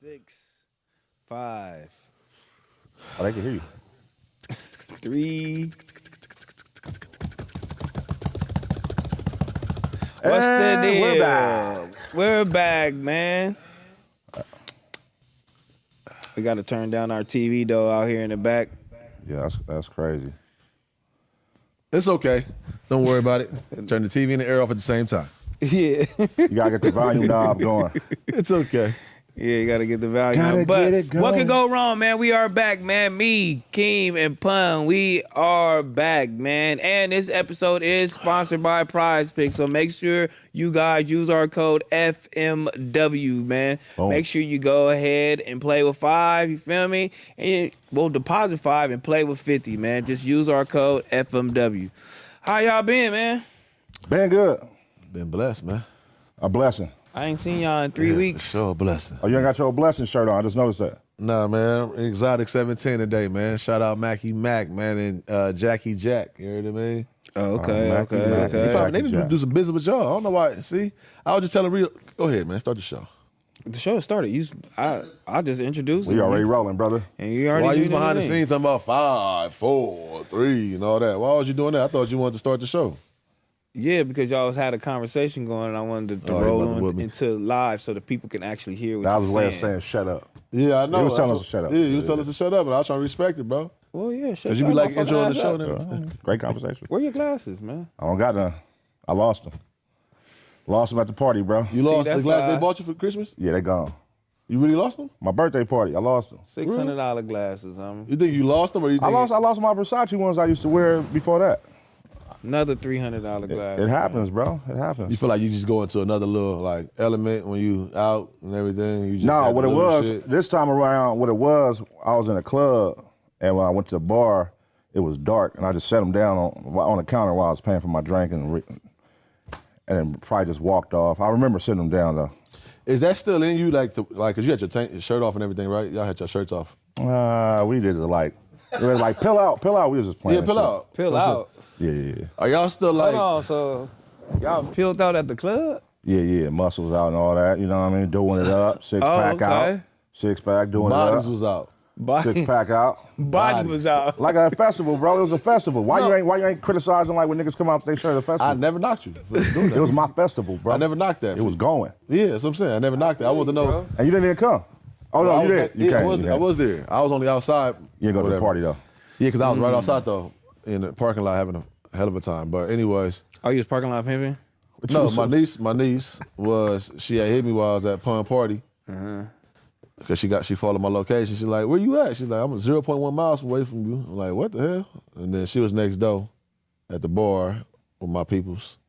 6, 5. Oh, they can hear you. 3. What's the deal? We're back. We're back, man. We got to turn down our TV, though, out here in the back. Yeah, that's crazy. It's okay. Don't worry about it. Turn the TV and the air off at the same time. Yeah. You got to get the volume knob going. It's okay. Yeah, you got to get the value. Gotta But get it going. what could go wrong, man? We are back, man. Me, Keem, and Pun, we are back, man. And this episode is sponsored by PrizePicks, so make sure you guys use our code FMW, man. Boom. Make sure you go ahead and play with 5, you feel me? And we'll deposit 5 and play with 50, man. Just use our code FMW. How y'all been, man? Been good. Been blessed, man. A blessing. I ain't seen y'all in 3 weeks. For sure, a blessing. Oh, you ain't got your blessing shirt on. I just noticed that. Nah, man. Exotic 17 today, man. Shout out Mackie Mac, man, and Jackie Jack. You heard what I mean? Oh, okay, Mackie, okay, Mackie. okay. They need to do some business with y'all. I don't know why. See? I was just telling real. Go ahead, man. Start the show. The show started. I just introduced We it. already rolling, brother. And you already Why you did was behind the everything. scenes talking about 5, 4, 3, and all that? Why was you doing that? I thought you wanted to start the show. Yeah, because y'all had a conversation going, and I wanted to Oh, you roll about to whip on me. into live so that people can actually hear what That you're was a way saying. of saying shut up. Yeah, I know. He was telling That's us to shut up. Yeah, you was telling us to shut up, and I was trying to respect it, bro. Well, yeah, shut Because you be your like intro on the motherfucking show ass and up. everything. Great conversation. Where your glasses, man? I don't got none. I lost them. Lost them at the party, bro. You lost the that's glass why- they bought you for Christmas? Yeah, they gone. You really lost them? My birthday party, I lost them. $600 glasses. You think you lost them, or you think I lost my Versace ones I used to wear before that. Another $300 glasses. It happens, bro. It happens. you feel like you just go into another little like element when you out and everything? You just No, got what the it little was, shit? this time around, I was in a club, and when I went to the bar, it was dark, and I just set them down on the counter while I was paying for my drink, and then probably just walked off. I remember sitting them down, though. Is that still in you, cause you had your shirt off and everything, right? Y'all had your shirts off. We did it was like, pill out, we was just playing. Yeah, pill shit. out. Pill out. Yeah. Are y'all still like? Hold on, so y'all peeled out at the club? Yeah, muscles out and all that, you know what I mean? Doing it up, six-pack okay. out, six-pack, doing Bodies it up. was out. Six-pack out. Body was out. Like a festival, bro. It was a festival. Why you ain't criticizing like when niggas come out with their shirt at a festival? I never knocked you for doing that. It was my festival, bro. I never knocked that. It was going. Yeah, that's what I'm saying. I never knocked it. I want to know. Bro. And you didn't even come. Oh, no, you did. You Yeah, came. I was there. I was only outside. You didn't go to the whatever. party, though. Yeah, because I was right outside, though, in the parking lot having a hell of a time. But anyways. Oh, you was parking lot pimping? No, my niece she had hit me while I was at Pun Party. Because she followed my location. She's like, where you at? She's like, I'm 0.1 miles away from you. I'm like, what the hell? And then she was next door at the bar with my peoples.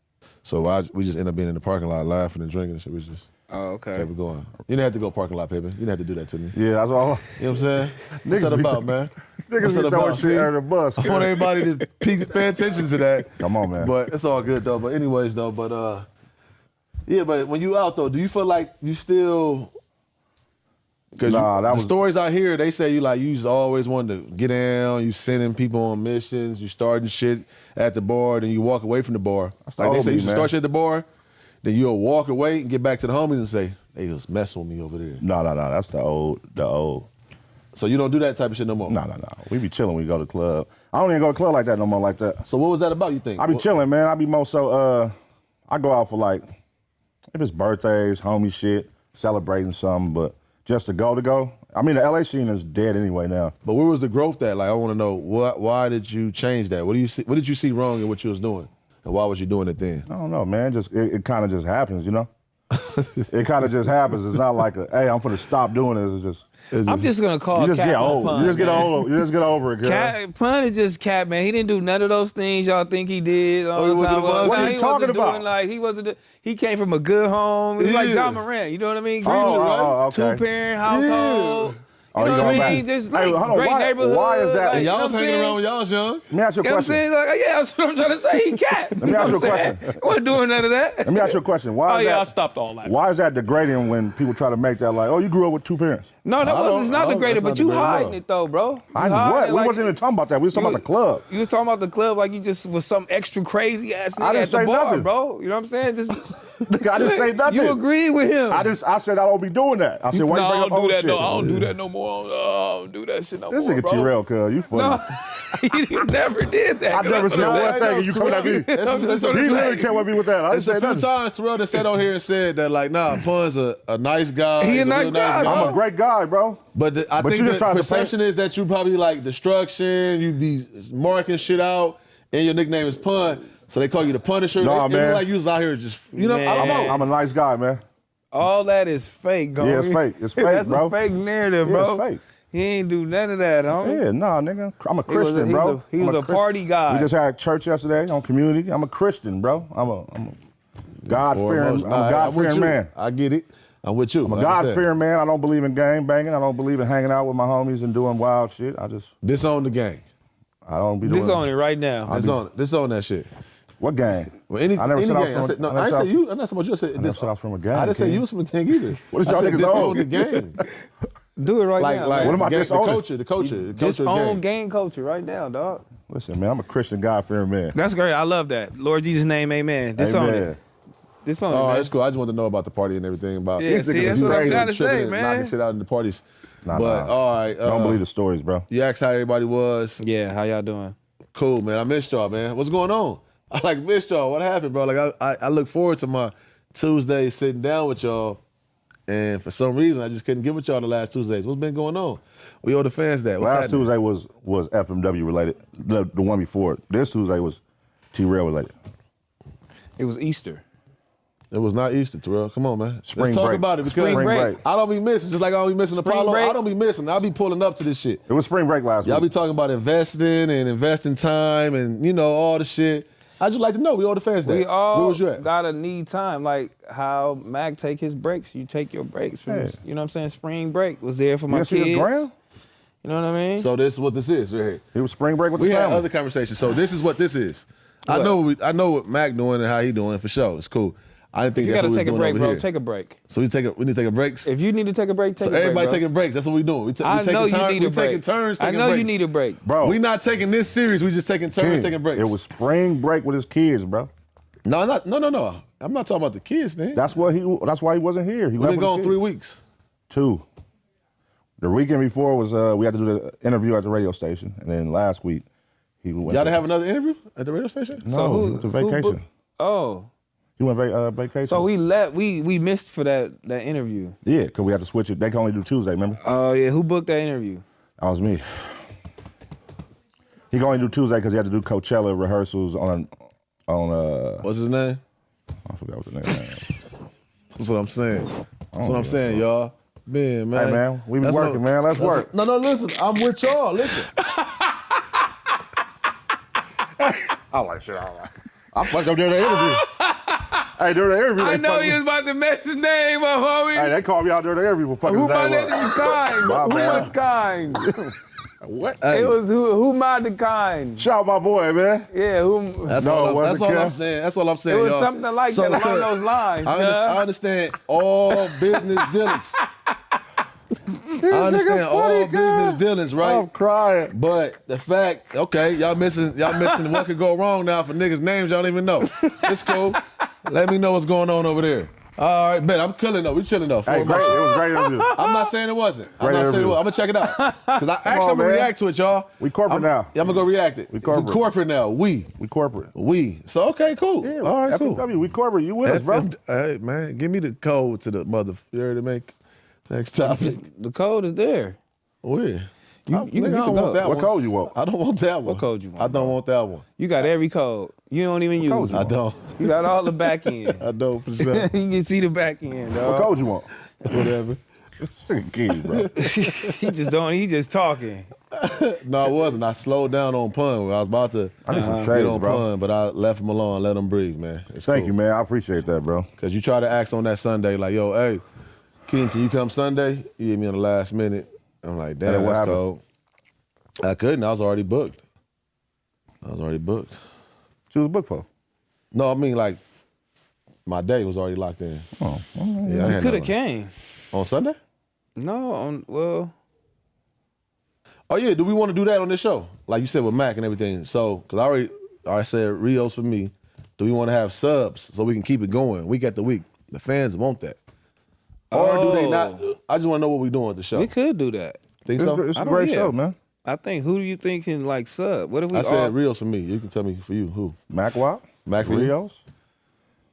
So we just ended up being in the parking lot laughing and drinking and shit. We just Oh, okay. kept it going. You didn't have to go parking lot, Pippin. You didn't have to do that to me. Yeah, that's all. You know what I'm saying? What's that about, man? Niggas What's be that throwing about? shit See? under the bus. I want everybody to pay attention to that. Come on, man. But it's all good, though. But anyways, though, yeah, but when you out, though, do you feel like you still... Because the stories I hear, they say you just always wanted to get down, you sending people on missions, you starting shit at the bar, then you walk away from the bar. Like they say you should start shit at the bar, then you'll walk away and get back to the homies and say, they was messing with me over there. No, that's the old. So you don't do that type of shit no more? No. We be chilling when we go to the club. I don't even go to the club like that no more like that. So what was that about, you think? I be chilling, man. I be more so, I go out for if it's birthdays, homie shit, celebrating something, but just to go. I mean, the LA scene is dead anyway now. But where was the growth at? I want to know, why did you change that? What did you see wrong in what you was doing? And why was you doing it then? I don't know, man. It kind of just happens, you know? It kind of just happens. It's not like hey, I'm finna stop doing this. I'm just gonna call You just Cap get on old. Pun, You just get man. old. You just get over it, girl. Pun is just Cap, man. He didn't do none of those things y'all think he did all he the wasn't time. the one? What are you He talking wasn't doing about? He came from a good home. He was like Yeah. John Morant. You know what I mean? Oh, okay. Two-parent household. Oh, You he know what going I mean? back. Just Hey, hold on. great neighborhood. Why is that? Like, And you know y'all was what I'm hanging saying? around when y'all was young. Let me ask you a You know what I'm question. saying? Yeah, that's what I'm trying to say. He Cap. Let me ask you a question. He wasn't doing none of that. Let me ask you a question. Why Oh, is yeah, that, I stopped all that. Why is that degrading when people try to make that you grew up with two parents? No, I don't- it's not I don't- degraded, that's but you not degraded at hiding all. it though, bro. I what? We wasn't even talking about that. We was talking about the club. You was talking about the club like you just was some extra crazy ass nigga I didn't at the say bar, nothing. bro. You know what I'm saying? Just Nigga, I didn't say nothing. You agreed with him. I said I don't be doing that. I said, why you bring up old shit? No, I don't do that no more. I don't do that shit no more, This nigga T-Rail, cuz, you funny. You never did that. I never said one thing and you coming at me. He literally came at me with that. I didn't say There's a nothing. few times Terrell that sat on here and said that, like, nah, Pun's a nice guy. He He's a nice real guy, bro. I'm a great guy, bro. But I think you just the tried to perception is that you probably like destruction, you be marking shit out, and your nickname is Pun, so they call you the Punisher. Nah, It man. look like you was out here just, you know, I don't know. I'm a nice guy, man. All that is fake, Yeah, it's fake. It's fake, That's bro. a fake narrative, Yeah, bro. it's fake. He ain't do none of that, homie. Yeah, nah, nigga. I'm a Christian, bro. He was a party guy. We just had church yesterday on Community. I'm a Christian, bro. I'm a God-fearing, I'm a God-fearing man. I get it. I'm with you. I'm a God-fearing man. I don't believe in gang banging. I don't believe in hanging out with my homies and doing wild shit. Disown the gang. I don't be doing Disown it right now. Disown that shit. What gang? Well, any I never gang. said I said, no, I didn't say you. I'm not talking about you. I said never said I was from a gang, I didn't say King. you was from a gang either. What is y'all niggas disown own? the gang. Do it right now. Like, What am I gang, disowning? the culture. Disown gang culture right now, dog. Listen, man, I'm a Christian God-fearing man. That's great. I love that. Lord Jesus' name, amen. Disown Amen. it. Disown it, Oh, man. that's cool. I just wanted to know about the party and everything. About Yeah, see, that's what I'm trying to say, tripping and man. knocking shit out in the parties. Nah. All right. I don't believe the stories, bro. You asked how everybody was. Yeah, how y'all doing? Cool, man. I missed y'all, man. What's going on? I missed y'all. What happened, bro? Like I look forward to my Tuesday sitting down with y'all, and for some reason I just couldn't get with y'all the last Tuesdays. What's been going on? We owe the fans that. What's Last happening? Tuesday was FMW related. The one before. This Tuesday was T-Rail related. It was Easter. It was not Easter, Terrell. Come on, man. Spring Let's talk break. about it because Spring break. I don't be missing, just like I don't be missing Spring Apollo. break. I don't be missing. I be pulling up to this shit. It was spring break last Y'all be week. talking about investing time and, you know, all the shit. I just like to know. We owe the fans that. We all Where was you at? gotta need time. Like how Mac take his breaks. You take your breaks from, Yeah. you know what I'm saying? Spring break was there for my You kids. see his ground? You know what I mean? So this is what this is right here. It was spring break with We the had family. other conversations. So this is what this is. I What? know what Mac doing and how he doing for sure. It's cool. I didn't think you that's gotta what we take a was doing break, over bro. here. Take a break. So we need to take a break. If you need to take a break, take So a break. everybody bro. taking breaks. That's what we doing. We I taking know you turns. need We a break. taking turns. I Taking know breaks. you need a break. Bro, We not taking this serious. We just taking turns taking breaks. It was spring break with his kids, bro. No. I'm not talking about the kids thing. That's why he wasn't here. He We've left been with gone his 3 kids. weeks. 2. The weekend before was we had to do the interview at the radio station, and then last week he went. Y'all didn't have another interview at the radio station? No, he went to vacation. Oh, He went vacation. so we missed for that interview. Yeah, because we had to switch it. They can only do Tuesday, remember? Oh yeah, who booked that interview? That was me. He can only do Tuesday because he had to do Coachella rehearsals on What's his name? I forgot what the name is. That's what I'm saying. That's what I'm saying, y'all. Man. Hey, man, we be That's working, man. Let's work. No, listen. I'm with y'all. Listen. I like shit. I fucked up during the interview. Hey, during the interview, I they know fucked he me. was about to mess his name up, homie. Hey, they called me out during the interview for fucking Who his my name name up. is kind? My Who bad. was kind? What? It was who mind the kind? Shout out my boy, man. Yeah, who? That's No, all. it wasn't That's all I'm Kev. saying. That's all I'm saying. It was y'all. something like that along those lines. I understand all business dealings. I understand all business dealings, right? I'm crying. But the fact, okay, y'all missing what could go wrong now for niggas' names y'all don't even know. It's cool. Let me know what's going on over there. All right, man, I'm killing though. We chilling though. Hey, great. It was a great interview. I'm not saying it wasn't. I'm Great not saying it interview. was. I'm gonna check it out. Because I actually on, I'm gonna man. react to it, y'all. We corporate now. Yeah, I'm gonna go react it. We corporate. We corporate now. We. corporate. So okay, cool. Yeah, All right, cool. FMW, we corporate. You with us, bro? Hey, man, give me the code to the mother. You ready to make next topic? The code is there. Where? You Nigga, can get I the don't want code. that What one. code you want? I don't want that one. What code you want, I don't want that one. You got every code. You don't even code use you it. I don't. You got all the back end. I don't for sure. You can see the back end, What dog. code you want? Whatever. Key, bro. He just talking. No, I wasn't. I slowed down on pun. I was about to I need some get shades, on bro. pun, but I left him alone. Let him breathe, man. It's Thank cool. you, man. I appreciate that, bro. Because you try to ask on that Sunday, like, yo, hey, Keem, can you come Sunday? You hit me on the last minute. I'm like, then damn, what that's happened? cold. I couldn't. I was already booked. She was booked for. No, I mean, like, my day was already locked in. Oh, Yeah, I You had could no- have came. On Sunday? No, well, Oh, yeah. Do we want to do that on this show? Like you said with Mac and everything. So, because I already said Rio's for me, Do we want to have subs so we can keep it going week after week? The fans want that. Or do they not? I just want to know what we're doing at the show. We could do that. Think so? It's a great show, man. I think, who do you think can like sub? What if we I said Rios for me. You can tell me for you. Who? Mac Wop? Mac for you? Rios?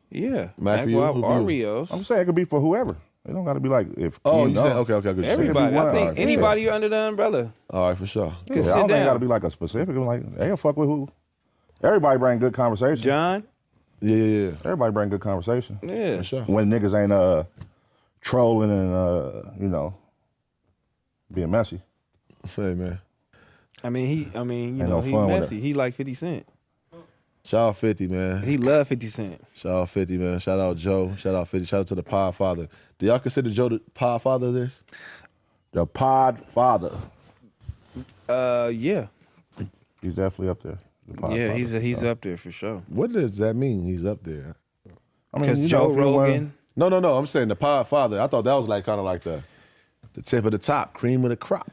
Yeah. Mac for you? Wop Who for or you? Rios. I'm saying it could be for whoever. It don't got to be like if. Oh, Keem you don't. said okay. Good. Everybody. I think Alright, for anybody under the umbrella. All right, for sure. Yeah, I sit don't think it down. got to be like a specific. Like they can fuck with who. Everybody bring good conversation. John? Yeah. Everybody bring good conversation. Yeah. For sure. When niggas ain't trolling and you know being messy. Say, man. I mean, you Ain't know, no he fun with messy. He like 50 Cent. Shout out 50, man. He love 50 Cent. Shout out 50, man. Shout out Joe. Shout out 50. Shout out to the Pod Father. Do y'all consider Joe the Pod Father of this? The Pod Father. Yeah. He's definitely up there. The Pod Yeah, Father. he's up there for sure. What does that mean? He's up there. I mean, Because you Joe know, if you wanna- Rogan. No. I'm saying the Pod Father. I thought that was like kind of like the tip of the top, cream of the crop.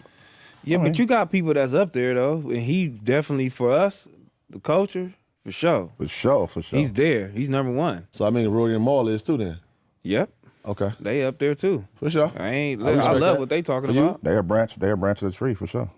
Yeah, but you got people that's up there though, and he definitely for us, the culture, for sure. For sure. He's there. He's number one. So I mean, Rory and Maul is too then. Yep, Okay, they up there too. for sure. I respect love that. what they talking For you? about. They're a branch of the tree for sure.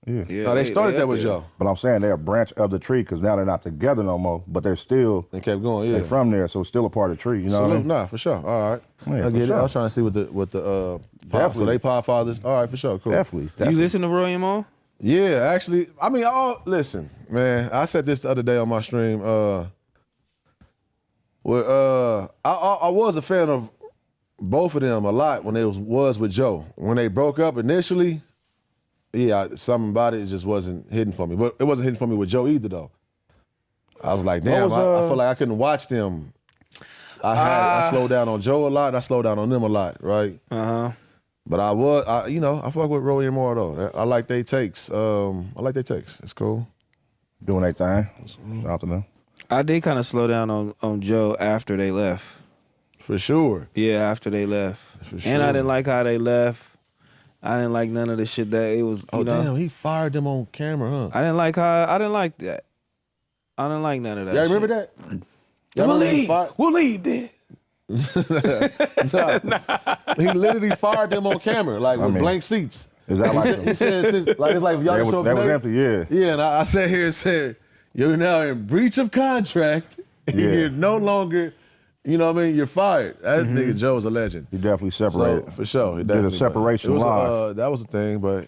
Yeah. Yeah, No, they started that up with there. Joe But I'm saying they're a branch of the tree because now they're not together no more, but they're still and kept going. Yeah, they from there, so it's still a part of the tree. You know what I salute, mean? nah, for sure. All right, Yeah, I for get it. sure. I was trying to see what the pod, so Definitely. they Pod Fathers. All right, for sure, cool. Definitely. You listen to Roy and Maul? Yeah, actually, I mean, listen, man. I said this the other day on my stream. I was a fan of both of them a lot when they was with Joe. When they broke up initially, yeah, something about it just wasn't hitting for me. But it wasn't hitting for me with Joe either, though. I was like, damn, was, I feel like I couldn't watch them. I slowed down on Joe a lot. I slowed down on them a lot, right? But I fuck with Rory and Maul though. I like they takes. It's cool. Doing their thing. Shout out to them. I did kind of slow down on Joe after they left. For sure. Yeah, after they left. For And sure. I didn't like how they left. I didn't like none of the shit that it was, you know. Damn, he fired them on camera, huh? I didn't like that. I didn't like none of that. Y'all remember shit. that? Y'all We'll remember he leave. fired- We'll leave then. He literally fired them on camera, like with mean, blank seats. Is that like He said, like it's like y'all They show was today. empty, yeah. Yeah, and I sat here and said, you're now in breach of contract. Yeah. You're no longer, you know what I mean? You're fired. That nigga Joe's a legend. He definitely So, separated. for sure. He Did a definitely- separation it was live. that was the thing, but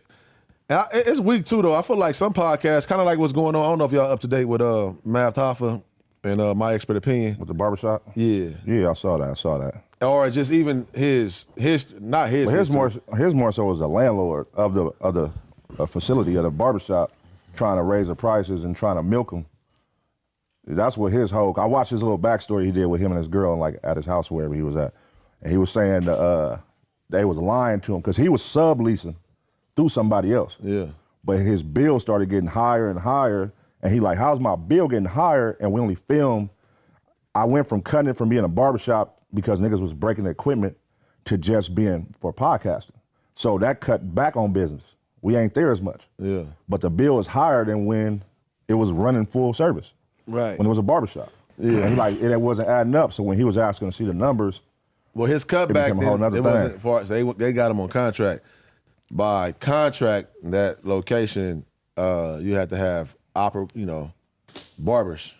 it's weak too, though. I feel like some podcasts, kind of like what's going on. I don't know if y'all up to date with Math Hoffa and My Expert Opinion. With the barbershop? Yeah. Yeah, I saw that. Or just even not his. But history. his more so was a landlord of the facility of the barbershop trying to raise the prices and trying to milk them. That's what his whole. I watched his little backstory he did with him and his girl, like at his house wherever he was at, and he was saying they was lying to him because he was subleasing through somebody else. Yeah. But his bill started getting higher and higher, and he like, how's my bill getting higher? And we only filmed. I went from cutting it from being a barbershop because niggas was breaking the equipment to just being for podcasting. So that cut back on business. We ain't there as much. Yeah. But the bill is higher than when it was running full service. Right. When it was a barbershop. Yeah. And he like, it wasn't adding up. So when he was asking to see the numbers, Well, his cutback, became a whole nother it thing. wasn't far. They got him on contract. By contract, that location, you had to have barbers.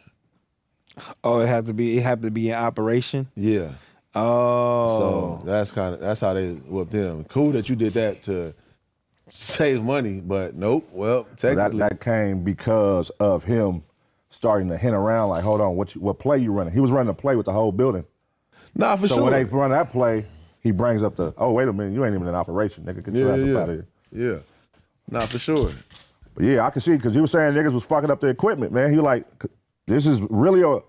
Oh, it had to be in operation. Yeah. Oh. So that's how they whooped him. Cool that you did that to save money, but nope. Well, technically, that came because of him starting to hint around like, hold on, what play you running? He was running a play with the whole building. nah, for So sure. when they run that play, he brings up wait a minute, you ain't even in operation, nigga. Get your ass up out of here. Yeah. Nah, for sure. But yeah, I can see, because he was saying niggas was fucking up the equipment, man. He like, this is really a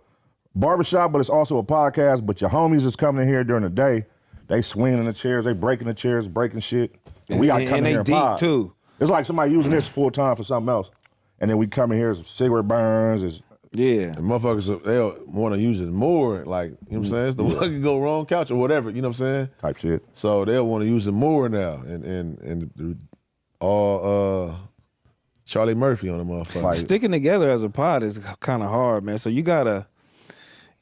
barbershop, but it's also a podcast, but your homies is coming in here during the day. They swinging the chairs, they breaking the chairs, breaking shit. And we got to come in they here and deep pod. too. It's like somebody using this full time for something else. And then we come in here, it's cigarette burns, it's Yeah. And motherfuckers, they'll want to use it more. Like, you know what I'm saying? It's the what can go wrong couch or whatever, you know what I'm saying? type shit. So they'll want to use it more now. And all Charlie Murphy on the motherfucker. Like- Sticking together as a pod is kind of hard, man. So you gotta,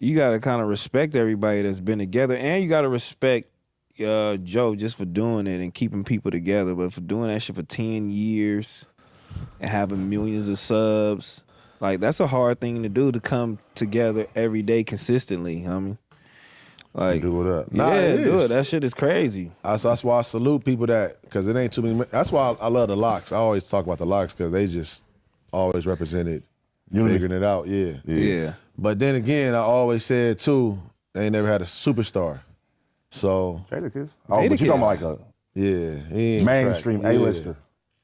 you gotta kind of respect everybody that's been together, and you gotta respect Joe just for doing it and keeping people together. But for doing that shit for 10 years and having millions of subs, like that's a hard thing to do, to come together every day consistently. I mean, like do it up. Yeah, do it. That shit is crazy. That's why I salute people because it ain't too many. That's why I love the Locks. I always talk about the Locks because they just always represented figuring it out. Yeah. But then again, I always said too, they ain't never had a superstar. So Jadakiss. Oh, but you talking about like he ain't mainstream A-lister.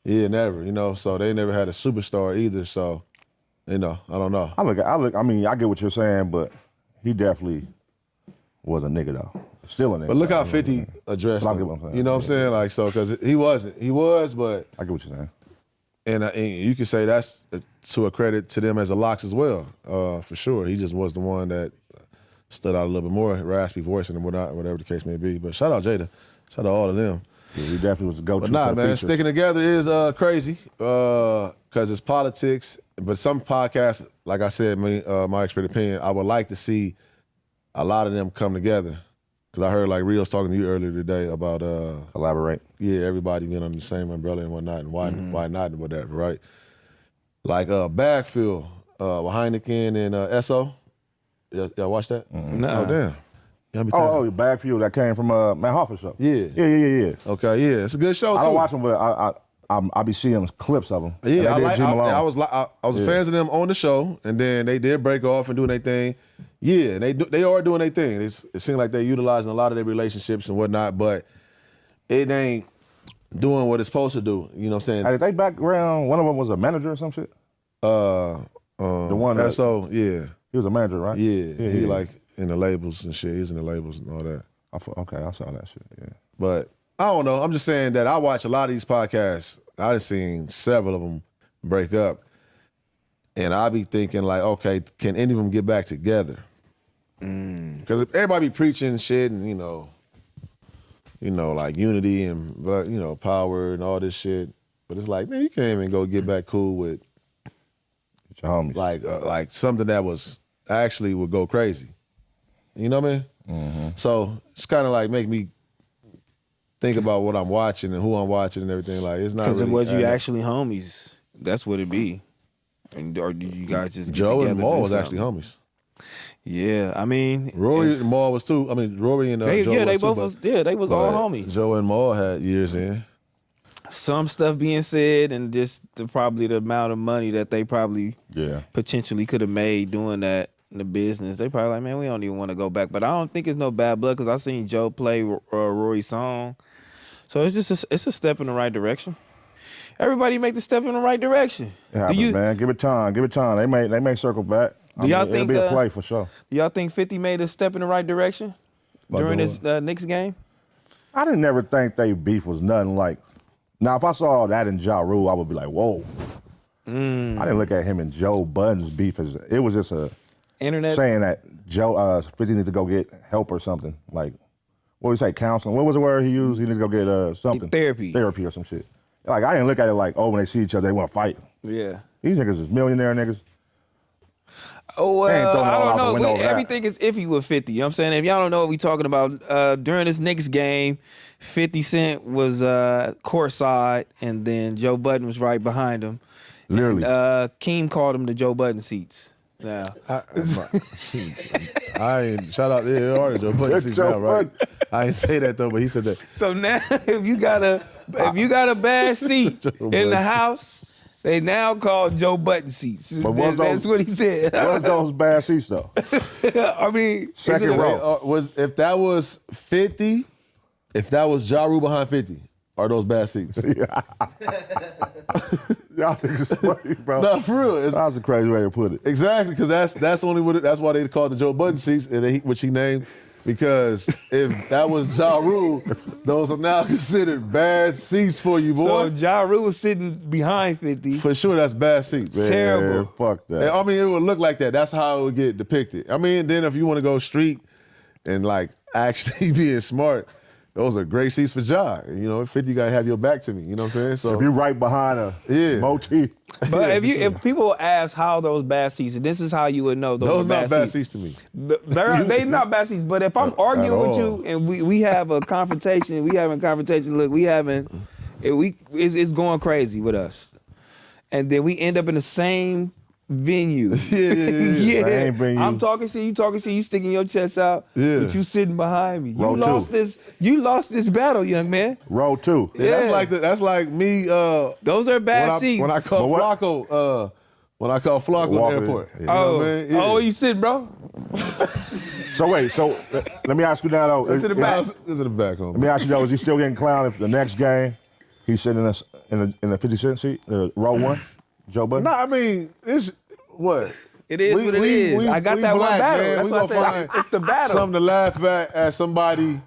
Yeah, never. You know, so they never had a superstar either. So, you know, I don't know. I mean, I get what you're saying, but he definitely was a nigga though. Still a nigga. But look how 50 addressed him. You know what I'm saying? Like, so, because he wasn't. He was, but. I get what you're saying. And you could say that's to a credit to them as a Locks as well, for sure. He just was the one that stood out a little bit more, raspy voice and whatnot, whatever the case may be. But shout out Jada. Shout out all of them. Yeah, he definitely was a go-to. But nah, for the man, feature. sticking together is crazy because it's politics. But some podcasts, like I said, my expert opinion, I would like to see a lot of them come together. Because I heard like Rio's talking to you earlier today about collaborate. Yeah, everybody being under the same umbrella and whatnot, and why not and whatever, right? Like Bagfield, Heineken and SO. Y'all watch that? Nah. Oh damn. Bagfield that came from Matt Hoffa's show. Yeah. Okay, yeah, it's a good show too. I don't watch them, but I be seeing clips of them. Yeah, I was fans of them on the show, and then they did break off and do their thing. Yeah, they are doing their thing. It seems like they're utilizing a lot of their relationships and whatnot, but it ain't doing what it's supposed to do. You know what I'm saying? Hey, they background, one of them was a manager or some shit? The one that SO, yeah. He was a manager, right? Yeah. He like in the labels and shit. He's in the labels and all that. Okay, I saw that shit, yeah. But I don't know. I'm just saying that I watch a lot of these podcasts. I've seen several of them break up. And I be thinking like, okay, can any of them get back together? Because everybody be preaching shit and, you know, like unity and, power and all this shit. But it's like, man, you can't even go get back cool with your homies. Like something that was actually would go crazy. You know what I mean? Mm-hmm. So it's kind of like make me think about what I'm watching and who I'm watching and everything. Like it's not because really it was you actually homies. That's what it be. Or did you guys just get Joe together and Maul was something? actually homies. Yeah, I mean Rory and Maul was too. I mean Rory and Joe they was both too, was they was all homies. Joe and Maul had years in. Some stuff being said and just probably the amount of money that they probably potentially could have made doing that in the business. They probably like, man, we don't even want to go back. But I don't think it's no bad blood because I seen Joe play Rory's song. So it's just it's a step in the right direction. Everybody make the step in the right direction. It happens, man. Give it time. They may circle back. Do y'all think it'll be a play for sure? Do y'all think 50 made a step in the right direction during this Knicks game? I didn't never think they beef was nothing like. Now, if I saw that in Ja Rule, I would be like, whoa. I didn't look at him and Joe Budden's beef as it was just a internet saying that Joe 50 need to go get help or something. Like, what would he say, counseling? What was the word he used? He need to go get something. Therapy or some shit. Like, I didn't look at it like, oh, when they see each other, they want to fight. Yeah. These niggas is millionaire niggas. Oh, well, I don't know. Everything is iffy with 50. You know what I'm saying? If y'all don't know what we talking about, during this Knicks game, 50 Cent was courtside, and then Joe Budden was right behind him. Literally. And, Keem called him the Joe Budden seats. Now, I ain't shout out the Joe Budden seats now, right? I ain't say that though, but he said that. So now, if you got a bad seat in the house, they now call Joe Budden seats. But that's what he said. What's those bad seats though? I mean, second row. If that was 50, if that was Ja Rule behind 50, are those bad seats? Y'all think it's funny, bro. No, for real. That's a crazy way to put it. Exactly, because that's only what that's why they call it the Joe Budden seats, which he named. Because if that was Ja Rule, those are now considered bad seats for you, boy. So Ja Rule was sitting behind 50. For sure, that's bad seats. Man, terrible. Fuck that. I mean, it would look like that. That's how it would get depicted. I mean, then if you want to go street and like actually being smart, those are great seats for Ja. You know, 50 got to have your back to me. You know what I'm saying? So if you're right behind a motif. But if people ask how those bad seats, this is how you would know those are not bad seats to me. They not bad seats. But if I'm arguing with you and we have a confrontation, look, it's going crazy with us, and then we end up in the same venue. Yeah. Same venue. I'm talking to you sticking your chest out, but you sitting behind me. You lost this battle, young man. Row 2. Yeah. That's like me. Those are bad seats. When I call Flacco, in the airport. Yeah. You know what I mean? Oh, where you sitting, bro? So let me ask you now though. To the back. Into the back home. Let me ask you though, is he still getting clowned if the next game he's sitting in the 50 cent seat, row 1, Joe Budden? No, I mean, it's what? It is what it is. I got that black, one battle. Man. That's what I said. It's the battle. Something to laugh at somebody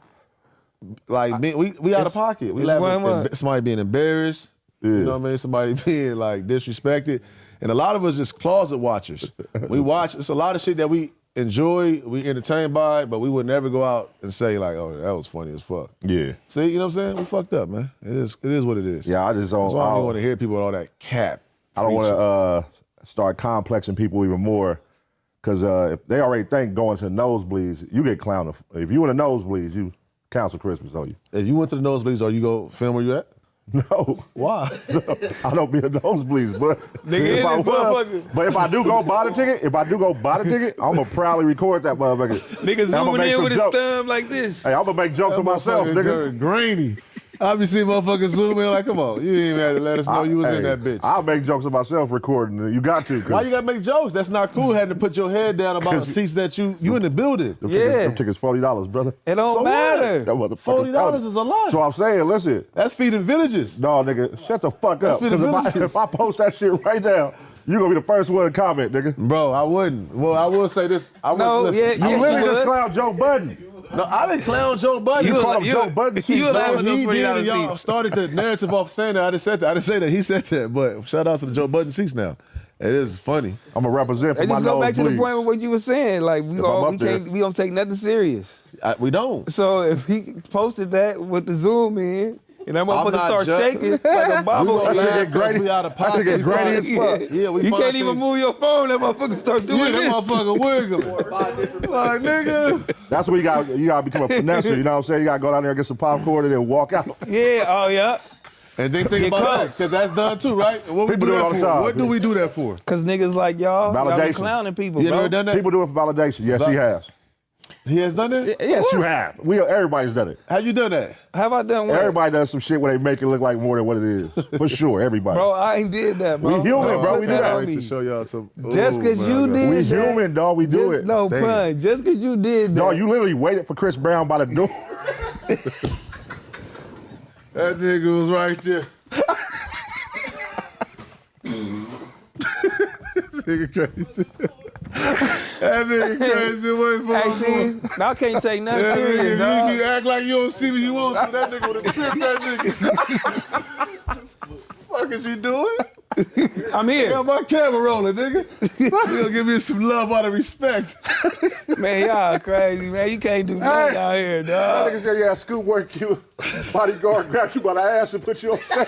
like me. We out of pocket. We laugh at somebody being embarrassed. Yeah. You know what I mean? Somebody being like disrespected. And a lot of us just closet watchers. We watch, it's a lot of shit that we enjoy, we entertained by, but we would never go out and say like, oh, that was funny as fuck. Yeah. See, you know what I'm saying? We fucked up, man. It is what it is. Yeah, I just don't. That's why I don't want to hear people with all that cap. I don't want to start complexing people even more, because if they already think going to the nosebleeds, you get clowned. If you in the nosebleeds, you cancel Christmas, don't you? If you went to the nosebleeds, or you go film where you at? No. Why? I don't be in the nosebleeds, but if I do go buy the ticket, I'm gonna proudly record that motherfucker. Nigga zooming in with his thumb like this. Hey, I'm gonna make jokes of myself, nigga. Grainy. I be seeing motherfuckers zoom in like, come on, you ain't even had to let us know you was in that bitch. I'll make jokes of myself recording. You got to. Why you gotta make jokes? That's not cool. Having to put your head down about seats that you in the building. Them tickets $40, brother. It don't matter. That motherfucker $40 is a lot. So I'm saying, listen. That's feeding villages. No, nigga, shut the fuck up. Because if I post that shit right now, you gonna be the first one to comment, nigga. Bro, I wouldn't. Well, I will say this. I wouldn't listen. You literally just clowned Joe Budden. No, I didn't clown Joe Budden. You called him Joe Budden. He did, and y'all started the narrative off saying that. I didn't say that. I didn't say that. He said that. But shout out to the Joe Budden seats now. It is funny. I'm gonna represent for my just go back to the point of what you were saying. Like we don't take nothing serious. We don't. So if he posted that with the zoom in, and that motherfucker start shaking like a bobble. That shit get grainy. That shit get grainy as fuck. Yeah, you can't even move your phone. That motherfucker start doing this. That motherfucker wiggling. Like, nigga. That's what you gotta become a finesser. You know what I'm saying? You gotta go down there and get some popcorn and then walk out. Yeah. Oh yeah. And then think about that, because that's done too, right? What we do that for? What do we do that for? Because niggas like y'all be clowning people, You bro. ever done that? People do it for validation. Yes, he has. He has done that? Yes, you have. Everybody's done it. How you done that? Have I done what? Everybody does some shit where they make it look like more than what it is. For sure, everybody. Bro, I ain't did that, bro. We human, bro. We do that. To show y'all some. Just because you did We that. human, dog. We do it. No pun. Just because you did that. Dog, you literally waited for Chris Brown by the door. That nigga was right there. This nigga crazy. That nigga crazy. Wait for Hey, see, now I can't take nothing serious, dog. You act like you don't see me, you want to. That nigga would have tripped that nigga. What the fuck is you doing? I'm here. I got my camera rolling, nigga. You gonna give me some love out of respect. Man, y'all crazy, man. You can't do nothing out here, That dog. nigga said, yeah, scoop work you. Bodyguard grabbed you by the ass and put you on stage.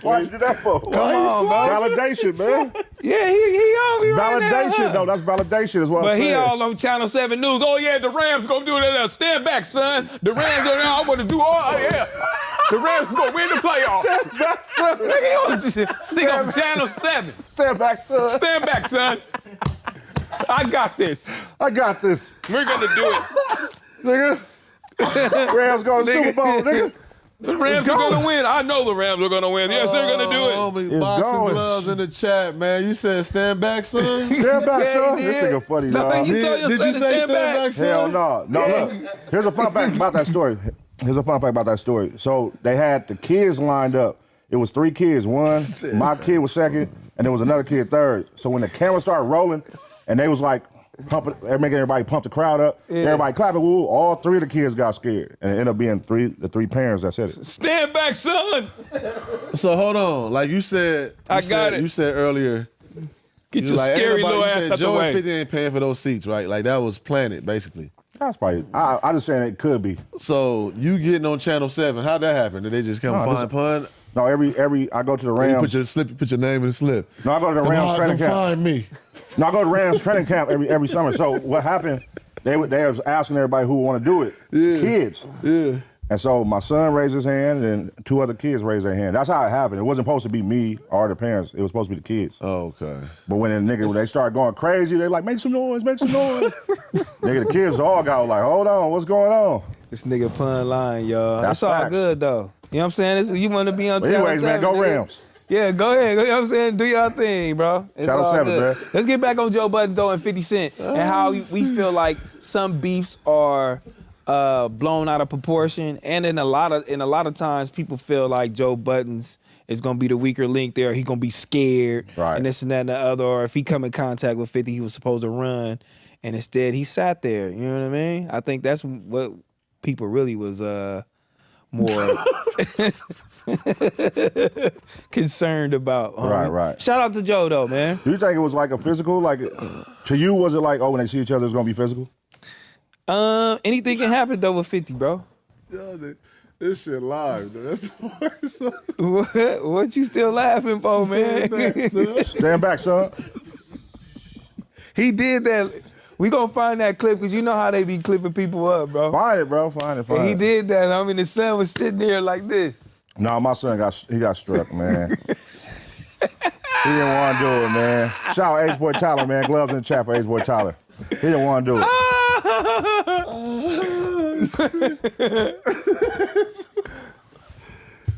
Why'd you do that for? Come on, bro. Validation, man. Yeah, he on me right now. Validation, no, that's validation is what I'm saying. But he all on Channel 7 News. Oh, yeah, the Rams gonna do that. Stand back, son. The Rams are now. I'm gonna do all, yeah. The Rams gonna win the playoffs. Stand back, son. Nigga, you want to stick on Channel 7. Stand back, son. Stand back, son. I got this. I got this. We're gonna do it. Nigga. Rams going to the Super Bowl, nigga. The Rams are gonna win. I know the Rams are gonna win. Yes, they're gonna do it. Homie, boxing gloves in the chat, man. You said stand back, son? Stand back, Yeah, son. he This did. nigga funny, No, dog. you told your Did son you to say stand stand back? back, son? Hell no. No, look. Here's a fun fact about that story. Here's a fun fact about that story. So they had the kids lined up. It was 3 kids. One, my kid was second, and there was another kid third. So when the camera started rolling, and they was like pumping, making everybody pump the crowd up, everybody clapping, woo, all 3 of the kids got scared. And it ended up being the three parents that said it. Stand back, son. So hold on. Like you said, you said earlier, Get your scary little ass out the Joe way. and 50 ain't paying for those seats, right? Like that was planted, basically. That's probably. I just saying it could be. So you getting on Channel 7? How'd that happen? Did they just come find Pun? No, every I go to the Rams. You put your name in the slip. No, I go to the Rams training camp. Find me. No, I go to Rams training camp every summer. So what happened? They was asking everybody who want to do it. Yeah. Kids. Yeah. And so my son raised his hand, and 2 other kids raised their hand. That's how it happened. It wasn't supposed to be me or the parents. It was supposed to be the kids. Oh, okay. But when they started going crazy, they like, make some noise, make some noise. Nigga, the kids all got like, hold on, what's going on? This nigga Pun lying, y'all. That's all facts. good, though. You know what I'm saying? You want to be on Channel 7, anyways, man, go nigga. Rams. Yeah, go ahead. You know what I'm saying? Do your thing, bro. It's Channel all 7, good. man. Let's get back on Joe Budden, though, and 50 Cent, and how we feel like some beefs are blown out of proportion, and in a lot of times people feel like Joe Budden's is gonna be the weaker link there. He gonna be scared, right, and this and that and the other. Or if he come in contact with 50, he was supposed to run, and instead he sat there. You know what I mean? I think that's what people really was more concerned about. Right. Shout out to Joe though, man. Do you think it was like a physical? Like to you, was it like, oh, when they see each other, it's gonna be physical? Anything can happen though with 50, bro. Yo, this shit live, though. That's the worst. What you still laughing for, man? Stand back, son. He did that. We gonna find that clip because you know how they be clipping people up, bro. Find it, bro. Find it. He did that. I mean, the son was sitting there like this. No, my son got struck, man. He didn't want to do it, man. Shout out H-Boy Tyler, man. Gloves in the chat for H-Boy Tyler. He didn't want to do it.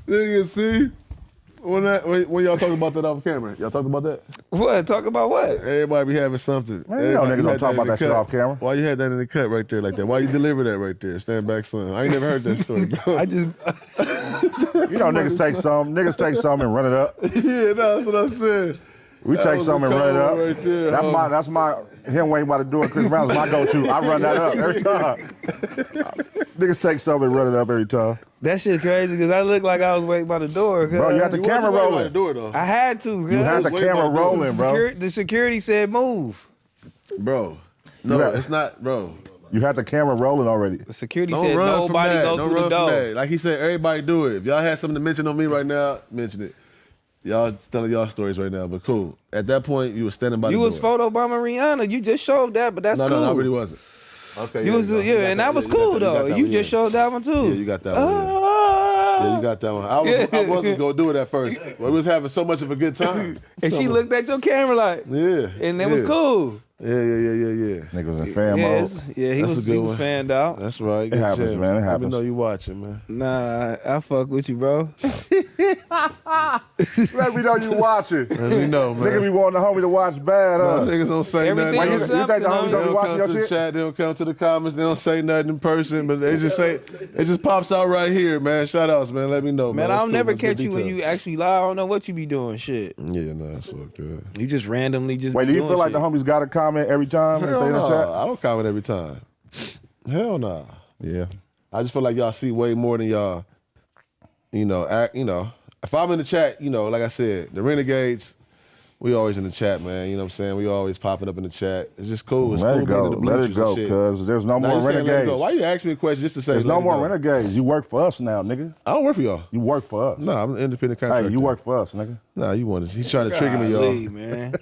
Nigga, see? When y'all talking about that off camera, y'all talking about that? What? Talk about what? Everybody be having something. Man, you know niggas don't talk about that shit off camera. Why you had that in the cut right there like that? Why you deliver that right there? Stand back, son. I ain't never heard that story, bro. I just... You know niggas take some and run it up. Yeah, that's what I said. We take some and run it up. Right there, that's my him waiting about to do it. Chris Brown's my go-to. I run that up every time. Niggas take some and run it up every time. That shit crazy because I looked like I was waiting by the door. Bro, you had the camera rolling. I had to. You had the camera rolling, bro. The security said move. Bro, no, it's not, bro. You had the camera rolling already. The security said nobody go through the door. Like he said, everybody do it. If y'all had something to mention on me right now, mention it. Y'all telling y'all stories right now, but cool. At that point, you were standing by the door. You was photoed by Rihanna. You just showed that, but that's cool. No, I really wasn't. Okay. You was, and that was cool though. You just showed that one too. Yeah, you got that one. Yeah, you got that one. I wasn't gonna do it at first. But we was having so much of a good time. And she looked at your camera like, yeah, and it was cool. Yeah. Nigga was in fan mode. Yeah, he was fanned out. That's right. It happens, man. It happens. Let me know you watching, man. Nah, I fuck with you, bro. Let me know you watching. Let me know, man. Nigga be wanting the homie to watch bad, huh? No, niggas don't say Everything nothing. You think the homies don't be watching your They don't come to the shit? chat. They don't come to the comments. They don't say nothing in person, but they just say it just pops out right here, man. Shout outs, man. Let me know, man. Man, I'll cool. never That's good catch you when detail. you actually lie. I don't know what you be doing. Shit. Yeah, no, that's all good. You just randomly just. Wait, be do you doing feel like shit. the homies got a comment every time if Hell they in the no. chat? I don't comment every time. Hell no. Yeah. I just feel like y'all see way more than y'all, act, If I'm in the chat, like I said, the Renegades, we always in the chat, man. You know what I'm saying? We always popping up in the chat. It's just cool. It's Let cool it go. being in the Let bleachers it go, and shit. cuz there's no Now more you saying let it renegades. go. Why you ask me a question just to say There's let no it more go? renegades. You work for us now, nigga. I don't work for y'all. You work for us. Nah, I'm an independent contractor. Hey, you work for us, nigga. Nah, you want to. He's trying to trigger me, y'all. Golly, man.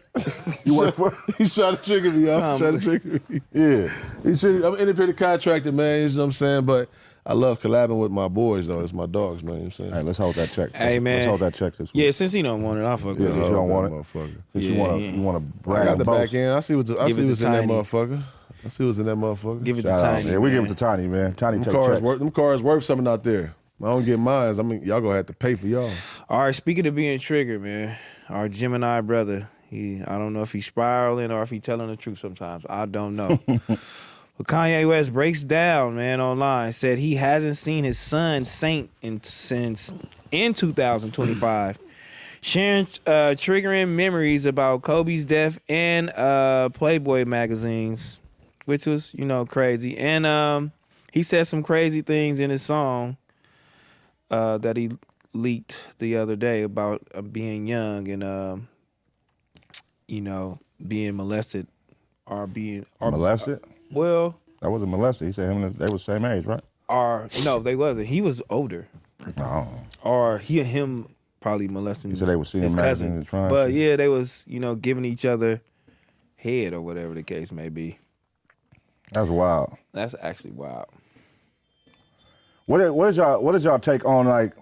You work for He's trying to trigger me, y'all. Trying to trigger me. Yeah. I'm an independent contractor, man. You know what I'm saying? But I love collabing with my boys, though. It's my dogs, man. You know what I'm saying? Hey, let's hold that check. Hey, man. Let's hold that check this week. Yeah, since he don't want it, I'll fuck Yeah, with since him. you don't want it. Motherfucker. Since Yeah, you want to I brag got and the boast. back end. I see what's in that Give it to motherfucker. Tiny. I see what's in that motherfucker. Give it to Shout out. Tiny. Yeah, we give man. it to Tiny, man. Tiny Them take cars checks. worth. Them cars worth something out there. I don't get mine. I mean, y'all gonna have to pay for y'all. All right, speaking of being triggered, man, our Gemini brother, I don't know if he's spiraling or if he's telling the truth sometimes. I don't know. But Kanye West breaks down, man, online, said he hasn't seen his son Saint since 2025. Sharing triggering memories about Kobe's death and Playboy magazines, which was, crazy. And he said some crazy things in his song that he leaked the other day about being young and being molested or being Molested? well, That wasn't molested. He said him and they were the same age, right? Or no, they wasn't. He was older. No. Or he and him probably molesting. He said they were seeing his cousin. and trying. But yeah, they was giving each other head or whatever the case may be. That's wild. That's actually wild. What is y'all take on like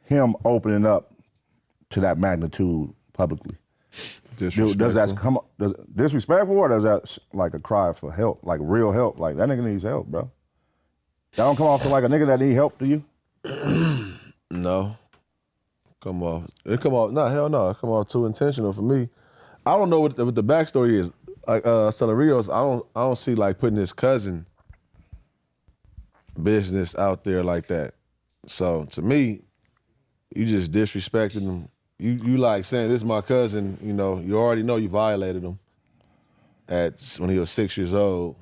him opening up to that magnitude publicly? Does that come disrespectful or does that like a cry for help, like real help? Like that nigga needs help, bro. That don't come off to like a nigga that need help to you? No. Come off. It come off. No, hell no. It come off too intentional for me. I don't know what the backstory is. Like Stella Rios, I don't see like putting his cousin business out there like that. So to me, you just disrespected him. You like saying this is my cousin. You already know you violated him when he was 6 years old,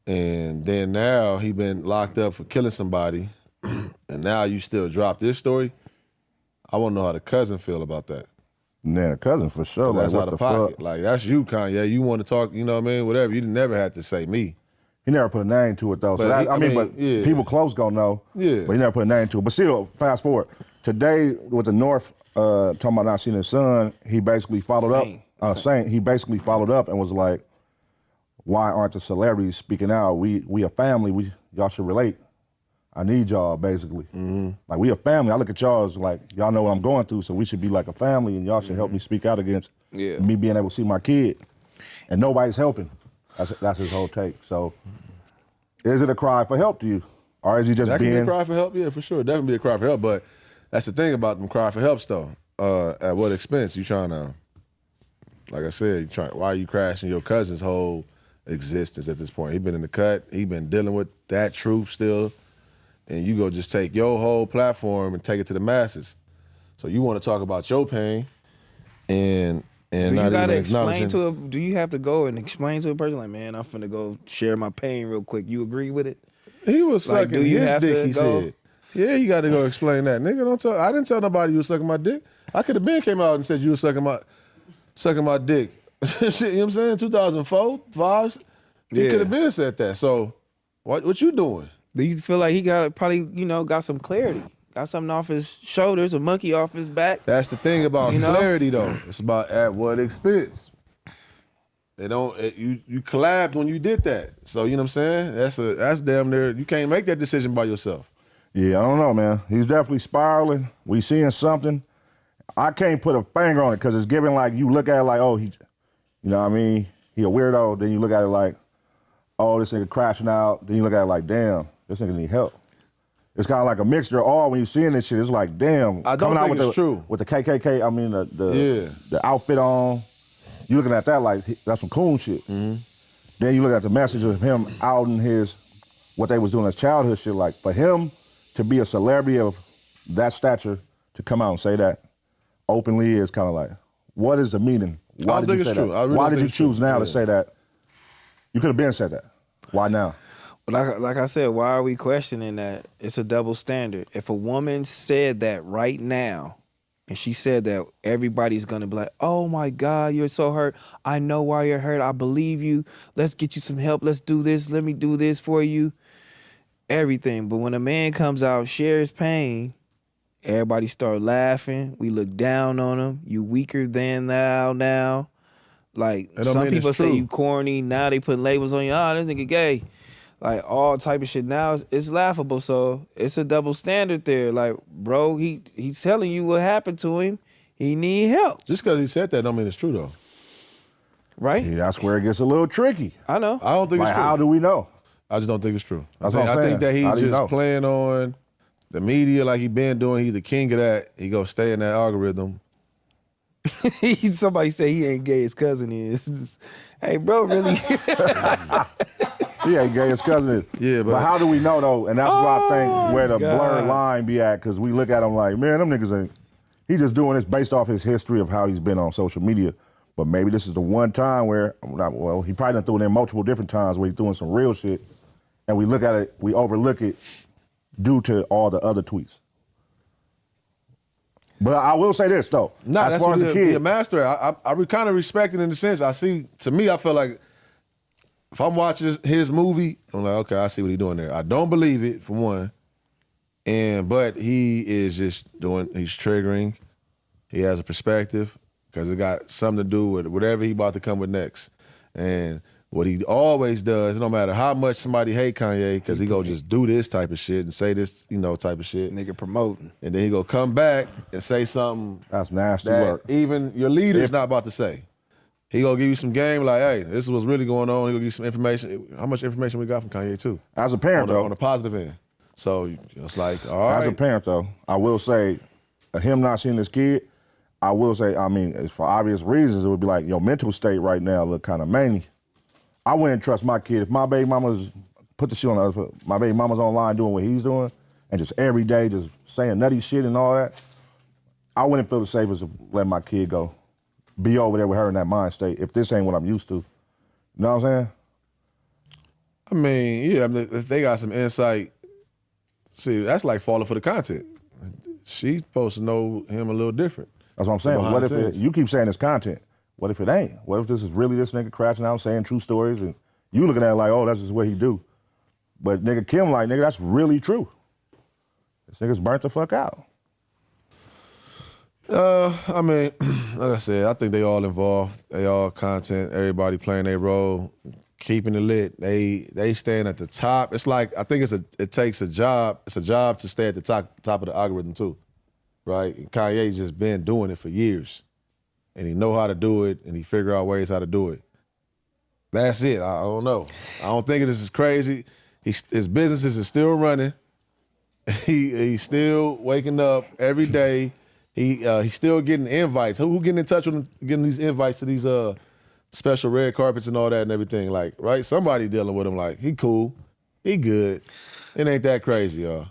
and then now he been locked up for killing somebody, and now you still drop this story. I want to know how the cousin feel about that. Yeah, the cousin for sure. That's like, out what of the pocket. fuck? Like that's you, Kanye. You want to talk? You know what I mean? Whatever. You never had to say me. He never put a name to it though. So But yeah. people close gonna know. Yeah. But he never put a name to it. But still, fast forward. Today with the North talking about not seeing his son, he basically followed up. Saint. He basically followed up and was like, "Why aren't the celebrities speaking out? We a family. Y'all should relate. I need y'all basically. Mm-hmm. Like we a family. I look at y'all as like y'all know what I'm going through, so we should be like a family, and y'all should help me speak out against me being able to see my kid. And nobody's helping. That's his whole take. So, is it a cry for help to you, or is he just being? That can be a cry for help. Yeah, for sure. That can be a cry for help. But that's the thing about them cry for help though. At what expense? You trying to, like I said, why are you crashing your cousin's whole existence at this point? He been in the cut. He been dealing with that truth still. And you go just take your whole platform and take it to the masses. So you want to talk about your pain and do you not gotta even explain to do you have to go and explain to a person like, man, I'm finna go share my pain real quick. You agree with it? He was Like, sucking his dick, he said. Yeah, you got to go explain that. Nigga, don't tell. I didn't tell nobody you was sucking my dick. I could have been came out and said you was sucking my dick. Shit, you know what I'm saying? 2004, 5, he could have been said that. So what you doing? Do you feel like he got some clarity? Got something off his shoulders, a monkey off his back? That's the thing about clarity, though. It's about at what expense. They don't. You collabed when you did that. So you know what I'm saying? That's damn near. You can't make that decision by yourself. Yeah, I don't know, man. He's definitely spiraling. We seeing something. I can't put a finger on it because it's giving like you look at it like, oh, you know what I mean? He a weirdo. Then you look at it like, oh, this nigga crashing out. Then you look at it like, damn, this nigga need help. It's kind of like a mixture of all when you're seeing this shit. It's like, damn. I don't think it's true. With the KKK, I mean, the outfit on. You looking at that like, that's some cool shit. Mm-hmm. Then you look at the message of him outing what they was doing as childhood shit. Like, for him to be a celebrity of that stature, to come out and say that openly is kind of like, what is the meaning? Why did you say that? Why did you choose now to say that? You could have been said that. Why now? Like I said, why are we questioning that? It's a double standard. If a woman said that right now, and she said that, everybody's going to be like, oh my God, you're so hurt. I know why you're hurt. I believe you. Let's get you some help. Let's do this. Let me do this for you. Everything. But when a man comes out, shares pain, everybody start laughing. We look down on him. You weaker than thou now. Like, some people say you corny. Now they put labels on you. Oh, this nigga gay. Like, all type of shit now, it's laughable. So it's a double standard there. Like, bro, he's telling you what happened to him. He need help. Just because he said that don't mean it's true, though. Right? Yeah, that's where it gets a little tricky. I know. I don't think it's true. How do we know? I just don't think it's true. That's what I'm saying. I think that he's just know? playing on the media like he been doing. He's the king of that. He gonna stay in that algorithm. Somebody say he ain't gay, his cousin is. Hey, bro, really? He ain't gay, his cousin is. Yeah, but how do we know, though? And that's where I think where the blurred line be at, because we look at him like, man, them niggas ain't. He just doing this based off his history of how he's been on social media. But maybe this is the one time where, he probably done threw it in multiple different times where he's doing some real shit, and we look at it, we overlook it due to all the other tweets. But I will say this, though. As far as the kid, a master, I kind of respect it in the sense, to me, I feel like if I'm watching his movie, I'm like, okay, I see what he's doing there. I don't believe it, for one. But he is just he's triggering. He has a perspective because it got something to do with whatever he about to come with next. And what he always does, no matter how much somebody hate Kanye, because he go just do this type of shit and say this, type of shit. Nigga promoting. And then he go come back and say something that's nasty that work. Even your leader's not about to say. He gonna give you some game like, hey, this is what's really going on. He gonna give you some information. How much information we got from Kanye too? As a parent, on the positive end. So it's like, all right. As a parent, though, I will say, him not seeing his kid, I will say, for obvious reasons, it would be like your mental state right now look kind of manly. I wouldn't trust my kid if my baby mama's put the shit on the my baby mama's online doing what he's doing, and just every day just saying nutty shit and all that. I wouldn't feel the safest to let my kid go, be over there with her in that mind state if this ain't what I'm used to. You know what I'm saying? If they got some insight. See, that's like falling for the content. She's supposed to know him a little different. That's what I'm saying. What if you keep saying it's content? What if it ain't? What if this is really this nigga crashing out saying true stories and you looking at it like, oh, that's just what he do. But nigga Kim like, nigga, that's really true. This nigga's burnt the fuck out. Like I said, I think they all involved. They all content, everybody playing their role, keeping it lit. They staying at the top. It's like, I think it takes a job. It's a job to stay at the top of the algorithm too, right? And Kanye's just been doing it for years. And he know how to do it, and he figure out ways how to do it. That's it. I don't know. I don't think this is crazy. His businesses is still running. He's still waking up every day. He's still getting invites. Who getting in touch with him, getting these invites to these special red carpets and all that and everything? Like, right? Somebody dealing with him like, he cool. He good. It ain't that crazy, y'all.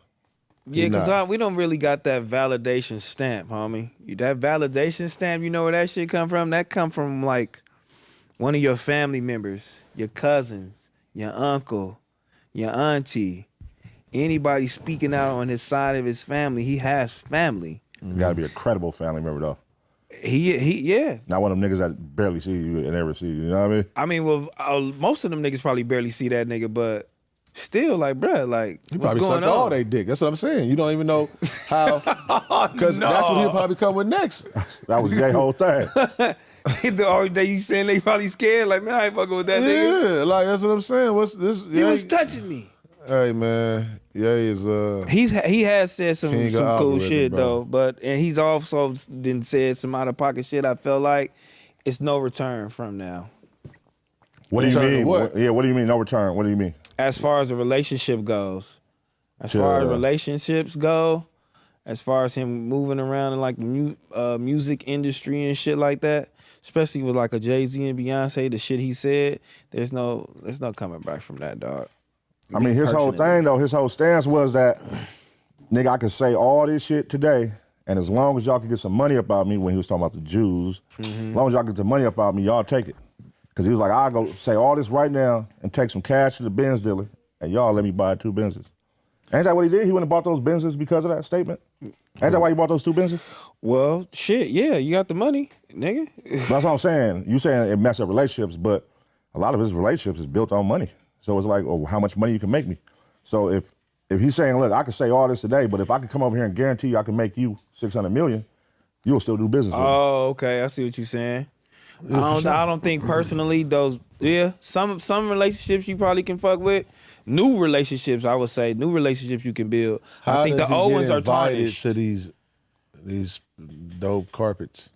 Yeah, because we don't really got that validation stamp, homie. That validation stamp, you know where that shit come from? That come from, like, one of your family members, your cousins, your uncle, your auntie. Anybody speaking out on his side of his family, he has family. You gotta be a credible family member, though. Yeah. Not one of them niggas that barely see you and never see you, you know what I mean? Most of them niggas probably barely see that nigga, but still, like, bruh, like, he what's probably going sucked on? all they dick. That's what I'm saying. You don't even know how, because that's what he'll probably come with next. That was their whole thing. The only day you saying they probably scared, like, man, I ain't fucking with that nigga. Yeah, like, that's what I'm saying. What's this? He was touching me. Hey, man. Yeah, he has said some cool shit, bro. though, and he's also then said some out of pocket shit. I felt like it's no return from now. What do you mean? What? Yeah, what do you mean no return? What do you mean? As far as a relationship goes, as far as relationships go, as far as him moving around in like the music industry and shit like that, especially with like a Jay-Z and Beyonce, the shit he said, there's no coming back from that, dog. I mean, his whole thing, though, his whole stance was that, nigga, I could say all this shit today, and as long as y'all can get some money about me, when he was talking about the Jews, as long as y'all get the money about me, y'all take it. Because he was like, I'll go say all this right now and take some cash to the Benz dealer, and y'all let me buy 2 Benzes. Ain't that what he did? He went and bought those Benzes because of that statement? Ain't that why he bought those 2 Benzes? Well, shit, yeah, you got the money, nigga. That's what I'm saying. You saying it messed up relationships, but a lot of his relationships is built on money. So it's like, oh, how much money you can make me. So if he's saying, look, I can say all this today, but if I can come over here and guarantee you I can make you $600 million, you'll still do business with me. Oh, okay, I see what you're saying. I don't think personally those. Yeah, some relationships you probably can fuck with. New relationships, I would say, you can build. I think the old ones are tarnished. To these dope carpets.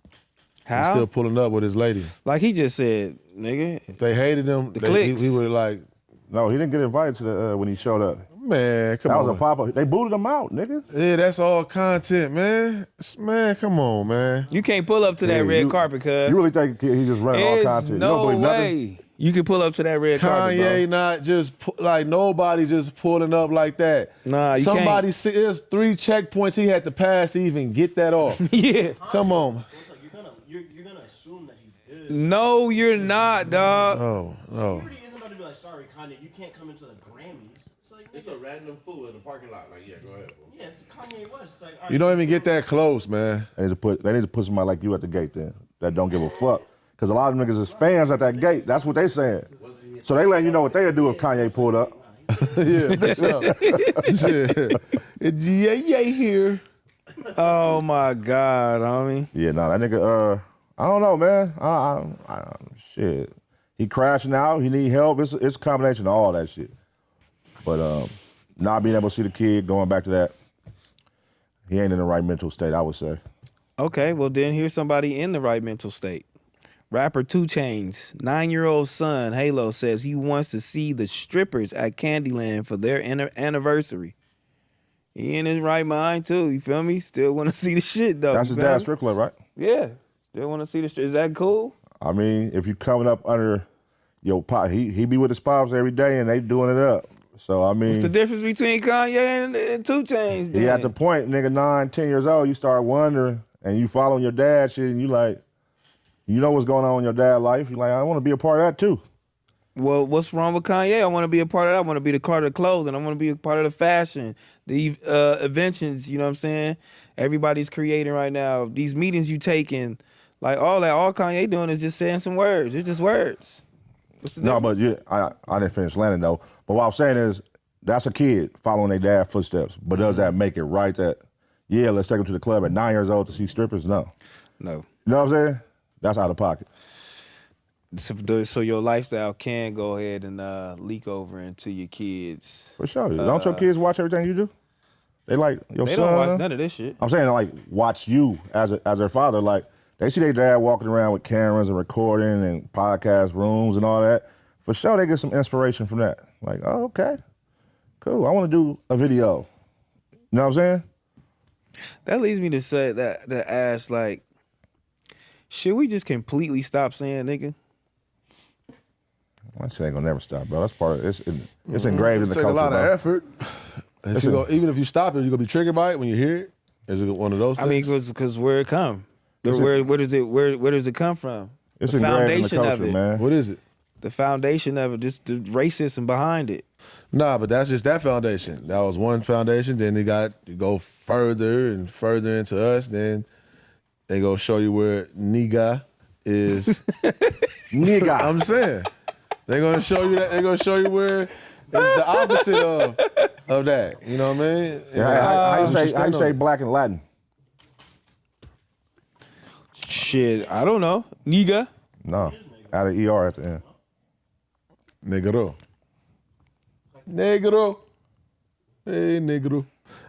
How? He's still pulling up with his lady. Like he just said, nigga. If they hated him, clicks. He would like. No, he didn't get invited to the when he showed up. Man, come on. That was a pop-up. They booted him out, nigga. Yeah, that's all content, man. Man, come on, man. You can't pull up to that red carpet, cuz. You really think he just running all content? No you don't way. Nothing? You can pull up to that red carpet, bro. Kanye not just, like, nobody just pulling up like that. Nah, you Somebody can't. See, there's 3 checkpoints he had to pass to even get that off. Yeah. Come on. You're gonna assume that he's good. No, you're not, dog. Oh. Security isn't about to be like, sorry, Kanye, you can't come into the Grammys. It's like, It's a random fool in the parking lot. Like, yeah, go ahead, bro. yeah, it's Kanye West. It's like, all right, You don't even get that close, man. They need to put somebody like you at the gate then that don't give a fuck. Because a lot of niggas is fans at that gate. That's what they saying. Wasn't he So they letting you know what they'll do if Kanye pulled up. Yeah, for sure. Yeah, here. Oh my God, homie. Yeah, no, that nigga, I don't know, man. Shit. He crashing out, he need help. It's a combination of all that shit. But not being able to see the kid, going back to that, he ain't in the right mental state, I would say. Okay, well then here's somebody in the right mental state. Rapper 2 Chainz, 9-year-old son, Halo, says he wants to see the strippers at Candyland for their anniversary. He in his right mind too, you feel me? Still want to see the shit though. That's his dad's strip club, right? Yeah, still want to see the shit. Is that cool? I mean, if you coming up under your pop, he be with his pops every day and they doing it up. So, I mean. What's the difference between Kanye and 2 Chainz? He at the point, nigga, 9, 10 years old, you start wondering and you following your dad shit and you like, you know what's going on in your dad's life. You like, I want to be a part of that too. Well, what's wrong with Kanye? I want to be a part of that. I want to be the part of the clothing. I want to be a part of the fashion, the inventions, you know what I'm saying? Everybody's creating right now. These meetings you taking, like all Kanye doing is just saying some words. It's just words. No, but yeah, I didn't finish landing though. But what I'm saying is, that's a kid following their dad's footsteps. But does that make it right that, yeah, let's take him to the club at 9 years old to see strippers? No. No. You know what I'm saying? That's out of pocket. So your lifestyle can go ahead and leak over into your kids. For sure. Don't your kids watch everything you do? They like your They son? don't watch none of this shit. I'm saying like watch you as their father. Like they see their dad walking around with cameras and recording and podcast rooms and all that. For sure, they get some inspiration from that. Like, oh, okay, cool. I want to do a video. You know what I'm saying? That leads me to say to ask, like, should we just completely stop saying nigga? That shit ain't gonna never stop, bro. That's part of it. It's engraved in the Take culture, a lot bro. of effort. Even if you stop it, you're gonna be triggered by it when you hear it. Is it one of those things? I mean, because where it come? Where does it come from? It's the engraved foundation in the of culture, it. man. What is it? The foundation of it, just the racism behind it. Nah, but that's just that foundation. That was one foundation. Then they go further and further into us. Then they go show you where nigga is. Nigga. I'm saying. They're gonna show you that. They're gonna show you where it's the opposite of that. You know what I mean? How you say black and Latin? Shit, I don't know. Nigga. No, add an ER at the end. Negro. Hey, negro.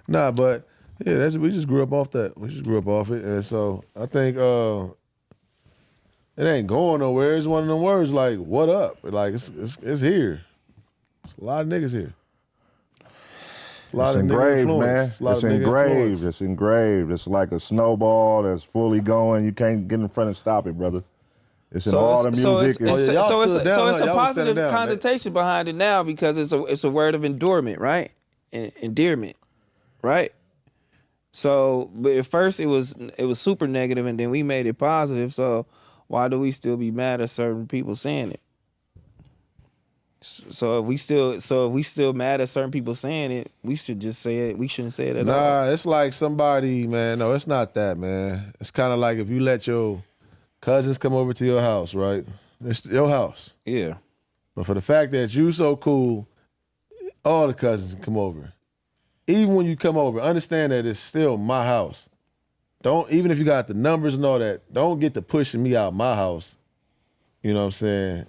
Nah, but yeah, we just grew up off that. We just grew up off it, and so I think it ain't going nowhere. It's one of them words like "what up?" Like it's here. There's a lot of niggas here. It's engraved, man. It's engraved. It's engraved. It's like a snowball that's fully going. You can't get in front and stop it, brother. It's in all the music. So it's a positive connotation behind it now because it's a word of endearment, right? Endearment, right? So, but at first it was super negative, and then we made it positive. So why do we still be mad at certain people saying it? So if we still mad at certain people saying it, we should just say it. We shouldn't say it at all. Nah, it's like somebody, man. No, it's not that, man. It's kind of like if you let your cousins come over to your house, right? It's your house. Yeah. But for the fact that you so cool, all the cousins can come over. Even when you come over, understand that it's still my house. Even if you got the numbers and all that, don't get to pushing me out my house. You know what I'm saying?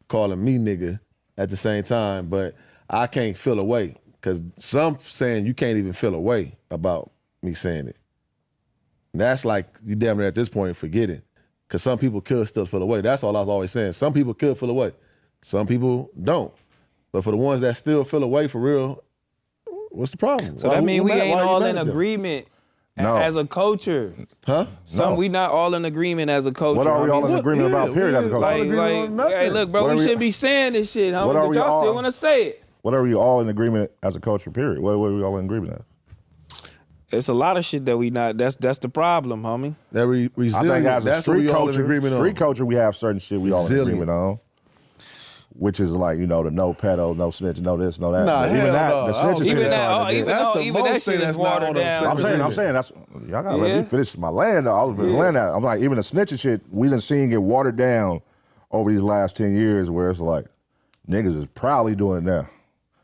Calling me nigga at the same time, but I can't feel away. Because some saying you can't even feel away about me saying it. And that's like you damn near at this point forgetting. Because some people could still feel away. That's all I was always saying. Some people could feel away. Some people don't. But for the ones that still feel away for real, what's the problem? So that means we ain't all in agreement as a culture. Huh? We not all in agreement as a culture. What are we all in agreement about, period, as a culture? Hey, look, bro, we shouldn't be saying this shit, homie, but y'all still want to say it. What are we all in agreement as a culture, period? What are we all in agreement as? It's a lot of shit that we not. That's the problem, homie. That resilient. I think as a street culture, we have certain shit we all in agreement on. Which is like, you know, the no pedo, no snitch, no this, no that. Nah, even that, no. the snitching shit is hard to get. Even that shit is watered down. I'm saying that's, y'all gotta let me finish my land though. I was laying that. I'm like, even the snitching shit, we done seen get watered down over these last 10 years where it's like, niggas is proudly doing it now.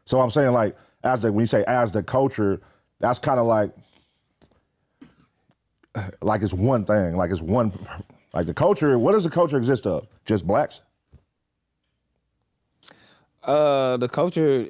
So I'm saying like, when you say as the culture, that's kind of like it's one thing, like it's one, like the culture, what does the culture exist of? Just blacks? The culture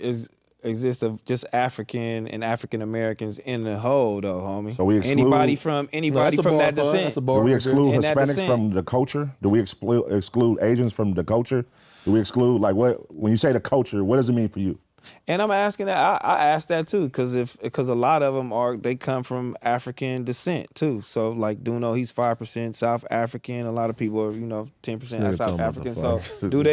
exists of just African and African Americans in the whole, though, homie. So we exclude anybody from that descent. Do we exclude Hispanics from the culture? Do we exclude Asians from the culture? Do we exclude, like, what, when you say the culture, what does it mean for you? And I'm asking that. I asked that too, because a lot of them they come from African descent too. So like Duno, he's 5% South African. A lot of people are 10% South African. So do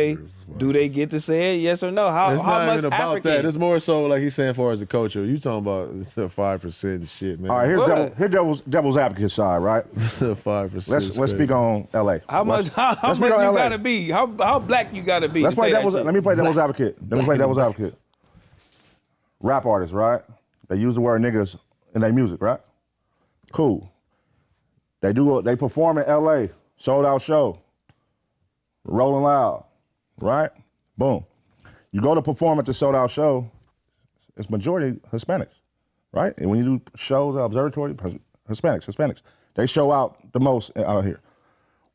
they get to say it? Yes or no? How it's not much even about African? that. It's more so like he's saying, as far as the culture. You talking about the 5% shit, man? All right, here's devil's advocate side, right? 5%. Let's speak on L.A. How much you gotta be? How black you gotta be? Let me play devil's advocate. Let me play devil's advocate. Rap artists, right? They use the word niggas in their music, right? Cool. They perform in LA, sold out show, Rolling Loud, right? Boom. You go to perform at the sold out show, it's majority Hispanics, right? And when you do shows at Observatory, Hispanics. They show out the most out here.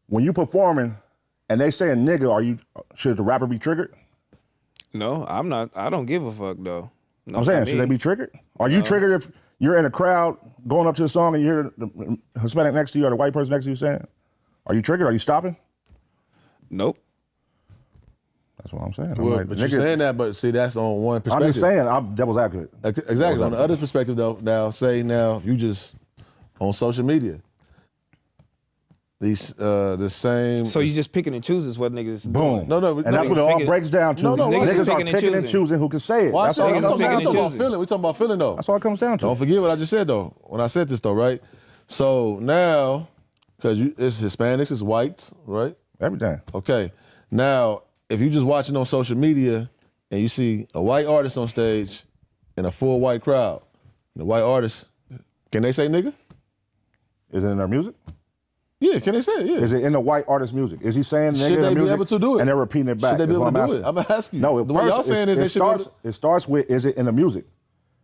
When you performing and they say a nigga, should the rapper be triggered? No, I'm not. I don't give a fuck though. No, I'm saying, should they be triggered? Are you triggered if you're in a crowd going up to the song and you hear the Hispanic next to you or the white person next to you saying? Are you triggered? Are you stopping? Nope. That's what I'm saying. Well, but you're saying that, but see, that's on one perspective. I'm just saying, I'm devil's advocate. Exactly. On the other perspective, though, now, you just on social media. The same. So you just picking and choosing what niggas boom. doing. No, and that's what it all breaks down to. No, niggas are picking and choosing who can say it. Well, that's all it comes down to. We talking about feeling though. That's all it comes down to. Don't forget what I just said though. When I said this though, right? So now, because it's Hispanics, it's whites, right? Everything. Okay. Now, if you just watching on social media and you see a white artist on stage and a full white crowd, the white artist, can they say nigga? Is it in their music? Yeah, can they say it? Yeah. Is it in the white artist music? Is he saying nigga should in the they music? be able to do it? And they're repeating it back. Should they be able to do asking. it? I'm asking you. No, the way y'all saying is they should. It starts with, is it in the music?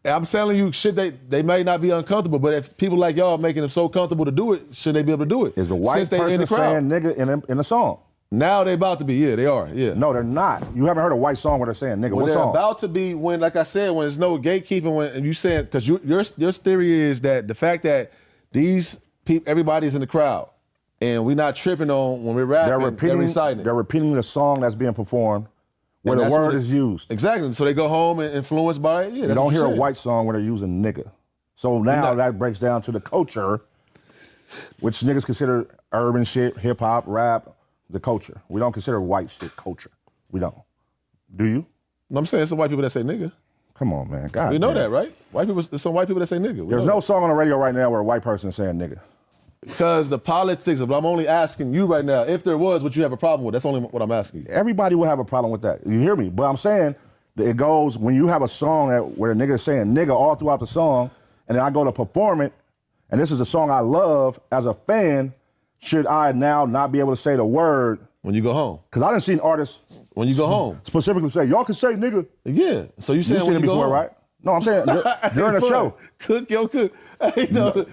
I'm telling you, they may not be uncomfortable, but if people like y'all making them so comfortable to do it, should they be able to do it? Is the white person saying nigga in the song? Now they about to be, yeah, they are, yeah. No, they're not. You haven't heard a white song where they're saying nigga. When what they're song? about to be, when, like I said, when there's no gatekeeping, when you saying, because your theory is that the fact that these people, everybody's in the crowd, and we're not tripping on when we're rapping, they're reciting. They're repeating the song that's being performed where the word is used. Exactly. So they go home and influenced by it. Yeah, you don't hear a white song where they're using nigga. So now that breaks down to the culture, which niggas consider urban shit, hip hop, rap, the culture. We don't consider white shit culture. We don't. Do you? I'm saying it's some white people that say nigga. Come on, man. God, we know that, right? There's some white people that say nigga. There's no song on the radio right now where a white person is saying nigga. Because the politics of it, I'm only asking you right now, if there was, would you have a problem with? That's only what I'm asking you. Everybody would have a problem with that. You hear me? But I'm saying that it goes, when you have a song where a nigga is saying nigga all throughout the song, and then I go to perform it, and this is a song I love as a fan, should I now not be able to say the word? When you go home. Because I done seen artists. When you go home. Specifically say, y'all can say nigga. Yeah. So you saying when you go before, home. Right? No, I'm saying during the show. Cook. Hey, no.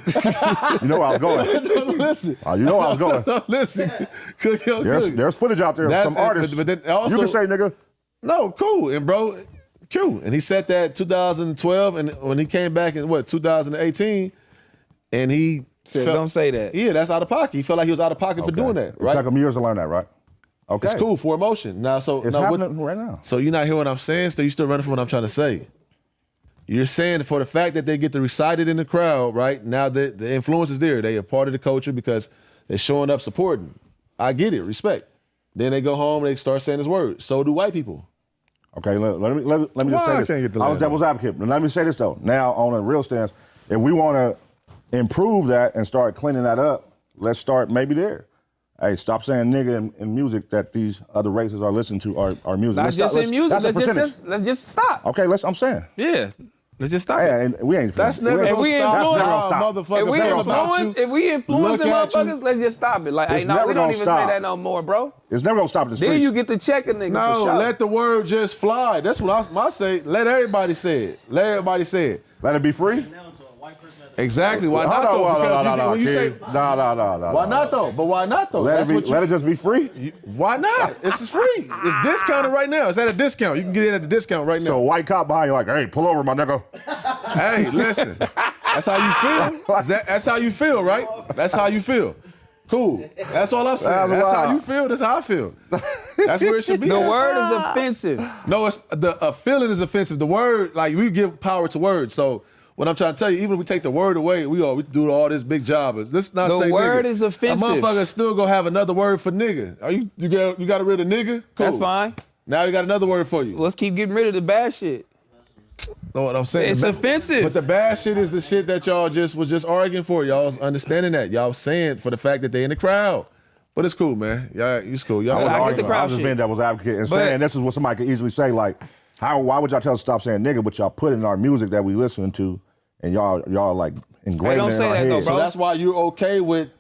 You know where I was going. No, listen. You know where I was going. No, listen. Cook. There's footage out there of some artists. But then also, you can say nigga. No, cool. And bro, cool. And he said that 2012, and when he came back in 2018, and he said, don't say that. Yeah, that's out of pocket. He felt like he was out of pocket for doing that, right? It took him years to learn that, right? Okay. It's cool for emotion. Now, so it's happening right now. So you're not hearing what I'm saying, so you still running from what I'm trying to say. You're saying for the fact that they get to recite it in the crowd, right? Now the influence is there. They are part of the culture because they're showing up supporting. I get it, respect. Then they go home and they start saying his words. So do white people. Okay, let me just say this. I was devil's advocate. But let me say this though. Now on a real stance, if we want to improve that and start cleaning that up, let's start maybe there. Hey, stop saying nigga in music that these other races are listening to our music. Not just in music. Let's just stop. Okay, I'm saying. Yeah. Let's just stop it. And we ain't. That's never If gonna we stop. influence- Nah, stop. motherfuckers. If we Never stop influence, you. if we influencing Look at you. motherfuckers, let's just stop it. Like, It's hey, no, never we don't gonna even stop. say that no more, bro. It's never gonna stop in the streets. Then you get to check a nigga No, for sure. let the word just fly. That's what I say. Let everybody say it. Let everybody say it. Let it be free. Down to a white person at the Exactly. Why not though? Because when you say no. why not though? But why not though? Let it just be free. Why not? This is free. It's discounted right now. It's at a discount. You can get it at the discount right So a now. white cop behind you like, hey, pull over, my nigga. Hey, listen. That's how you feel. That's how you feel, right? That's how you feel. Cool. That's all I'm saying. That's how you feel. That's how I feel. That's where it should be. The at. word is offensive. No, it's a feeling is offensive. The word, like we give power to words. So what I'm trying to tell you, even if we take the word away, we do all this big job. Let's not The say word nigga. is offensive. A motherfucker still gonna have another word for nigga. Are you got rid of nigga? Cool. That's fine. Now you got another word for you. Let's keep getting rid of the bad shit. Know what I'm saying? It's offensive. But the bad shit is the shit that y'all was just arguing for. Y'all was understanding that. Y'all was saying for the fact that they in the crowd. But it's cool, man. Yeah, it's cool. Y'all I get the crowd I was just shit. being devil's advocate and But- saying this is what somebody could easily say, like, why would y'all tell us to stop saying nigga, but y'all put in our music that we listening to, and y'all like engraving don't it in say our that though, heads. bro. So that's why you're okay with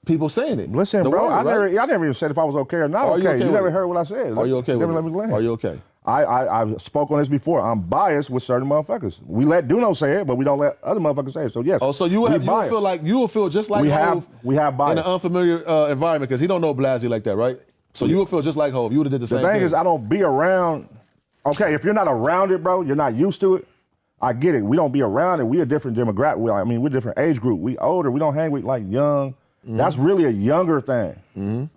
people saying it. Listen, The bro, word, I right? never even said if I was okay or not Are you okay. okay You with never it? heard what I said. Are you okay never with let it? me land. Are you okay? I spoke on this before. I'm biased with certain motherfuckers. We let Duno say it, but we don't let other motherfuckers say it. So yes. Oh, so you will feel just like we have Hov bias. in an unfamiliar environment because he don't know Blasey like that, right? So you will feel just like Hov. You would have did the The same thing is, I don't be around. Okay, if you're not around it, bro, you're not used to it. I get it. We don't be around it. We a different demographic. We're a different age group. We older. We don't hang with like young. That's really a younger thing.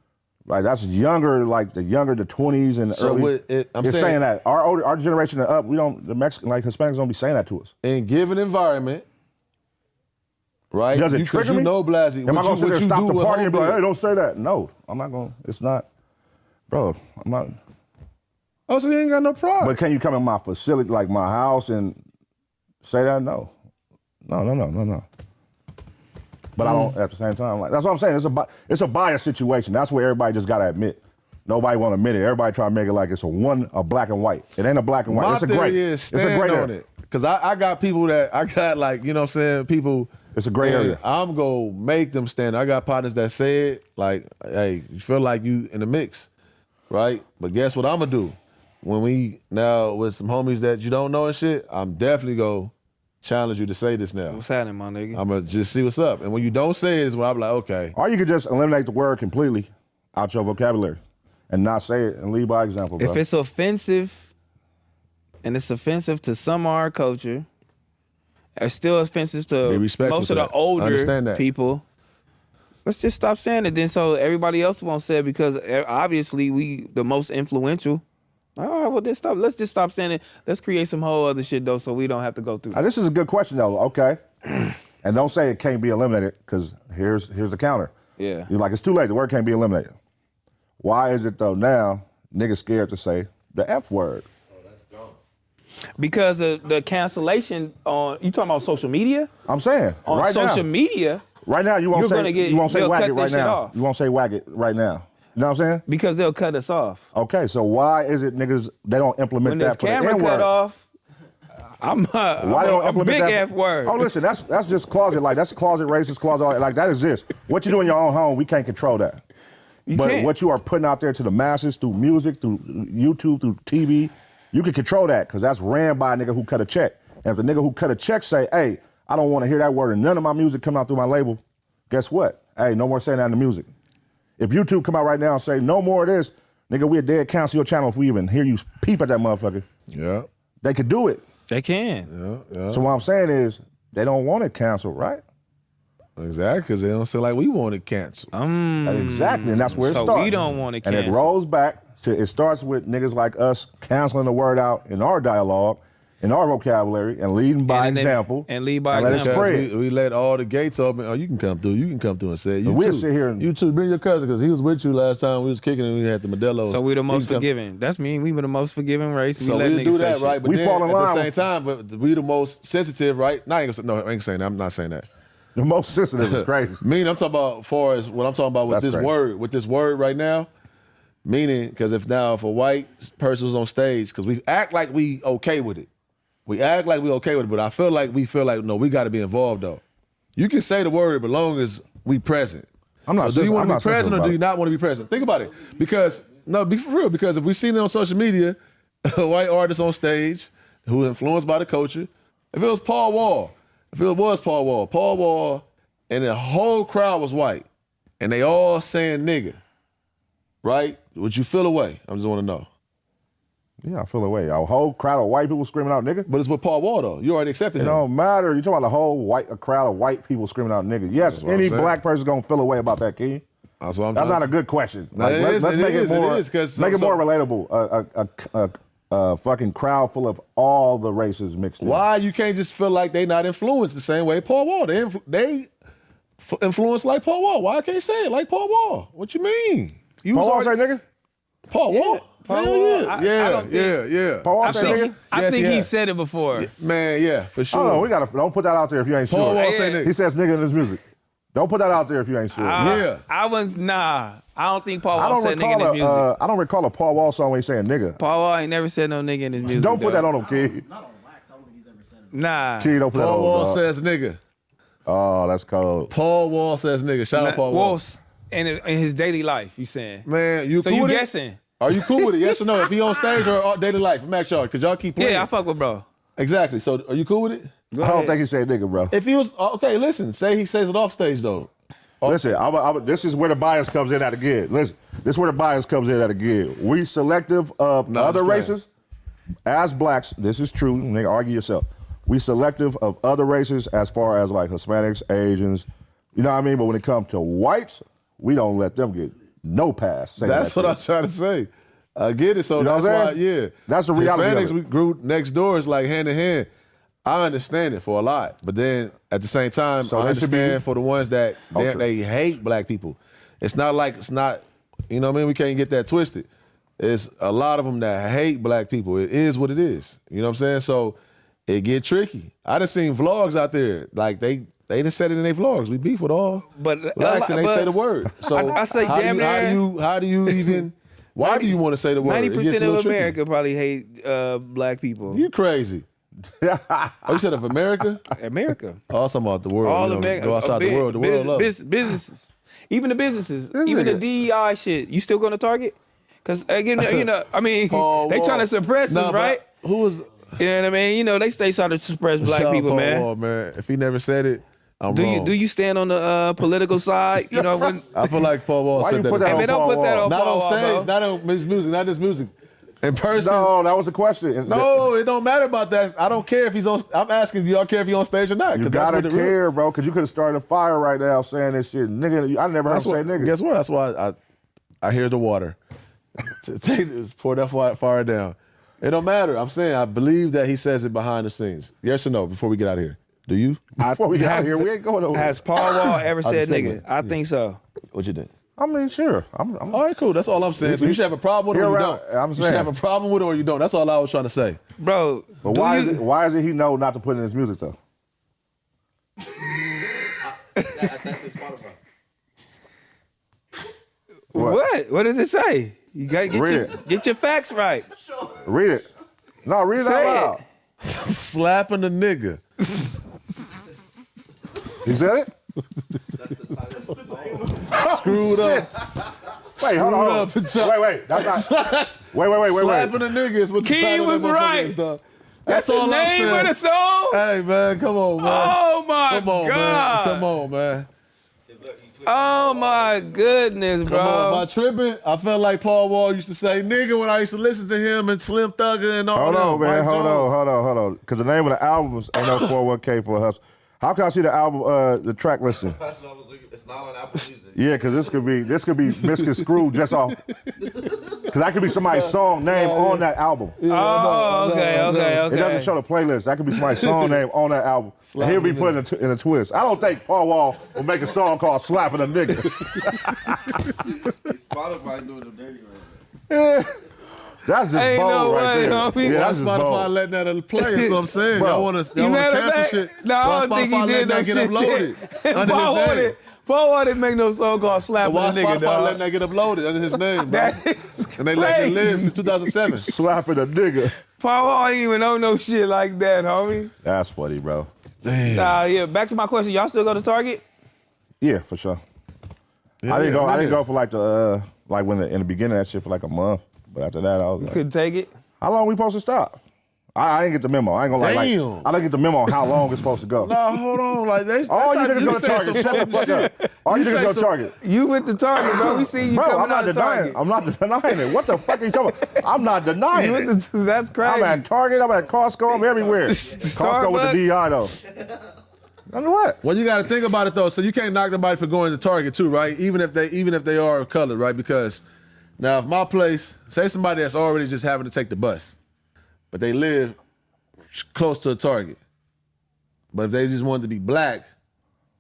Like that's younger, like the 20s and the So early. with it- I'm it's saying- saying that our generation and up, the Mexican, like Hispanics, don't be saying that to us. in given environment, right? Does it Because trigger me? you know Blasey. Am I gonna sit there and stop the party and be like, Hov hey, did. don't say that? No, I'm not gonna. It's not, bro. I'm not. Oh, so you ain't got no pride. But can you come in my facility, like my house, and say that? No. But I don't. At the same time, like that's what I'm saying. It's a biased situation. That's where everybody just gotta admit. Nobody want to admit it. Everybody try to make it like it's a black and white. It ain't a black and white. My It's a gray. theory is It's a stand gray on area. it. Because I got people that, I got like, you know what I'm saying, people. It's a gray and area. I'm going to make them stand. I got partners that say it, like, hey, you feel like you in the mix, right? But guess what I'm going to do? When we, now with some homies that you don't know and shit, I'm definitely going to challenge you to say this now. What's happening, my nigga? I'm going to just see what's up. And when you don't say it is when I'm like, okay. Or you could just eliminate the word completely out your vocabulary and not say it and lead by example, bro. If it's offensive, and it's offensive to some of our culture, it's still offensive Be to respectful most to of the that. Understand older that. people, let's just stop saying it then so everybody else won't say it because obviously we the most influential. All right, well then stop. Let's just stop saying it. Let's create some whole other shit though so we don't have to go through. Now, this is a good question though. Okay, and don't say it can't be eliminated because here's the counter. Yeah. You're like it's too late. The word can't be eliminated. Why is it though now niggas scared to say the F word? Because of the cancellation on you talking about social media? I'm saying On right social now. media, Right now you won't you're say gonna get- you won't say they'll whack cut it this right shit now. off. You won't say whack it right now. You know what I'm saying? because they'll cut us off. Okay, so why is it niggas they don't implement When that this for the camera N-word? cut off, I'm Why they don't a implement big that? F word. Oh, listen, that's just closet that's closet racist, closet like that exists. What you do in your own home, we can't control that. But can't. what you are putting out there to the masses through music, through YouTube, through TV, you can control that because that's ran by a nigga who cut a check. And if the nigga who cut a check say, hey, I don't want to hear that word and none of my music come out through my label, guess what? Hey, no more saying that in the music. If YouTube come out right now and say, no more of this, nigga, we'll dead cancel your channel if we even hear you peep at that motherfucker. Yeah. They could do it. They can. Yeah. So what I'm saying is, they don't want it canceled, right? Exactly, because they don't say like we want it canceled. Exactly, and that's where it So starts. we don't want it And it canceled. rolls back to, it starts with niggas like us canceling the word out in our dialogue, in our vocabulary, and leading by And then- example. and lead by let it example. spread. Because we let all the gates open. Oh, you can come through. You can come through and say it. You We'll too. sit here and- You too. Bring your cousin because he was with you last time we was kicking and we had the Modelo's. So we the He most can come- forgiving. That's me. We were the most forgiving race. So let we niggas do say that, shit. right? But We then, fall in at line the same with- time, but we the most sensitive, right? No, I ain't gonna, no, I ain't saying that. I'm not saying that. The most sensitive is crazy. Meaning, I'm talking about far as what I'm talking about with That's this crazy. word, right now. Meaning, because if a white person was on stage, because we act like we okay with it We act like we okay with it, but I feel like no, we got to be involved though. You can say the word, but long as we present. I'm not. So do you want to be sensitive present or about do you it. not want to be present? Think about it. Because be for real. Because if we seen it on social media, a white artist on stage who influenced by the culture. If it was Paul Wall, Paul Wall, and the whole crowd was white, and they all saying nigga, right? Would you feel away? I just want to know. Yeah, I feel away. A whole crowd of white people screaming out nigga. But it's with Paul Wall though. You already accepted It him. don't matter. You talking about a crowd of white people screaming out nigga. Yes, what any I'm saying. black person's gonna feel away about that, Keem. That's what I'm That's trying not to- a good question. No, Like, it let's is, make it it is, more, it is, 'cause make it so- more relatable. A fucking crowd full of all the races mixed in. Why you can't just feel like they not influenced the same way Paul Wall? They influenced like Paul Wall. Why I can't say it like Paul Wall? What you mean? You Paul Wall was say already- nigga? Paul Wall. Paul Hell Wall. yeah. I don't think- Yeah. Paul Wall I say think, nigga? I Yes, think he he has. said it before. Man, yeah, for sure. Oh no, don't put that out there if you ain't Paul sure. Wall Yeah. say nigga. He says nigga in his music. Don't put that out there if you ain't sure. Yeah. I don't think Paul I Wall don't said nigga in his recall music. I don't recall a Paul Wall song where he's saying nigga. Paul Wall ain't never said no nigga in his music. Don't put dog. that on him, Kid. Not on wax. I don't think he's ever said it. Nah. Kid, don't put that Paul on Wall him. dog. says nigga. Oh, that's cold. Paul Wall says nigga. Shout out Paul Wall. In his daily life, you saying? Man, you So cool you with it? guessing? Are you cool with it? Yes or no? If he on stage or daily life? I'm asking y'all, because y'all keep playing. Yeah, I fuck with bro. Exactly. So are you cool with it? Go I don't ahead. think he said nigga, bro. If he was, okay, listen, say he says it off stage though. Listen, this is where the bias comes in at a gig. Listen, this is where the bias comes in at a gig. We selective of No, other just playing. races. As blacks, this is true. Nigga, argue yourself. We selective of other races as far as like Hispanics, Asians. You know what I mean? But when it comes to whites, we don't let them get no pass. saying That's that what I'm shit. trying to say. I get it. So You know that's what I'm why, saying? yeah. That's the reality of Hispanics, it. we grew next door. It's like hand in hand. I understand it for a lot, but then at the same time, So I that should be- understand for the ones that Okay. they hate black people. It's not like it's not. You know what I mean? We can't get that twisted. It's a lot of them that hate black people. It is what it is. You know what I'm saying? So it get tricky. I done seen vlogs out there like they done said it in their vlogs. We beef with all But blacks and they but say the word. So I say how do damn you- how do you even? Why do you want to say the word? It gets 90% a of little tricky. America probably hate black people. You crazy. Oh, you said of America? America. Oh, I'm talking about the world. All you know, America. go outside the world. The world love it. Businesses. Even the businesses. This Even the nigga. DEI shit. You still going to Target? Because, again, you know, I mean, Paul they Wall. trying to suppress Nah, us, but right? Who was You know what I mean? You know, they stay trying to suppress black Shout out people, Paul man. Wall, man. If he never said it, I'm Do wrong. you stand on the political side? You know, when, I feel like Paul Wall Why said you that. put that hey, on man, don't Paul put that Wall? on Not Paul on Wall, stage, bro. not on his music, not his music. In person. No, that was the question. No, it don't matter about that. I don't care if he's on. I'm asking, do y'all care if he's on stage or not? You 'Cause that's gotta what it really- care, bro, because you could have started a fire right now saying this shit. Nigga, I never heard him That's say what, nigga. guess what? That's why I hear the water. Pour that fire down. It don't matter. I'm saying I believe that he says it behind the scenes. Yes or no? Before we get out of here, do you? Before we get out have- here, we ain't going over. Has Paul Wall ever said just said nigga? that. I think so. What you think? I mean, sure. I'm All right, cool. That's all I'm saying. So you should have a problem with it or you Here, don't. I'm You should saying. have a problem with it or you don't. That's all I was trying to say. Bro, But do why you- is it he know not to put in his music though? That's his Spotify. What? What does it say? You got to Read it. get your facts right. Read it. No, read it Say out loud. it. Slapping a nigga. He said it? That's the title of the song. Screwed up. Wait, hold on. up and chop. Wait. That's not. Wait. Slapping a nigga is what the Keem title of was that motherfucker right. is, dog. That's all the I'm name saying. of the song? Hey, man, come on, man. Oh, my Come on, God. man. Come on, man. Oh, my goodness, bro. Come on, am I tripping? I felt like Paul Wall used to say nigga when I used to listen to him and Slim Thugger and all Hold them. on, man. Mike Hold Jones. on. Because the name of the album is ain't no 401k for a hustle. How can I see the album, the track listing? It's not on Apple Music. Yeah, because this could be misconstrued just off. Because that could be somebody's song name on that album. Oh, okay. It doesn't show the playlist. That could be somebody's song name on that album. And he'll be putting it in a twist. I don't think Paul Wall will make a song called Slapping a Nigga. Spotify doing the dirty right now. That's just Ain't bold no right way, there. homie. Yeah, Why that's just Spotify bold. letting that play? That's what I'm saying. Bro. Y'all want to You matter of cancel fact, shit? no, Why I don't think he Spotify did letting no that get shit. uploaded under Paul his name? wanted Paul didn't make no song called So Slapping why a Nigga, Spotify dog. letting that get uploaded under his name, bro? That is And they let it live since 2007. Slapping a nigga. Paul ain't even know no shit like that, homie. That's funny, bro. Damn. Nah, yeah. Back to my question. Y'all still go to Target? Yeah, for sure. Yeah, I didn't go. I didn't nigga. go for like the like when in the beginning of that shit for like a month. But after that, I was like, Couldn't take it. how long we supposed to stop? I didn't get the memo. I ain't gonna lie. Like, Damn. I didn't get the memo on how long it's supposed to go. Nah, hold on. Like, All you niggas go to Target. Shut the fuck up. All you niggas go to Target. You went to Target, bro. We see you Bro, coming I'm not out of denying Target. it. I'm not denying it. What the fuck are you talking about? I'm not denying You it. went to, that's crazy. I'm at Target. I'm at Costco. I'm everywhere. Costco with the DI though. I know what? Well, you got to think about it though. So you can't knock nobody for going to Target too, right? Even if they are colored, right? Because now if my place, say somebody that's already just having to take the bus, but they live close to a Target, but if they just wanted to be black,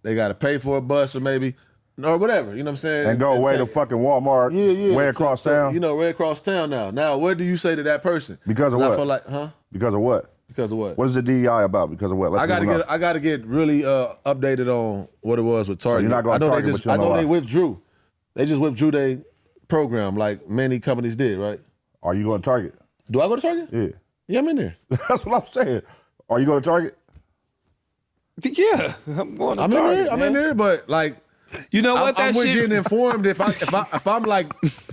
they got to pay for a bus or whatever. You know what I'm saying? And go away to fucking Walmart. Way across town. You know, way across town now. Now, what do you say to that person? Because of I what? feel like, huh? Because of what? Because of what? What is the DEI about? Because of what? Let I people know. gotta get really updated on what it was with Target. you're not going to Target, but you I don't know know why. they withdrew. They just withdrew their program like many companies did, right? Are you going to Target? Do I go to Target? Yeah. Yeah, I'm in there. That's what I'm saying. Are you going to Target? Yeah, I'm going to I'm Target. in there. I'm in there, but like, You know what? I'm That with shit. getting informed. If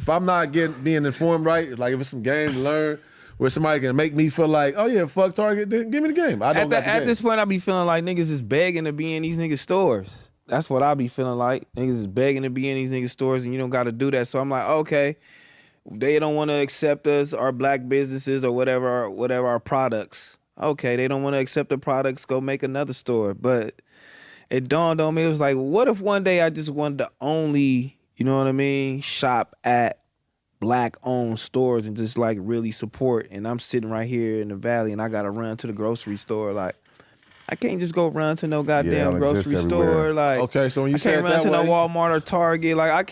I'm not being informed right, like if it's some game to learn where somebody can make me feel like, oh yeah, fuck Target, then give me the game. I don't got the At game. this point, I be feeling like niggas is begging to be in these niggas stores. That's what I be feeling like. Niggas is begging to be in these niggas stores, and you don't got to do that. So I'm like, okay, they don't want to accept us, our black businesses or whatever our products. Okay, they don't want to accept the products. Go make another store. But it dawned on me. It was like, what if one day I just wanted to only, you know what I mean, shop at black-owned stores and just like really support. And I'm sitting right here in the valley, and I gotta run to the grocery store. Like, I can't just go run to no goddamn don't exist grocery store. everywhere. Like, Okay, so when you I say can't it run that to no way- Walmart or Target. Like, I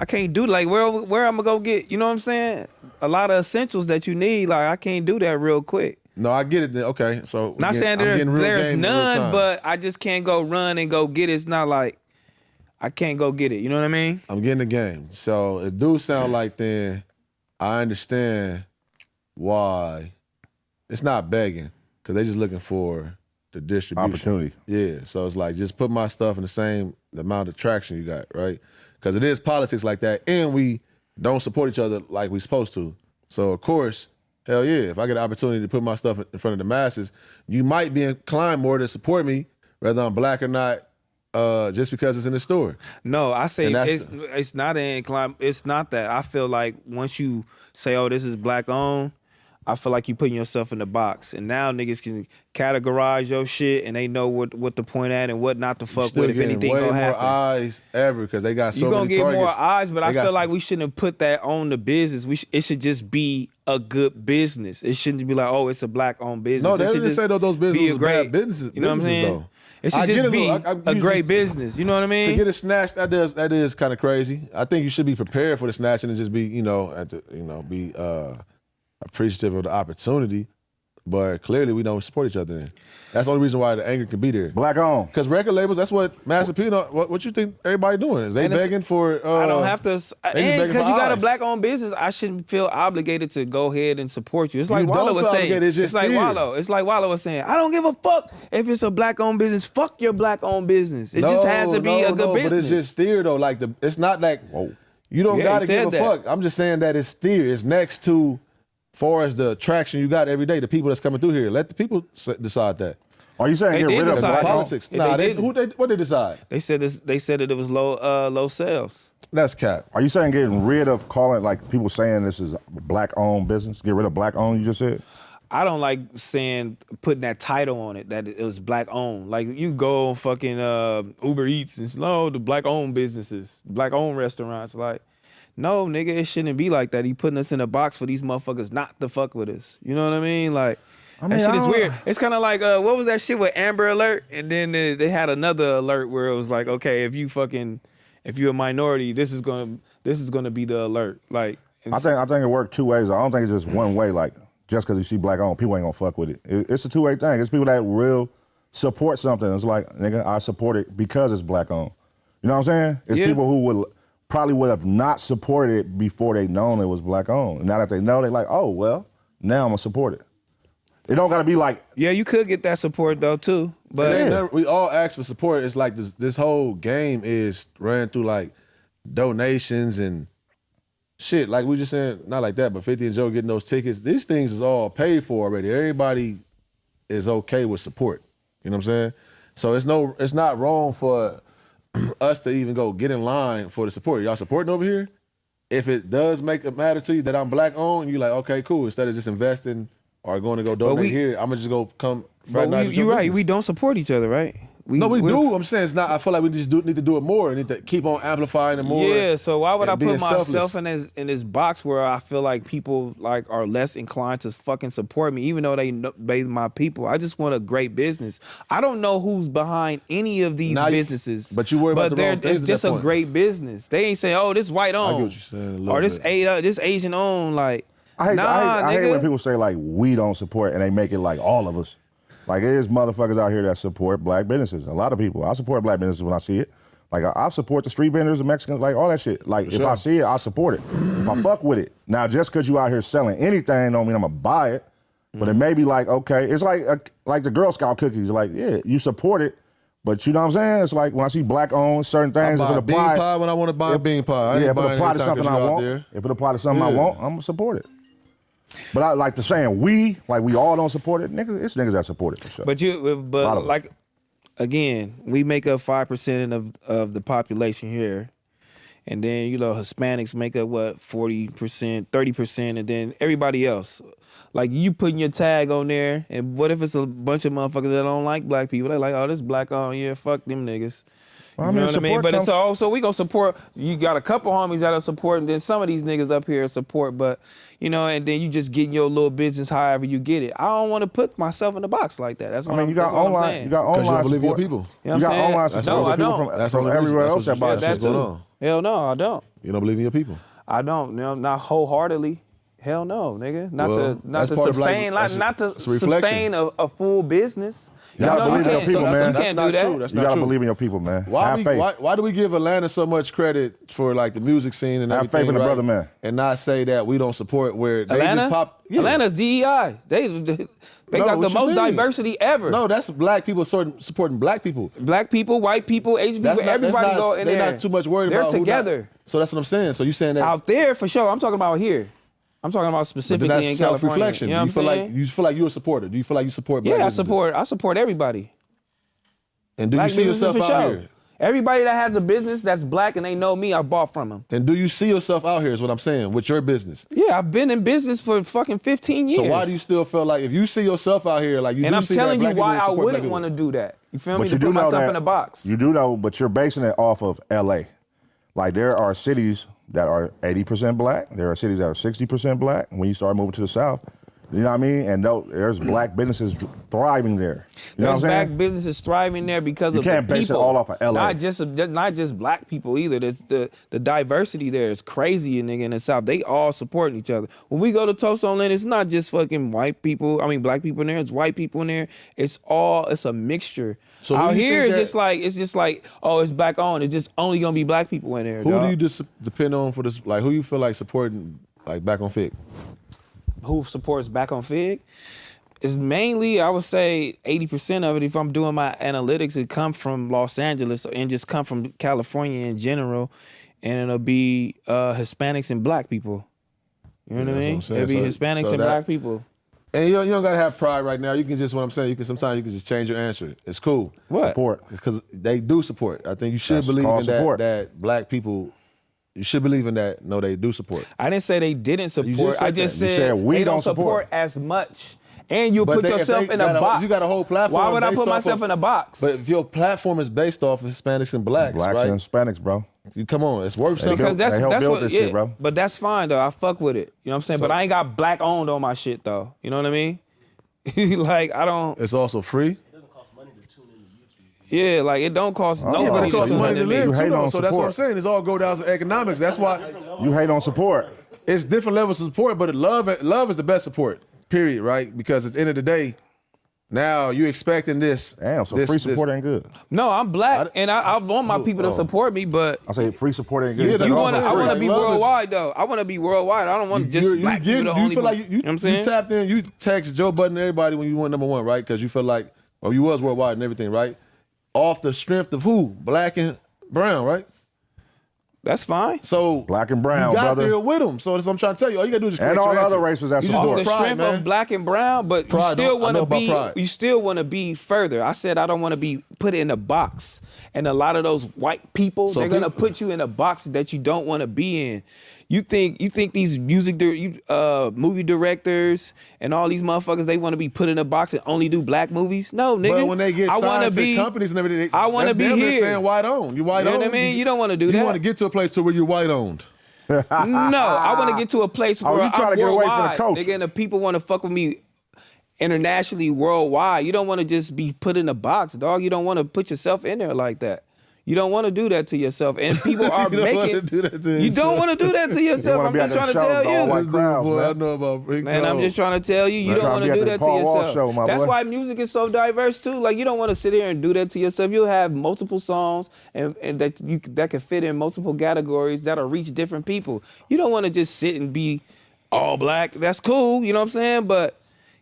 can't do like where I'm gonna go get. You know what I'm saying? A lot of essentials that you need. Like, I can't do that real quick. No, I get it. Then. Okay, so Not saying there's none, but I just can't go run and go get it. It's not like I can't go get it. You know what I mean? I'm getting the game. So it do sound like then I understand why it's not begging because they just looking for the distribution. Opportunity. Yeah. So it's like just put my stuff in the same amount of traction you got, right? Because it is politics like that, and we don't support each other like we supposed to. So of course, hell yeah, if I get an opportunity to put my stuff in front of the masses, you might be inclined more to support me, whether I'm black or not, just because it's in the store. No, I say And that's it's not an incline. It's not that. I feel like once you say, "Oh, this is black owned," I feel like you putting yourself in the box, and now niggas can categorize your shit, and they know what to point at and what not to fuck Still with if getting anything way gonna more happen. eyes ever because they got so You're gonna many get targets. more eyes, but I They got feel like we shouldn't have put that on the business. It should just be a good business. It shouldn't be like, oh, it's a black owned business. No, It they should didn't just say that those be a businesses great bad businesses. You know what I'm saying? Though. It should I get just it, be though. a You great just- business. You know what I mean? To get it snatched, that is kind of crazy. I think you should be prepared for the snatching and just be, be appreciative of the opportunity. But clearly, we don't support each other. Then that's the only reason why the anger can be there. Black on. Because record labels, that's what Master P. What you think everybody doing? Is they And it's- begging for? I don't have to. just And begging because for you got a eyes. black-owned business, I shouldn't feel obligated to go ahead and support you. It's like You Wallow don't was feel saying. obligated, it's just like fear. Wallow. It's like Wallow was saying. I don't give a fuck if it's a black-owned business. Fuck your black-owned business. It just has to be a good business. But it's just steer though. Like it's not like you don't Yeah, gotta he said give a that. fuck. I'm just saying that it's steer. It's next to, far as the traction you got every day, the people that's coming through here. Let the people decide that. Are you saying They get did rid of decide. black on? Politics. They Nah, didn't. what they decide? They said this. They said that it was low sales. That's cap. Are you saying getting rid of calling like people saying this is a black owned business? Get rid of black owned, you just said? I don't like saying putting that title on it that it was black owned. Like you go on fucking Uber Eats and the black owned businesses, black owned restaurants. Like, no, nigga, it shouldn't be like that. He putting us in a box for these motherfuckers not to fuck with us. You know what I mean? Like, that shit is weird. It's kind of like what was that shit with Amber Alert? And then they had another alert where it was like, okay, if you're a minority, this is gonna be the alert. Like, I think it worked two ways. I don't think it's just one way. Like just because you see black owned, people ain't gonna fuck with it. It's a two-way thing. It's people that real support something. It's like, nigga, I support it because it's black owned. You know what I'm saying? It's Yeah. people who probably would have not supported it before they known it was black owned. Now that they know, they're like, oh, well, now I'm going to support it. It don't got to be like... Yeah, you could get that support, though, too. But we all ask for support. It's like this whole game is ran through like donations and shit. Like we just saying, not like that, but 50 and Joe getting those tickets. These things is all paid for already. Everybody is okay with support. You know what I'm saying? So it's not wrong for us to even go get in line for the support. Y'all supporting over here? If it does make a matter to you that I'm black owned, you like, okay, cool. Instead of just investing or going to go donate here, I'm gonna just go come fraternize with your you're right. business. We don't support each other, right? We do. I'm saying it's not. I feel like we just need to do it more. We need to keep on amplifying it more. Yeah. So why would I being put myself selfless. in this box where I feel like people like are less inclined to fucking support me, even though they my people? I just want a great business. I don't know who's behind any of these businesses, but you worry about the wrong things it's at just that a point. great business. They ain't saying, oh, this white owned, I get what you're saying a little or this bit. this Asian owned. Like, I hate nigga. when people say like we don't support and they make it like all of us. Like there's motherfuckers out here that support black businesses. A lot of people. I support black businesses when I see it. Like I support the street vendors, the Mexicans, like all that shit. Like if I see it, I support it. If I fuck with it. Now just because you out here selling anything don't mean I'm gonna buy it. But it may be like, okay, it's like the Girl Scout cookies. Like, yeah, you support it, but you know what I'm saying? It's like when I see black owned certain things, I buy if it a bean apply, pie when I want to buy a bean pie. if it apply to something I want, if it apply to something I want, I'm gonna support it. But I like the saying we all don't support it. Niggas, it's niggas that support it for sure. But like, again, we make up 5% of the population here, and then you know Hispanics make up what 40%, 30%, and then everybody else. Like you putting your tag on there, and what if it's a bunch of motherfuckers that don't like black people? They like, oh, this black on, yeah, fuck them niggas. You know what I mean? But it's also we gonna support. You got a couple homies that are supporting. Then some of these niggas up here support, but you know, and then you just getting your little business however you get it. I don't want to put myself in the box like that. That's what you got online. You got online you don't believe in your support. people. You know You what got I'm online saying? support. No, I People don't. That's from the only everywhere reason. else that buy That's shit. what's going on. Hell no, I don't. You don't believe in your people. I don't. You know, not wholeheartedly. Hell no, nigga. Not Well, to that's part of sustain, black- not to that's a reflection. sustain a full business. You gotta believe in your people, man. You That's can't not do that. true. That's You not gotta true. believe in your people, man. Why Have faith. why do we give Atlanta so much credit for like the music scene and Have everything? faith in the right? brother, man. And not say that we don't support where they Atlanta, just pop. Yeah. Atlanta's DEI. They No, got the what you most mean? diversity ever. No, that's black people supporting black people. Black people, white people, Asian people, everybody go in they're there. not too much worried They're about who together. not- so that's what I'm saying. So you saying that Out there for sure. I'm talking about here. I'm talking about but then specifically that's in California. self-reflection. You know Do what I'm you saying? feel like you're a supporter? Do you feel like you support black Yeah, businesses? I support everybody. And do Black you see businesses yourself for out sure. here? Everybody that has a business that's black and they know me, I bought from them. And do you see yourself out here is what I'm saying with your business. Yeah, I've been in business for fucking 15 years. So why do you still feel like if you see yourself out here like you And do I'm see telling that you black why people I support black wouldn't people? want to do that. You feel me? But To you do put know myself that in a box. You do know, but you're basing it off of LA. Like there are cities that are 80% black. There are cities that are 60% black. When you start moving to the South, you know what I mean? And there's black businesses thriving there. You know There's what I'm black saying? businesses thriving there because You of can't the base it people. all off of LA. Not just black people either. There's the diversity there is crazy, nigga, in the South. They all supporting each other. When we go to Tulsa on Land, it's not just fucking white people. I mean, black people in there. It's white people in there. It's a mixture. So out who do you here, think it's just like, oh, it's black owned. It's just only gonna be black people in there. Who dog. do you just depend on for this? Like who you feel like supporting like back on Fig? Who supports back on Fig? Is mainly, I would say 80% of it, if I'm doing my analytics, it come from Los Angeles and just come from California in general. And it'll be Hispanics and black people. You know what I mean? that's what I'm It'll be saying. Hispanics So and that- black people. And you don't gotta have pride right now. You can just what I'm saying. Sometimes you can just change your answer. It's cool. What? Support. Because they do support. I think you should That's believe called in that. support. That black people. You should believe in that. No, they do support. I didn't say they didn't support. just I said just that. You said, said we they don't don't support. as much. And you But put if yourself in a got box. You got a whole platform. Why would I based put off myself of- in a box? But if your platform is based off of Hispanics and blacks, Blacks right? and Hispanics, bro. You come on, it's worth something. Because that's They help build what, this yeah, shit, bro. But that's fine though. I fuck with it. You know what I'm saying? So- But I ain't got black owned on my shit though. You know what I mean? Like I don't. It's also free. It doesn't cost money to tune into YouTube. Yeah, like it don't cost no. Yeah, but it so costs you money to hate- live you too, hate though. on So that's what I'm support. saying. It's all go down to economics. That's why You hate on support. it's different levels of support, but love is the best support. Period. Right? Because at the end of the day, Now you expecting this. Damn, so free support ain't good. No, I'm black, and I want my people to support me, but I say free support ain't good. Yeah, I want to be Love is- worldwide, though. I want to be worldwide. I don't want just black people to you only feel like you you know what I'm saying? you tapped in, you text Joe Budden and everybody when you went #1, right? Because you felt like, or you was worldwide and everything, right? Off the strength of who? Black and brown, right? That's fine. So Black and brown, you got brother. there with them. So that's what I'm trying to tell you. All you gotta do is just And correct all your the answer. other races that You just Off support. the do pride, strength man. of black and brown, but Pride, you still I want know to about be. pride. You still want to be further. I said I don't want to be put in a box, and a lot of those white people, So they're gonna people- put you in a box that you don't want to be in. You think these movie directors and all these motherfuckers, they want to be put in a box and only do black movies? No, nigga. But when they get I wanna signed to companies and everything, I want to that's be damn near here. saying white owned. You white You know owned. what I mean? You don't want to do that. You want to get to a place to where you're white owned. No, I want to get to a place Oh, where you trying I'm to get away from the worldwide, culture. nigga, and the people want to fuck with me internationally, worldwide. You don't want to just be put in a box, dog. You don't want to put yourself in there like that. You don't want to do that to yourself, and people are You don't wanna making. do that to You don't yourself. want to do that to yourself. wanna I'm be just at trying to them tell shows with all you. white crowds, Boy, I man. know about Big Man, I'm Cole. just trying to tell you, you Man, don't trying want to to be do at that the to Paul Wall yourself. show, my That's boy. why music is so diverse too. Like you don't want to sit here and do that to yourself. You'll have multiple songs and that can fit in multiple categories that'll reach different people. You don't want to just sit and be all black. That's cool, you know what I'm saying? But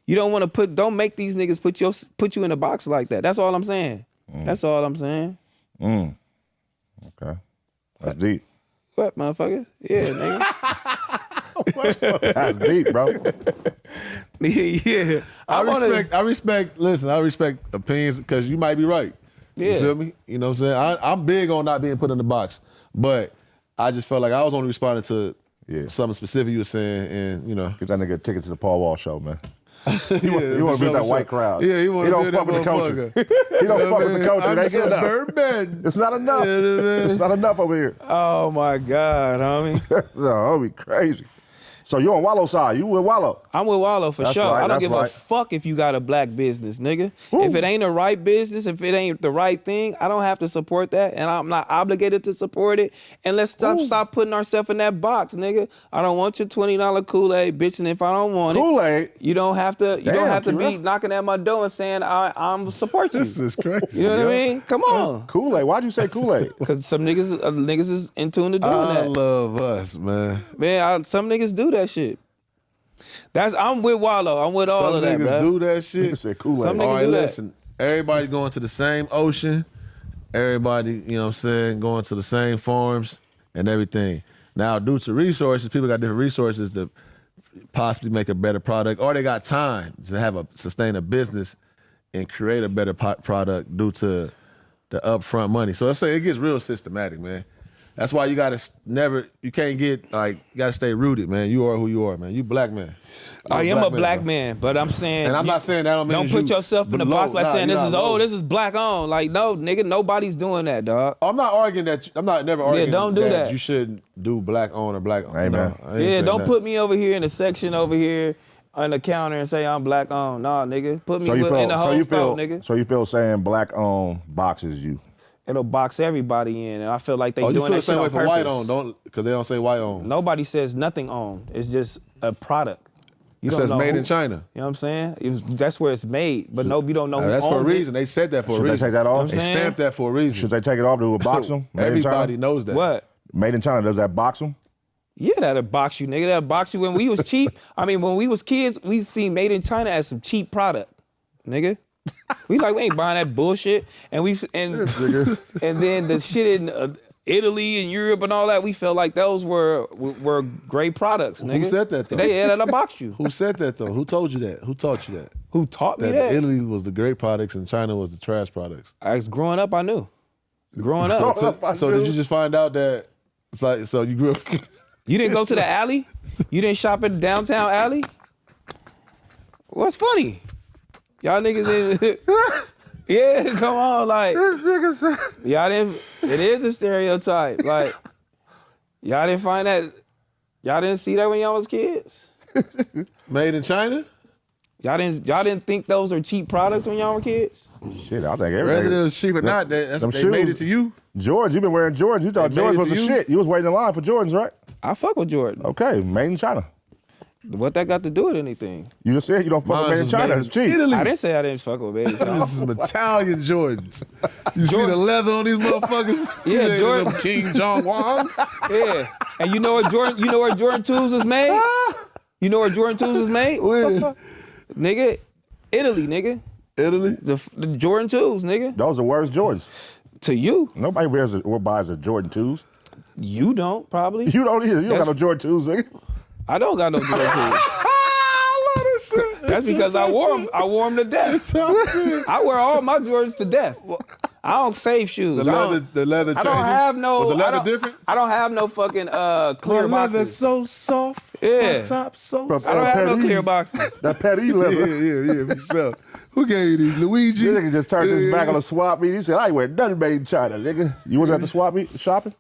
you don't want to don't make these niggas put you in a box like that. That's all I'm saying. That's all I'm saying. Okay. That's deep. What, motherfucker? Yeah, nigga. That's deep, bro. yeah. I respect opinions because you might be right. Yeah. You feel me? You know what I'm saying? I'm big on not being put in the box, but I just felt like I was only responding to something specific you were saying, and you know. Get that nigga a ticket to the Paul Wall show, man. You You want to beat that white crowd. Yeah, he want to don't be fuck that with the culture. motherfucker. He don't fuck with the culture. I'm It ain't good enough. suburban. It's not enough. Yeah, man. It's not enough over here. Oh my God, homie. No, that'll be crazy. So you on Wallow side? You with Wallow? I'm with Wallow for That's sure. right, I don't that's give right. a fuck if you got a black business, nigga. Woo. If it ain't the right business, if it ain't the right thing, I don't have to support that, and I'm not obligated to support it. And let's stop putting ourselves in that box, nigga. I don't want your $20 Kool-Aid, bitch, and if I don't want Kool-Aid? you don't have to. You don't Damn, have to be T-Rail. knocking at my door and saying I'm support you. This is crazy. You know what I mean? Come on, Kool-Aid? Why'd you say Kool-Aid? because some niggas is in tune to doing I that. love us, man. Man, some niggas do that shit. I'm with Wallow. I'm with all Some of that, niggas bro. do that You shit. said Kool-Aid. Some All niggas right, do that. listen. Everybody going to the same ocean. Everybody, you know what I'm saying, going to the same farms and everything. Now, due to resources, people got different resources to possibly make a better product, or they got time to sustain a business and create a better product due to the upfront money. So let's say it gets real systematic, man. That's why you can't get you gotta stay rooted, man. You are who you are, man. You black man. I am a black bro. man, but I'm saying, And I'm not saying that don't mean don't put yourself in the box by saying this is black on. Like, no, nigga, nobody's doing that, dog. I'm not arguing that. I'm not never arguing don't do that. you shouldn't do black on or black on. Amen. No, I ain't Yeah, saying don't that. put me over here in the section over here on the counter and say I'm black on. Nah, nigga, put me So you in the whole feel, store, nigga. so you feel saying black owned boxes you? It'll box everybody in, and I feel like they Oh, you doing feel the that same shit way on for white purpose. on, because they don't say white on. Nobody says nothing on. It's just a product. You It don't says know made who- in China. You know what I'm saying? That's where it's made, but you don't know who That's for a owns it. reason. They said that for a Should they reason. take that off? You know They what I'm stamped that for a reason. Should they take it off to box them? Everybody knows that. What? Made in China, does that box them? Yeah, that'll box you, nigga. That'll box you. When we was cheap, I mean, when we was kids, we seen Made in China as some cheap product, nigga. We ain't buying that bullshit. And and then the shit in Italy and Europe and all that, we felt like those were great products, nigga. Who said that, though? That'll box you. Who said that, though? Who told you that? Who taught you that? Who taught me That that? Italy was the great products and China was the trash products. Growing up, I knew. Growing up. So did you just find out that it's like, so you grew up... You didn't go to the alley? You didn't shop at the downtown alley? What's funny? Y'all niggas in... Yeah, come on, like... Y'all didn't... It is a stereotype. Like, y'all didn't find that... Y'all didn't see that when y'all was kids? Made in China? Y'all didn't think those are cheap products when y'all were kids? Shit, I think Whether everything. it was cheap or not, they them made shoes. it to you. Jordans, you been wearing Jordans. You thought They made Jordans it was to the you? shit. You was waiting in line for Jordans, right? I fuck with Jordan. Okay, made in China. What that got to do with anything? You just said you don't fuck with made in China. It's cheap. Italy. I didn't say I didn't fuck with baby. This is some Italian Jordans. You see the leather on these motherfuckers? Yeah, Jordan. King Jong Wons. Yeah, and you know where Jordan 2s was made? You know where Jordan 2s was made? Where? Nigga, Italy, nigga. Italy? The Jordan 2s, nigga. Those are worst Jordans. To you. Nobody wears or buys the Jordan 2s. You don't, probably. You don't either. You don't got no Jordan 2s, nigga. I don't got no Jordan 2s. That's because I wore them to death. I wear all my Jordans to death. I don't save shoes. The leather changes. I don't have no. Was the leather different? I don't have no fucking clear boxes. Leather so soft. Yeah. On top so From- soft. I don't have no Petty. clear boxes. That petty leather. Yeah, for sure. Who gave you these? Luigi? This nigga just turned his Yeah. back on the swap meet. He said, I ain't wear nothing made in China, nigga. You was at the swap meet shopping?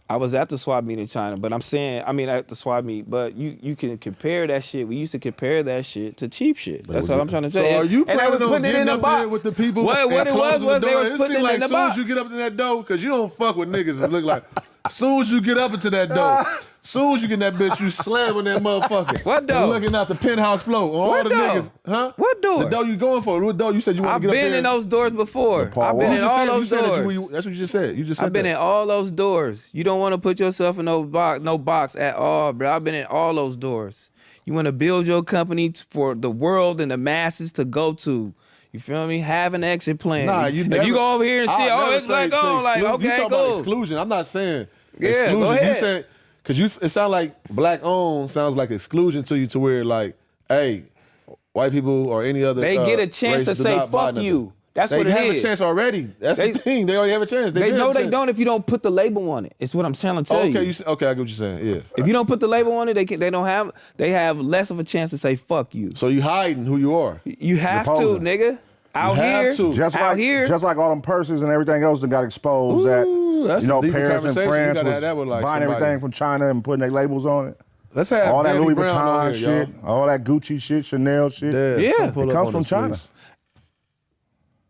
I was at the swap meet in China, but at the swap meet, but you can compare that shit. We used to compare that shit to cheap shit. That's all I'm trying to say. So are you and they was planning on putting it getting in the up there box with the people? What and it was closing the they door? was It putting seem it like in the as soon as box. you get up to that door, because you don't fuck with niggas. It look like as soon as you get up into that door, soon as you get in that bitch, you slamming that motherfucker. What door? And looking out the penthouse floor on all What the door? niggas. Huh? What door? The door you going for? What door you said you want I've to get up there? been in those doors before. Paul I've been Wall. in all those doors. That's what you just said. You just said I've been that. in all those doors. You don't want to put yourself in no box at all, bro. I've been in all those doors. You want to build your company for the world and the masses to go to. You feel me? Have an exit plan. Nah, if never, you go over here and see, I'll never it's black on, like, you okay, talking about cool. exclusion. I'm not saying Yeah, exclusion. go ahead. You said, because it sounds like black owned sounds like exclusion to you to where like, hey, white people or any other They get a chance race to do say not buy fuck nothing. you. That's they what it have is. a chance already. That's the thing. They already have a chance. They do know have a they chance. don't if you don't put the label on it. It's what I'm trying to tell you. Okay, I get what you're saying. Yeah. If you don't put the label on it, they have less of a chance to say fuck you. So you hiding who you are. You have to, Deposing. nigga. Out have here, to. Just like all them purses and everything else that got exposed that's that, a deeper Paris and conversation. You France gotta was have that with, like, buying somebody. everything from China and putting their labels on it. Let's have All that Danny Louis Brown on Vuitton here, shit, all that Gucci shit, Chanel shit. Yeah, come pull it up comes on from us, China. please.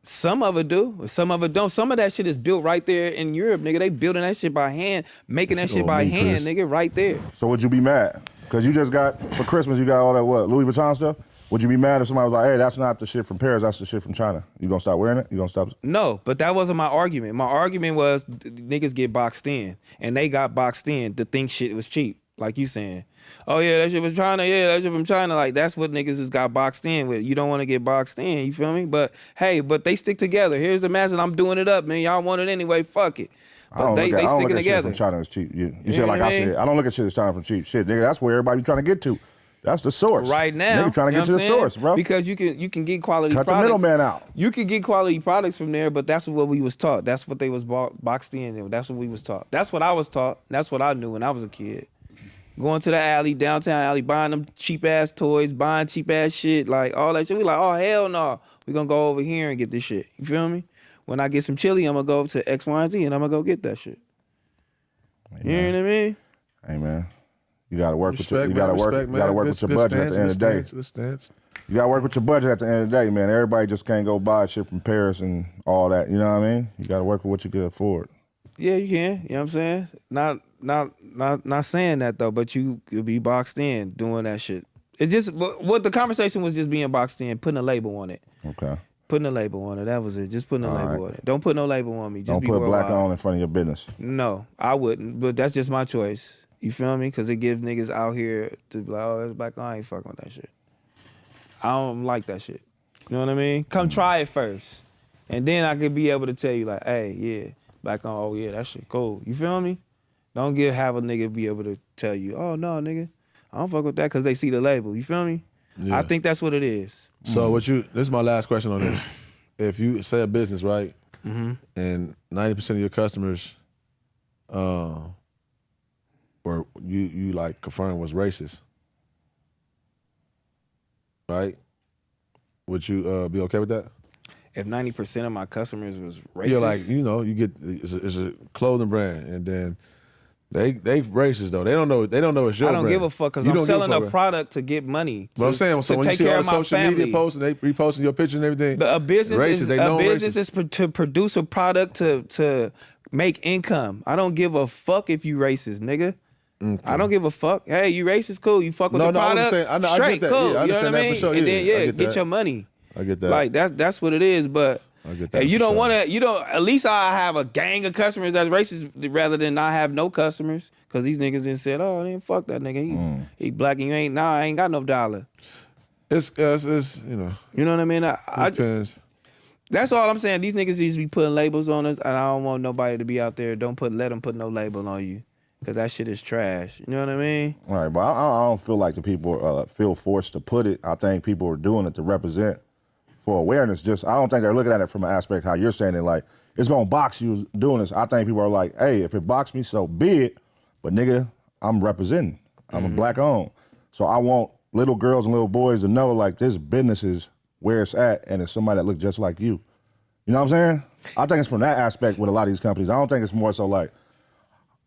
Some of it do, some of it don't. Some of that shit is built right there in Europe, nigga. They building that shit by hand, making that shit by hand, Chris. nigga, right there. So would you be mad? Because you just got, for Christmas, you got all that, what, Louis Vuitton stuff? Would you be mad if somebody was like, hey, that's not the shit from Paris, that's the shit from China? You gonna stop wearing it? You gonna stop? No, but that wasn't my argument. My argument was niggas get boxed in, and they got boxed in to think shit was cheap, like you saying. Oh yeah, that shit was China. Yeah, that shit from China. Like that's what niggas just got boxed in with. You don't want to get boxed in. You feel me? But hey, they stick together. Here's the message. I'm doing it up, man. Y'all want it anyway. Fuck it. But they sticking look at together. shit from China as cheap. You You said know like what I I mean? said. I don't look at shit as China from cheap. Shit, nigga, that's where everybody trying to get to. That's the source. Right now, nigga trying to you know get to the what I'm saying? source, bro. Because you can get quality Cut products. the middleman out. You could get quality products from there, but that's what we was taught. That's what they was boxed in. That's what we was taught. That's what I was taught. That's what I knew when I was a kid. Going to the alley, downtown alley, buying them cheap ass toys, buying cheap ass shit, like all that shit. We like, oh hell no, we gonna go over here and get this shit. You feel me? When I get some chili, I'm gonna go to X, Y, and Z, and I'm gonna go get that shit. Amen. You know what I mean? Hey man, you gotta work with your, Respect, you gotta man, work, respect, you gotta man. work Good- with your good budget at stance, the end of the day. good stance. You gotta work with your budget at the end of the day, man. Everybody just can't go buy shit from Paris and all that. You know what I mean? You gotta work with what you can afford. Yeah, you can. You know what I'm saying? Not saying that though, but you could be boxed in doing that shit. It just what the conversation was just being boxed in, putting a label on it. Okay. Putting a label on it. That was it. Just putting a All label right. on it. Don't put no label on me. Just Don't be put worldwide. black on in front of your business. No, I wouldn't. But that's just my choice. You feel me? Because it gives niggas out here to be like, oh, that's black on. I ain't fucking with that shit. I don't like that shit. You know what I mean? Come try it first. And then I could be able to tell you like, hey, yeah, black on, oh yeah, that shit cool. You feel me? Don't have a nigga be able to tell you, oh no, nigga, I don't fuck with that because they see the label. You feel me? Yeah. I think that's what it is. So this is my last question on this. If you say a business, right, and 90% of your customers, or you like confirm was racist, right? Would you be okay with that? If 90% of my customers was racist, Yeah, like you get it's a clothing brand, and then they racist though. They don't know it's your I don't brand. give a fuck because You I'm don't give selling a fuck. product to get money. But I'm saying, so to when you take see care all of the my social family. media posts and they reposting your pictures and everything, But a business racist, is they know to produce a product to make income. I don't give a fuck if you racist, nigga. Okay. I don't give a fuck. Hey, you racist, cool. You fuck with the product, I was saying, I straight, get that. cool. Yeah, I understand you know what that for sure. And then, I get your money. I get that. Like that's what it is. But I get that. hey, you for don't sure. want to. You don't. At least I have a gang of customers that's racist rather than not have no customers. Cause these niggas then said, oh, then fuck that nigga. He black and you ain't. Nah, I ain't got no dollar. It's you know. You know what I mean? I Depends. That's all I'm saying. These niggas used to be putting labels on us, and I don't want nobody to be out there. Let them put no label on you, cause that shit is trash. You know what I mean? All right, but I don't feel like the people feel forced to put it. I think people are doing it to represent for awareness. Just I don't think they're looking at it from an aspect how you're saying it, like it's gonna box you doing this. I think people are like, hey, if it box me, so be it. But nigga, I'm representing. I'm a black owned. So I want little girls and little boys to know like this business is where it's at, and it's somebody that looks just like you. You know what I'm saying? I think it's from that aspect with a lot of these companies. I don't think it's more so like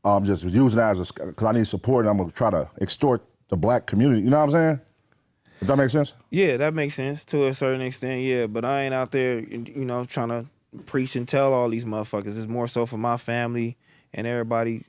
I'm just using that as because I need support and I'm gonna try to extort the black community. You know what I'm saying? If that makes sense? Yeah, that makes sense to a certain extent. Yeah, but I ain't out there, trying to preach and tell all these motherfuckers. It's more so for my family and everybody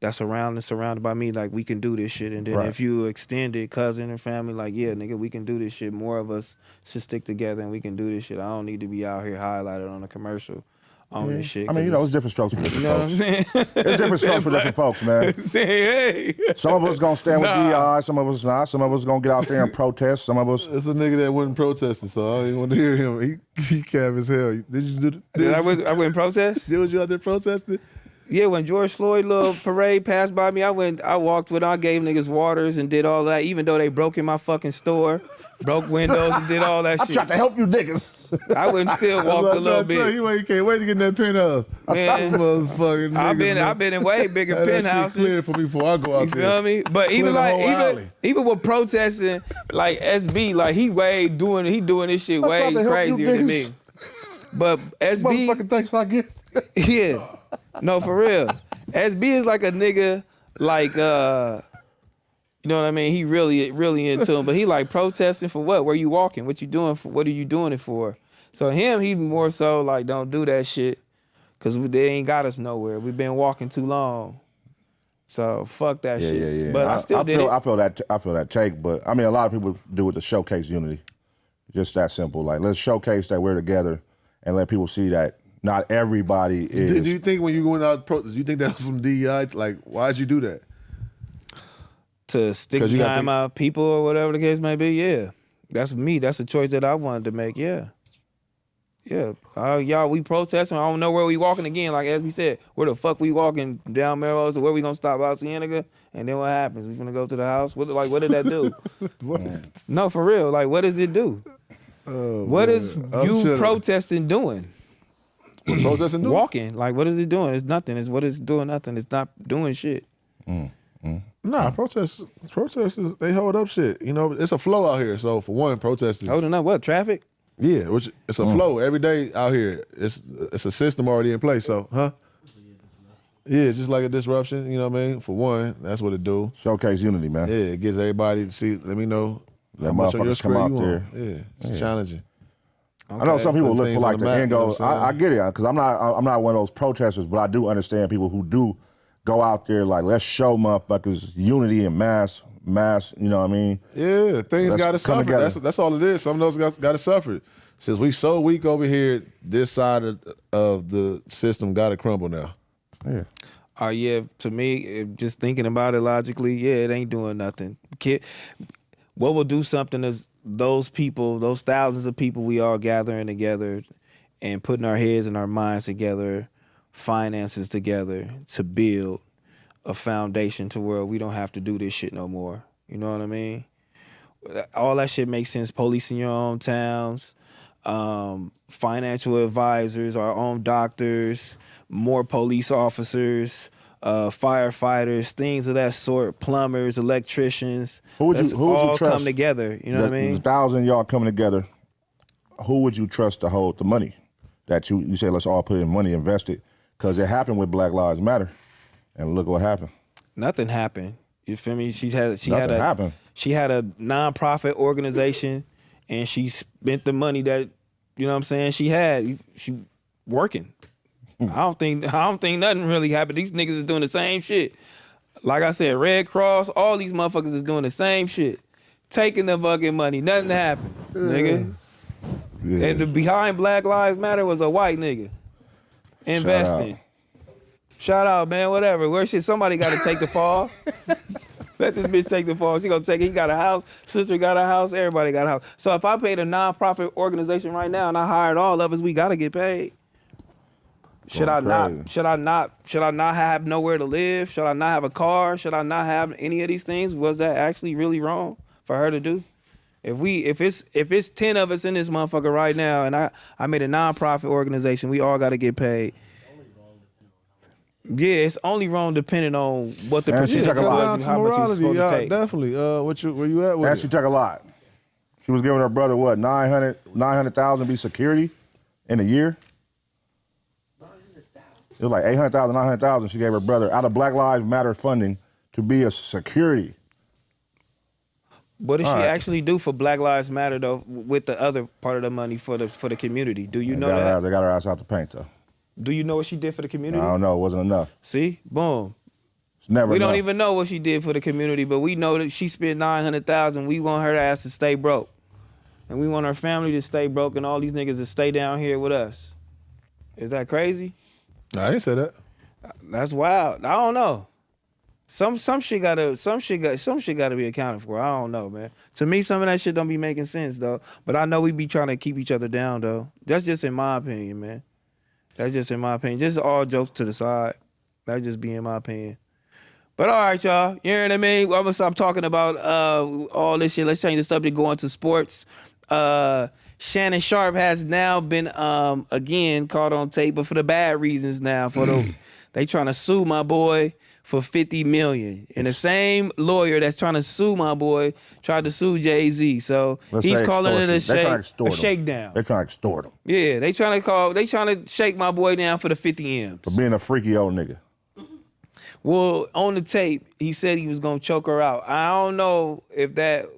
that's around and surrounded by me. Like, we can do this shit. And then Right. if you extend it, cousin or family, like, yeah, nigga, we can do this shit. More of us should stick together and we can do this shit. I don't need to be out here highlighted on a commercial on this shit. I mean, it's different strokes for different You know what I'm folks. saying? It's different strokes for different folks, man. Say, hey. Some of us gonna stand with Nah. DI, some of us not. Some of us gonna get out there and protest. Some of us. It's a nigga that wasn't protesting, so I don't even want to hear him. He calm as hell. Did you do? I went protest? Was you out there protesting? Yeah, when George Floyd little parade passed by me, I walked with, I gave niggas waters and did all that, even though they broke in my fucking store, broke windows and did all that I shit. tried to help you niggas. I wouldn't still walk a little bit. You can't wait to get in that penthouse. Man, Motherfucking niggas, I've been in way bigger Have that shit penthouses. clear for me before I go out You there. feel me? But Clear even the like whole alley. even with protesting, like SB, like he doing this shit way tried to help you crazier than niggas. me. But SB, Motherfucking thanks I get. yeah, no, for real. SB is like a nigga, like you know what I mean? He really into him, but he like protesting for what? Where you walking? What you doing? What are you doing it for? So he more so like don't do that shit, cause they ain't got us nowhere. We've been walking too long. So fuck that shit. Yeah. But I still did it. I feel that take, but I mean, a lot of people do it to showcase unity. Just that simple. Like, let's showcase that we're together and let people see that not everybody is. Do you think when you going out protest, you think that was some DEI? Like, why'd you do that? To stick 'Cause you got behind my people or whatever the case may be, yeah. That's me. That's a choice that I wanted to make, yeah. Yeah. Y'all, we protesting. I don't know where we walking again. Like, as we said, where the fuck we walking down Melrose or where we gonna stop out Cienega? And then what happens? We gonna go to the house? What did that do? No, for real. Like, what does it do? What is you protesting doing? Protesting doing? Walking. Like, what is it doing? It's nothing. It's what it's doing nothing. It's not doing shit. Nah, protesters, they hold up shit. You know, it's a flow out here. So for one, protesters. Holding up what? Traffic? Yeah, which it's a flow every day out here. It's a system already in place. So, Yeah, it's just like a disruption. You know what I mean? For one, that's what it do. Showcase unity, man. Yeah, it gets everybody to see. Let me know Let how much on your motherfuckers come square out you there. want. Yeah, it's challenging. I know some people Put look things for on like the the map, end you know goals. what I'm saying? I get it because I'm not one of those protesters, but I do understand people who do go out there like, let's show motherfuckers unity and mass. You know what I mean? Yeah, things Let's got to come suffer. together. That's all it is. Some of those guys got to suffer. Since we so weak over here, this side of the system got to crumble now. Yeah. Yeah, to me, just thinking about it logically, yeah, it ain't doing nothing. What will do something is those people, those thousands of people we all gathering together and putting our heads and our minds together, finances together to build a foundation to where we don't have to do this shit no more. You know what I mean? All that shit makes sense. Policing your own towns, financial advisors, our own doctors, more police officers, firefighters, things of that sort, plumbers, electricians. Who would you all trust? come together. You know what I mean? 1,000 of y'all coming together. Who would you trust to hold the money? That you say, let's all put in money, invest it, because it happened with Black Lives Matter, and look what happened. Nothing happened. You feel me? She had Nothing happened. She had a nonprofit organization, and she spent the money that, you know what I'm saying, she working. I don't think nothing really happened. These niggas is doing the same shit. Like I said, Red Cross, all these motherfuckers is doing the same shit. Taking the fucking money. Nothing happened, nigga. Yeah. And the behind Black Lives Matter was a white nigga. Investing. Shout out, man, whatever. Where shit, somebody got to take the fall. Let this bitch take the fall. She gonna take it. He got a house. Sister got a house. Everybody got a house. So if I paid a nonprofit organization right now and I hired all of us, we gotta get paid. Should I not have nowhere to live? Should I not have a car? Should I not have any of these things? Was that actually really wrong for her to do? If it's 10 of us in this motherfucker right now and I made a nonprofit organization, we all gotta get paid. Yeah, it's only wrong depending on what the percentage took a is lot. and how much you're supposed to take. Definitely. Where you at with And it? she took a lot. She was giving her brother, what, 900,000 be security in a year? It was like 800,000, 900,000 she gave her brother out of Black Lives Matter funding to be a security. What does she actually do for Black Lives Matter though with the other part of the money for the community? Do you know that? They got her ass out the paint though. Do you know what she did for the community? I don't know. It wasn't enough. See? Boom. It's never We enough. don't even know what she did for the community, but we know that she spent 900,000. We want her ass to stay broke. And we want her family to stay broke and all these niggas to stay down here with us. Is that crazy? I ain't say that. That's wild. I don't know. Some shit gotta be accounted for. I don't know, man. To me, some of that shit don't be making sense though. But I know we be trying to keep each other down though. That's just in my opinion, man. That's just in my opinion. Just all jokes to the side. That just be in my opinion. But all right, y'all. You know what I mean? I'm gonna stop talking about all this shit. Let's change the subject. Go on to sports. Shannon Sharpe has now been again caught on tape, but for the bad reasons now. They trying to sue my boy for $50 million. And the same lawyer that's trying to sue my boy tried to sue Jay-Z. So he's calling it a shakedown. They're trying to extort him. Yeah, they trying to shake my boy down for the 50 M's. For being a freaky old nigga. Well, on the tape, he said he was gonna choke her out. I don't know if that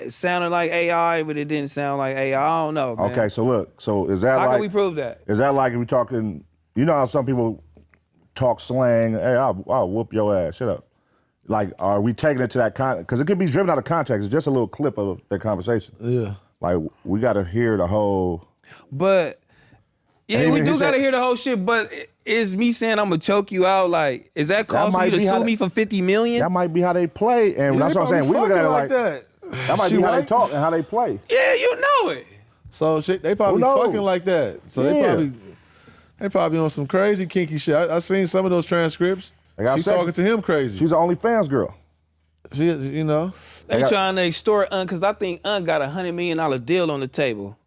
sounded like AI, but it didn't sound like AI. I don't know, man. Okay, so look, is that How like... can we prove that? Is that like if we talking... You know how some people talk slang, hey, I'll whoop your ass, shut up. Like, are we taking it to that context? Because it could be driven out of context. It's just a little clip of their conversation. Yeah. Like, we got to hear the whole... But, yeah, we do got to said- hear the whole shit, but is me saying I'm going to choke you out, like, is that cause for you to sue me for $50 million? That might be how they play, and that's what I'm saying. We look at it like that. That might be how they talk and how they play. Yeah, you know it. So shit, they probably Who knows? fucking like that. So Yeah. they probably on some crazy kinky shit. I seen some of those transcripts. They got She's sex. talking to him crazy. She's an OnlyFans girl. She, you know. They trying to extort because I think got a $100 million deal on the table.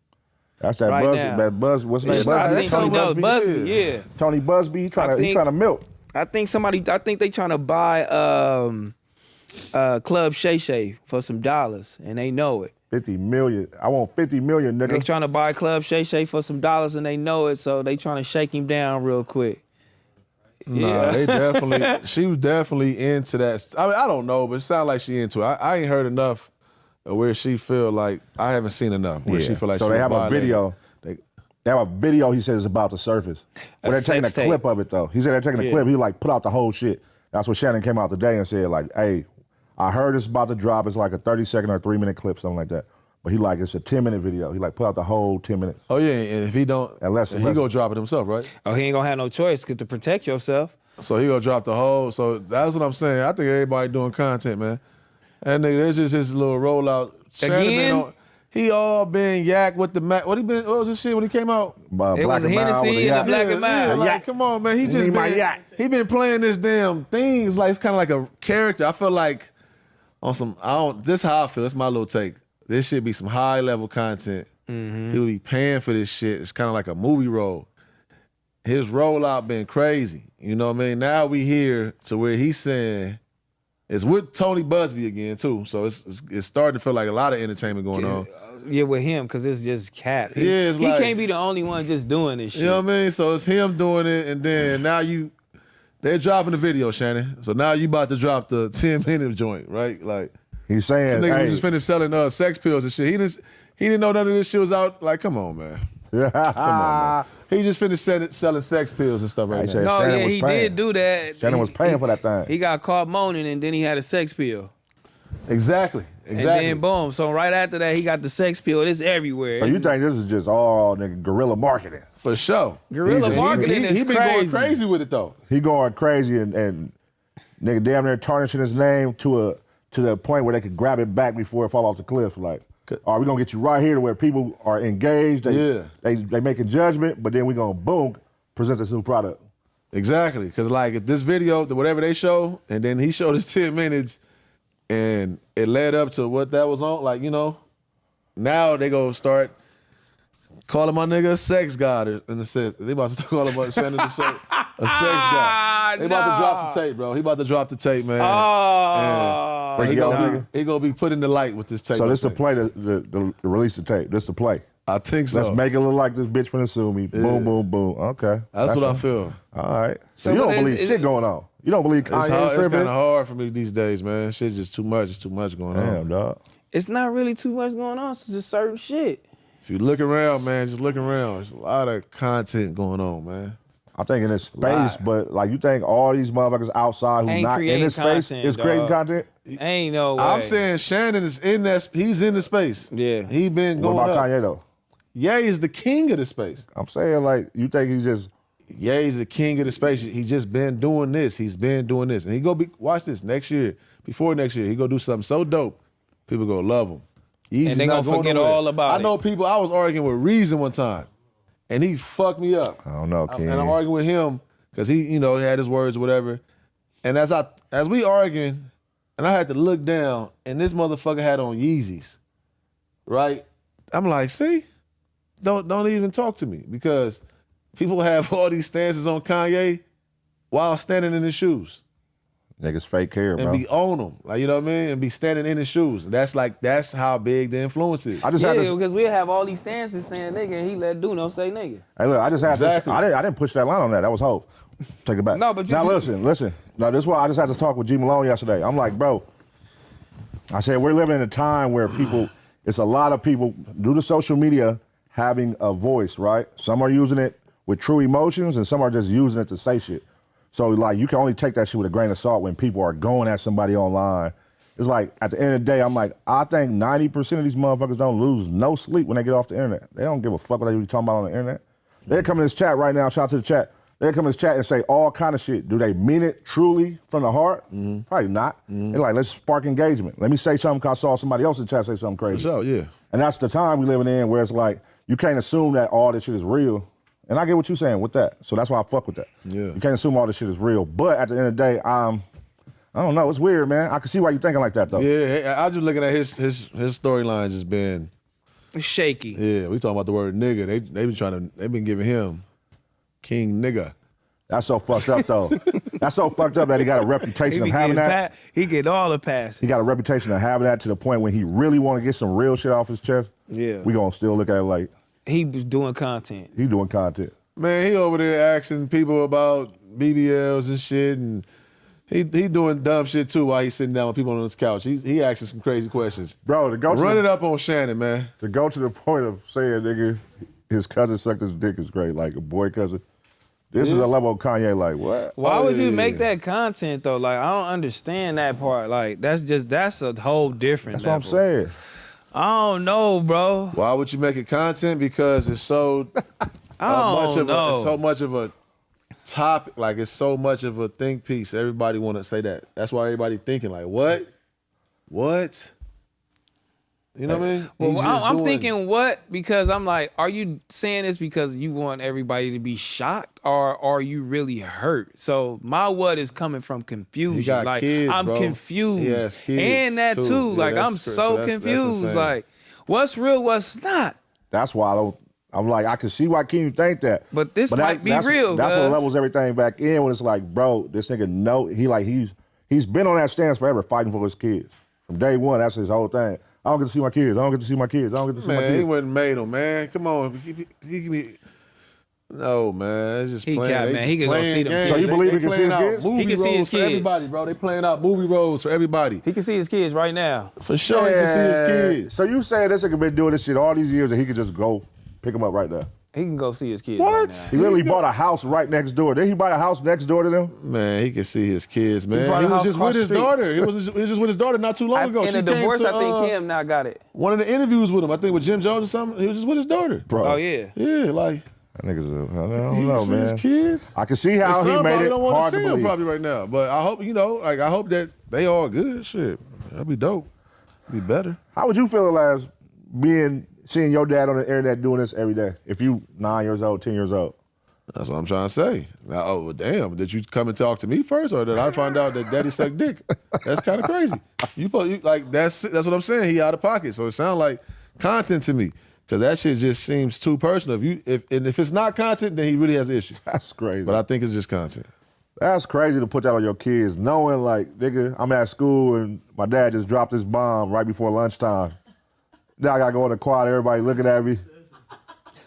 That's that Right Buzz. now. That Buzz. What's his name? I Busby? think she knows Busby, yeah. Tony Busby. He trying to milk. I think they trying to buy Club Shay Shay for some dollars, and they know it. 50 million. I want 50 million, They nigga. trying to buy Club Shay Shay for some dollars, and they know it, so they trying to shake him down real quick. Nah, they definitely. She was definitely into that. I mean, I don't know, but it sounds like she into it. I ain't heard enough of where she feel like I haven't seen enough where she feel like. So she they was have a violated. video. They have a video. He says is about to surface. But they're taking a sex tape. clip of it though. He said they're taking a clip. He like put out the whole shit. That's what Shannon came out today and said like, "Hey, I heard it's about to drop. It's like a 30-second or 3-minute clip, something like that." But he like it's a 10-minute video. He like put out the whole 10 minutes. Oh yeah, and if he don't, he go drop it himself, right? Oh, he ain't gonna have no choice to protect yourself. So he gonna drop the whole. So that's what I'm saying. I think everybody doing content, man. And nigga, there's just his little rollout. Again? He all been yak with the Mac. What was this shit when he came out? It was Hennessy and the Black and Mild. Like, come on, man. He just he been playing this damn thing. It's like it's kind of like a character. I feel like on some. This how I feel. It's my little take. This should be some high level content. He would be paying for this shit. It's kind of like a movie role. His rollout been crazy. You know what I mean? Now we here to where he's saying it's with Tony Busby again too. So it's starting to feel like a lot of entertainment going on. Yeah, with him, because it's just cap. Yeah, it's he like- can't be the only one just doing this shit. You know what I mean? So it's him doing it, and then now they're dropping the video, Shannon. So now you about to drop the 10-minute joint, right? Like He's saying, some nigga hey, was just finished selling sex pills and shit. He didn't know none of this shit was out. Like, come on, man. Come on, man. He just finished selling sex pills and stuff right He now. said No, Shannon yeah, was he paying. did do that. Shannon was paying for that thing. He got caught moaning, and then he had a sex pill. Exactly. And then boom. So right after that, he got the sex pill. It's everywhere. So you think this is just all nigga guerrilla marketing? For sure. Guerrilla marketing is He been crazy. going crazy with it though. He going crazy and nigga damn near tarnishing his name to the point where they could grab it back before it fall off the cliff. Like, are we gonna get you right here to where people are engaged? They making judgment, but then we gonna boom present this new product. Exactly, because like if this video, whatever they show, and then he showed us 10 minutes, and it led up to what that was on. Like now they gonna start calling my nigga a sex god in the sense. They about to call him Shannon Sharpe a sex god. They about to drop the tape, bro. He about to drop the tape, man. Oh, And he gonna be put in the light with this tape. So this to play the release the tape. This to play. I think so. Let's make it look like this bitch finna sue me. Boom, boom, boom. Okay. That's what I feel. All right. So So you don't what believe is- shit going on. You don't believe It's Kanye's kind tripping? of hard for me these days, man. Shit's just too much. It's too much going on. Damn, dog. It's not really too much going on. It's just certain shit. If you look around, man, just look around. There's a lot of content going on, man. I think in this space, but like you think all these motherfuckers outside who Ain't not in creating this space content, is creating dog. content? Ain't no way. I'm saying Shannon is in that. He's in the space. Yeah. He been What going about up. Kanye though? Ye is the king of the space. I'm saying like you think he's just Ye is the king of the space. He just been doing this. He's been doing this, and he go be watch this next year. Before next year, he go do something so dope. People gonna love him. And they gonna forget all about I know it. people. I was arguing with Reason one time, and he fucked me up. I don't know, Keem. And I'm arguing with him because he, he had his words or whatever. And as we arguing, and I had to look down, and this motherfucker had on Yeezys, right? I'm like, see, don't even talk to me because people have all these stances on Kanye while standing in his shoes niggas fake care, and bro. be on him, like you know what I mean, and be standing in his shoes. That's how big the influence is. I just Yeah, had this. because we have all these stances saying nigga, and he let Duno say nigga. Hey, look, I just had Exactly. this. I didn't push that line on that. That was Hope. Take it back. No, but you- now listen. Now this is why I just had to talk with G Malone yesterday. I'm like, bro. I said we're living in a time where people, it's a lot of people due to social media having a voice, right? Some are using it with true emotions, and some are just using it to say shit. So like, you can only take that shit with a grain of salt when people are going at somebody online. It's like at the end of the day, I'm like, I think 90% of these motherfuckers don't lose no sleep when they get off the internet. They don't give a fuck what they be talking about on the internet. They come in this chat right now. Shout out to the chat. They come in this chat and say all kind of shit. Do they mean it truly from the heart? Probably not. They're like, let's spark engagement. Let me say something because I saw somebody else in the chat say something crazy. For sure, yeah. And that's the time we living in where it's like, you can't assume that all this shit is real. And I get what you're saying with that. So that's why I fuck with that. Yeah. You can't assume all this shit is real. But at the end of the day, I don't know. It's weird, man. I can see why you're thinking like that, though. Yeah, I was just looking at his storyline just been. It's shaky. Yeah, we talking about the word nigga. They've been giving him King nigga. That's so fucked up, though. That's so fucked up that he got a reputation of having that. He get all the passes. He got a reputation of having that to the point when he really want to get some real shit off his chest. Yeah. We gonna still look at it like He was doing content. he doing content. Man, he over there asking people about BBLs and shit, and he doing dumb shit too while he's sitting down with people on his couch. He asking some crazy questions. Bro, to go Run to it up on Shannon, man. to go to the point of saying, nigga, his cousin sucked his dick is great, like a boy cousin. This is a level of Kanye, like, what? Why would you yeah. make that content though? Like I don't understand that part. Like that's a whole different That's what I'm level. saying. I don't know, bro. Why would you make it content? Because it's so I don't know. it's so much of a topic, like it's so much of a think piece. Everybody want to say that. That's why everybody thinking like, what? You know what I mean? Well, He's just I'm doing- thinking what? Because I'm like, are you saying this because you want everybody to be shocked, or are you really hurt? So my what is coming from confusion. He got like kids, I'm bro. confused, He has kids, and that too. too. Yeah, Like that's I'm crazy. so That's confused. insane. Like what's real, what's not? That's why I'm like, I can see why Keem think that. But this might be that's, real, That's what cuz. levels everything back in when it's like, bro, this nigga know he's been on that stance forever fighting for his kids. From day one, that's his whole thing. I don't get to see my kids. I don't get to see my kids. I don't get to see my Man, he kids. wouldn't made him, man. Come on. He can be. No, man. It's just He playing. can't, They man. just He can go playing see them games. kids. So you believe They he can see playing his out kids? movie He can see roles his for kids. everybody, bro. They playing out movie roles for everybody. He can see his kids right now. For sure, he can see his kids. So you saying this nigga been doing this shit all these years and he could just go pick them up right now? He can go see his kids. What? Right now. He literally bought a house right next door. Did he buy a house next door to them? Man, he can see his kids, man. bought a He was house just across with his the street. daughter. He was just with his daughter not too long ago. In She a came divorce, to, I think Kim now got it. one of the interviews with him, I think with Jim Jones or something, he was just with his daughter. Bro. Oh, yeah. Yeah, like, That nigga's I don't he know, see man. his kids. I can see His how son he made probably it don't want to hard to see him believe. probably right now. But I hope, I hope that they all good. Shit, that'd be dope. Be better. How would you feel as seeing your dad on the internet doing this every day? If you 9 years old, 10 years old. That's what I'm trying to say. Now, oh, well, damn, did you come and talk to me first, or did I find out that daddy sucked dick? That's kind of crazy. That's what I'm saying. He out of pocket, so it sounds like content to me, because that shit just seems too personal. If it's not content, then he really has an issue. That's crazy. But I think it's just content. That's crazy to put that on your kids, knowing like, nigga, I'm at school and my dad just dropped this bomb right before lunchtime. Now I gotta go in the quad, everybody looking at me.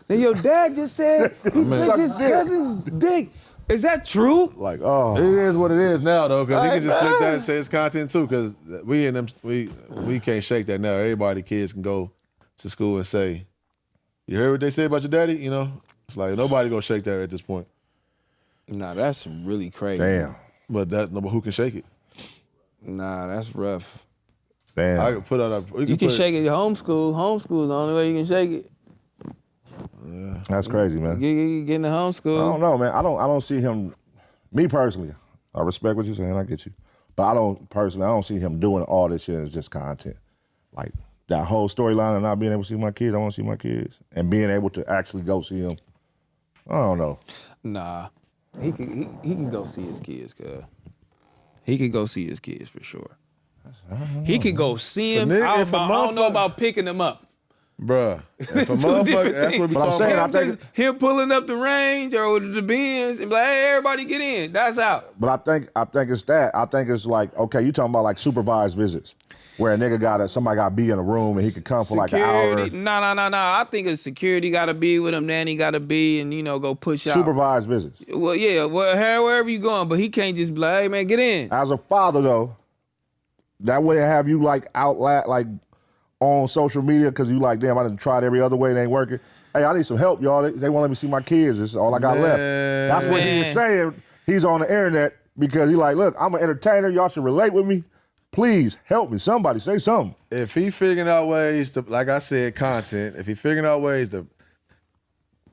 Then your dad just said he sucked his cousin's dick. Is that true? Like, oh. It is what it is now, though, because he can just flip that and say it's content too, because we can't shake that now. Everybody, kids can go to school and say, you heard what they say about your daddy? It's like nobody gonna shake that at this point. Nah, that's really crazy. Damn. But who can shake it? Nah, that's rough. Damn. I can put out a. You can shake it homeschool. Homeschool is the only way you can shake it. That's crazy, man. Get in the homeschool. I don't know, man. I don't see him, me personally, I respect what you're saying, I get you. But I don't see him doing all this shit as just content. Like that whole storyline of not being able to see my kids, I want to see my kids. And being able to actually go see them. I don't know. Nah. He can go see his kids, cuz. He can go see his kids for sure. He could go see him. I don't know about picking them up. Bruh, if a Two motherfucker, different that's what we But I'm talking saying, about. I think, Him pulling up the range or the Benz and be like, hey, everybody get in. That's out. but I think it's that. I think it's like, okay, you talking about like supervised visits, where a nigga somebody got to be in a room and he could come for like an hour. Nah. I think a security got to be with him, nanny got to be, and go push out. Supervised visits. Well, yeah, wherever you going, but he can't just be like, hey man, get in. As a father though, that way have you like like on social media because you like, damn, I done tried every other way, it ain't working. Hey, I need some help, y'all. They won't let me see my kids. This is all I got left. That's what he was saying. He's on the internet because he like, look, I'm an entertainer. Y'all should relate with me. Please help me. Somebody say something. If he figuring out ways to, like I said, content, if he figuring out ways to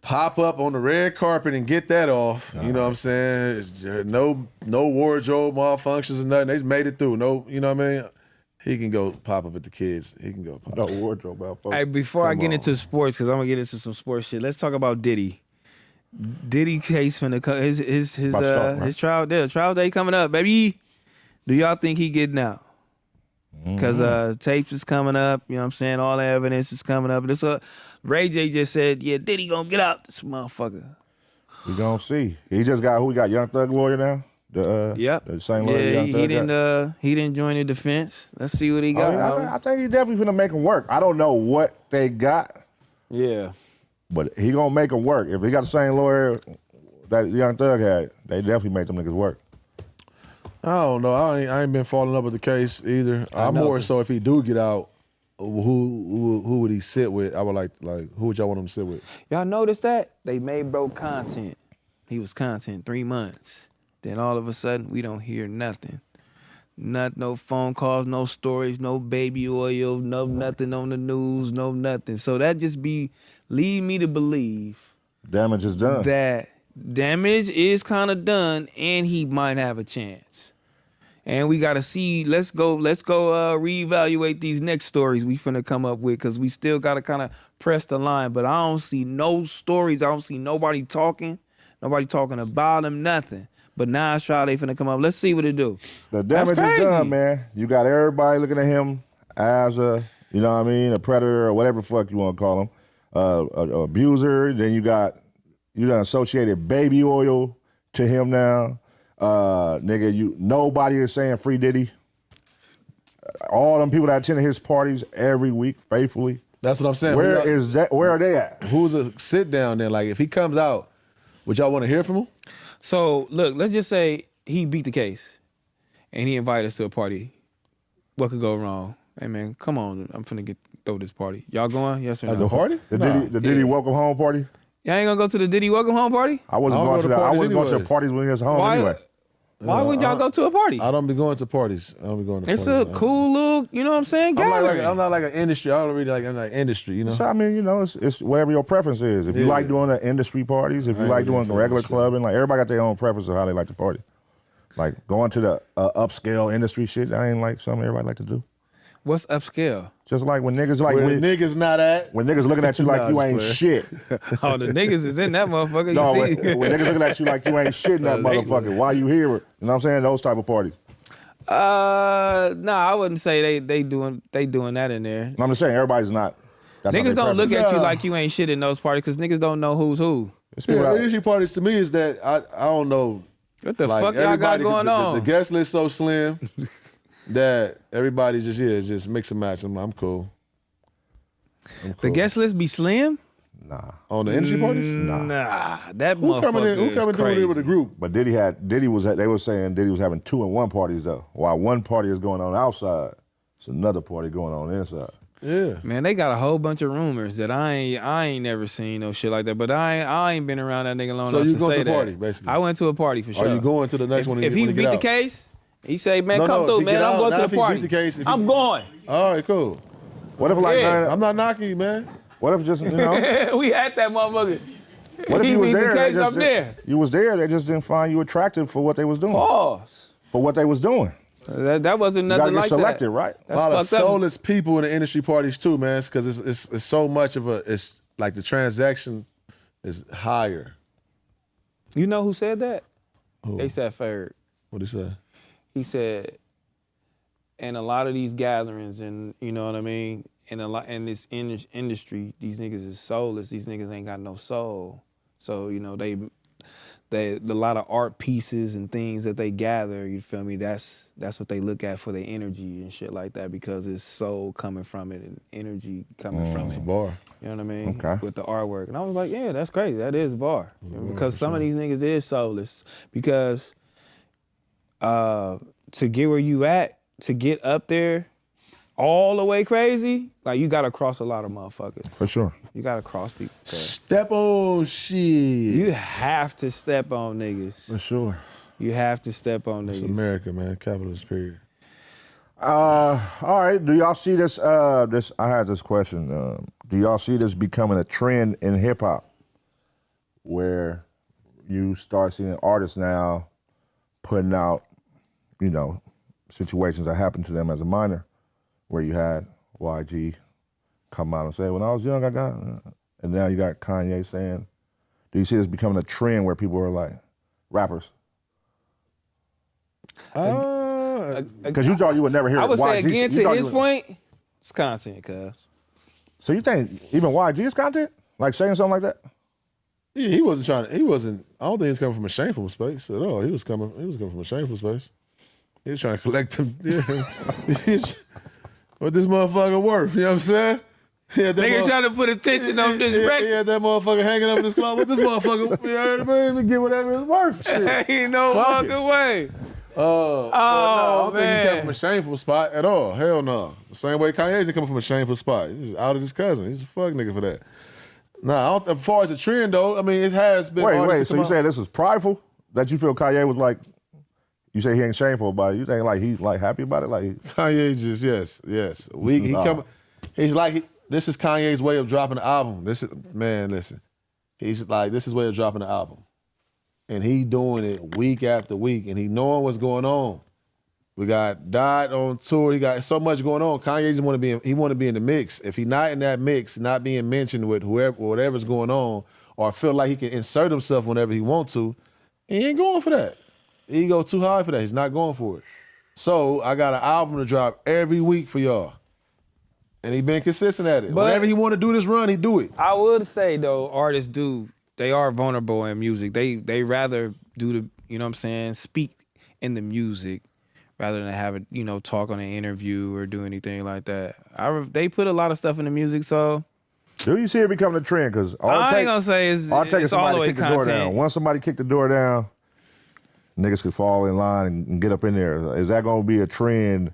pop up on the red carpet and get that off, you know what I'm saying? No wardrobe malfunctions or nothing. They made it through. No, you know what I mean? He can go pop up at the kids. He can go pop up. No wardrobe malfunction. Hey, before I get into sports, because I'm gonna get into some sports shit. Let's talk about Diddy. Diddy case finna come. His trial day coming up, baby. Do y'all think he getting out? Because tapes is coming up. You know what I'm saying? All the evidence is coming up. And Ray J just said, yeah, Diddy gonna get out. This motherfucker. We gonna see. He just got who? We got Young Thug lawyer now. Yep. The same lawyer. Yeah, Young Thug he didn't join the defense. Let's see what he got. I think he definitely gonna make him work. I don't know what they got. Yeah. But he gonna make them work. If he got the same lawyer that Young Thug had, they definitely make them niggas work. I don't know. I ain't been following up with the case either. I'm more so if he do get out, who would he sit with? I would like who would y'all want him to sit with? Y'all notice that? They made bro content. He was content 3 months. Then all of a sudden, we don't hear nothing. No phone calls, no stories, no baby oil, no nothing on the news, no nothing. So that just lead me to believe Damage is done. that damage is kind of done, and he might have a chance. And we gotta see. Let's go. Reevaluate these next stories we finna come up with, because we still gotta kind of press the line. But I don't see no stories. I don't see nobody talking about him. Nothing. But now it's trial, they finna come up. Let's see what it do. The damage is done, man. You got everybody looking at him as a, you know what I mean, a predator or whatever the fuck you want to call him, an abuser. Then you done associated baby oil to him now. Nigga, nobody is saying free Diddy. All them people that attend his parties every week faithfully. That's what I'm saying. Where are they at? Who's a sit down there? Like if he comes out, would y'all want to hear from him? So look, let's just say he beat the case, and he invited us to a party. What could go wrong? Hey man, come on! I'm finna throw this party. Y'all going? Yes or no? As a party? The Diddy welcome home party? Y'all ain't gonna go to the Diddy welcome home party? I wasn't going to that. I wasn't going to parties when he was home anyway. Why wouldn't y'all go to a party? I don't be going to parties. I don't be going to It's parties. a cool little, you know what I'm saying? Gathering. I'm not like an industry. I don't really like I'm like industry, you know. So I mean, you know, it's whatever your preference is. If you like doing the industry parties, if you like doing regular clubbing, like everybody got their own preference of how they like to party. Like going to the upscale industry shit, that ain't like something everybody like to do. What's upscale? Just like when niggas like where the niggas not at. When niggas looking at you like you ain't shit. Oh, the niggas is in that motherfucker. No, you see? when niggas looking at you like you ain't shit in that motherfucker. Why you here? You know what I'm saying? Those type of parties. Nah, I wouldn't say they doing that in there. I'm just saying everybody's not. Niggas don't look at you like you ain't shit in those parties because niggas don't know who's who. The industry parties to me is that I don't know. What the fuck y'all got going on? The guest list so slim that everybody just mix and match. I'm cool. The guest list be slim? Nah. On the industry parties? Nah. That Who coming through there with a group? But they were saying Diddy was having 2-in-1 parties though. While one party is going on outside, it's another party going on inside. Yeah. Man, they got a whole bunch of rumors that I ain't never seen no shit like that. But I ain't been around that nigga long enough to say that. So you going to a party, basically? I went to a party for sure. Are you going to the next one? If he beat the case, he say, man, come through, man. I'm going to the party. I'm going. All right, cool. What if like I'm not knocking you, man. What if just we had that motherfucker. What if you was there? there? You was there. They just didn't find you attractive for what they was doing. Pause. For what they was doing. That wasn't nothing like that. You gotta get selected, right? A lot of soulless people in the industry parties too, man. Because it's so much of it's like the transaction is higher. You know who said that? Who? A$AP Ferg. What'd he say? He said, in a lot of these gatherings, and you know what I mean, in this industry, these niggas is soulless. These niggas ain't got no soul. So you know they a lot of art pieces and things that they gather, you feel me? That's what they look at for their energy and shit like that because it's soul coming from it and energy coming from it. A bar. You know what I mean? Okay. With the artwork. And I was like, yeah, that's crazy. That is a bar. Because some of these niggas is soulless. Because to get where you at, to get up there all the way crazy, like you gotta cross a lot of motherfuckers. For sure. You gotta cross people. Step on shit. You have to step on niggas. For sure. You have to step on niggas. It's America, man. Capitalist period. All right. Do y'all see this? I had this question. Do y'all see this becoming a trend in hip hop, where you start seeing artists now putting out, you know, situations that happened to them as a minor, where you had YG come out and say, "When I was young, I got," and now you got Kanye saying, "Do you see this becoming a trend where people are like rappers?" Because you thought you would never hear. I would YG, say again to his point, it's content, cuz. So you think even YG is content? Like saying something like that? Yeah, he wasn't trying to. He wasn't. I don't think he's coming from a shameful space at all. He was coming from a shameful space. He was trying to collect him. Yeah. What this motherfucker worth? You know what I'm saying? Yeah, Nigga trying to put attention on this record. Yeah, that motherfucker hanging up in his closet. What this motherfucker? You know what I mean? Get whatever it's worth. Shit. Ain't no fucking way. No, I don't think he man. came from a shameful spot at all. Hell no. The same way Kanye's coming from a shameful spot. He's just out of his cousin. He's a fuck nigga for that. Nah, as far as the trend though, I mean, it has been. Wait. So you saying this is prideful? That you feel Kanye was like? You say he ain't shameful about it. You think like he's like happy about it? Like Kanye just yes. He's like this is Kanye's way of dropping the album. Listen. He's like this is his way of dropping the album. And he doing it week after week, and he knowing what's going on. We got Dot on tour. He got so much going on. Kanye just want to be in the mix. If he not in that mix, not being mentioned with whoever, whatever's going on, or feel like he can insert himself whenever he want to, he ain't going for that. He go too high for that. He's not going for it. So I got an album to drop every week for y'all, and he been consistent at it. But whenever he want to do this run, he do it. I would say though, artists they are vulnerable in music. They rather do the, you know what I'm saying, speak in the music rather than have it, you know, talk on an interview or do anything like that. They put a lot of stuff in the music, so. Do you see it becoming a trend? Because I ain't gonna say it's all the way kick the door down. Once somebody kick the door down, niggas could fall in line and get up in there. Is that gonna be a trend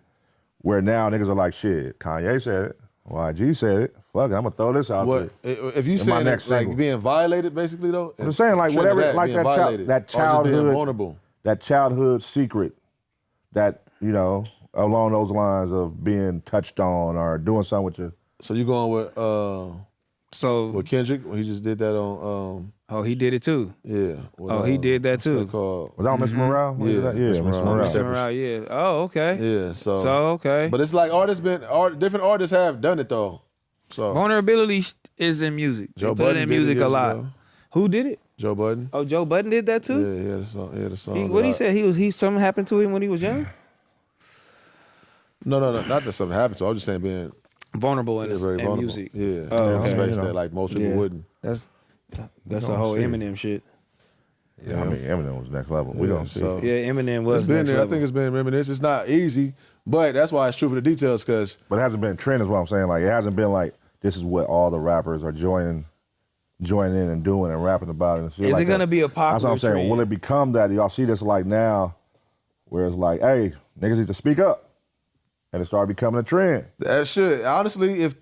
where now niggas are like, shit, Kanye said it, YG said it, fuck it, I'm gonna throw this out What there. if you In my saying next like single. being violated, basically though? I'm just saying, like Shouldn't whatever, that, like being that violated, that or just being childhood, vulnerable. that childhood secret, that you know, along those lines of being touched on or doing something with your. So you going with So, with Kendrick? He just did that on oh, he did it too. yeah. With, Oh, he did that what's too. Called? Was that on Mr. Morale? What is Yeah, that? Mr. Mr. Morale. Morale. Mr. Morale, yeah. Oh, okay. Yeah. So okay. But it's like different artists have done it though. So Vulnerability is in music. They Joe put Budden it in did it music a years lot. ago. Who did it? Joe Budden. Oh, Joe Budden did that too? Yeah, he had a song. He had a song. What he said? He something happened to him when he was young? No, not that something happened to him. I was just saying being Vulnerable in, very in vulnerable. music. Yeah. Oh, In a okay. space You know. that like most people Yeah. wouldn't. That's gonna a whole see. Eminem shit. Yeah, I mean Eminem was next level. We gonna see. so- Yeah, Eminem was It's been next there. I level. think it's been reminiscent. It's not easy, but that's why it's true for the details because But it hasn't been a trend, is what I'm saying. Like it hasn't been like this is what all the rappers are joining in and doing and rapping about it. And shit Is like it gonna that. be a That's what popular I'm saying. trend? Will it become that? Y'all see this like now, where it's like, hey, niggas need to speak up, and it started becoming a trend. that should honestly, if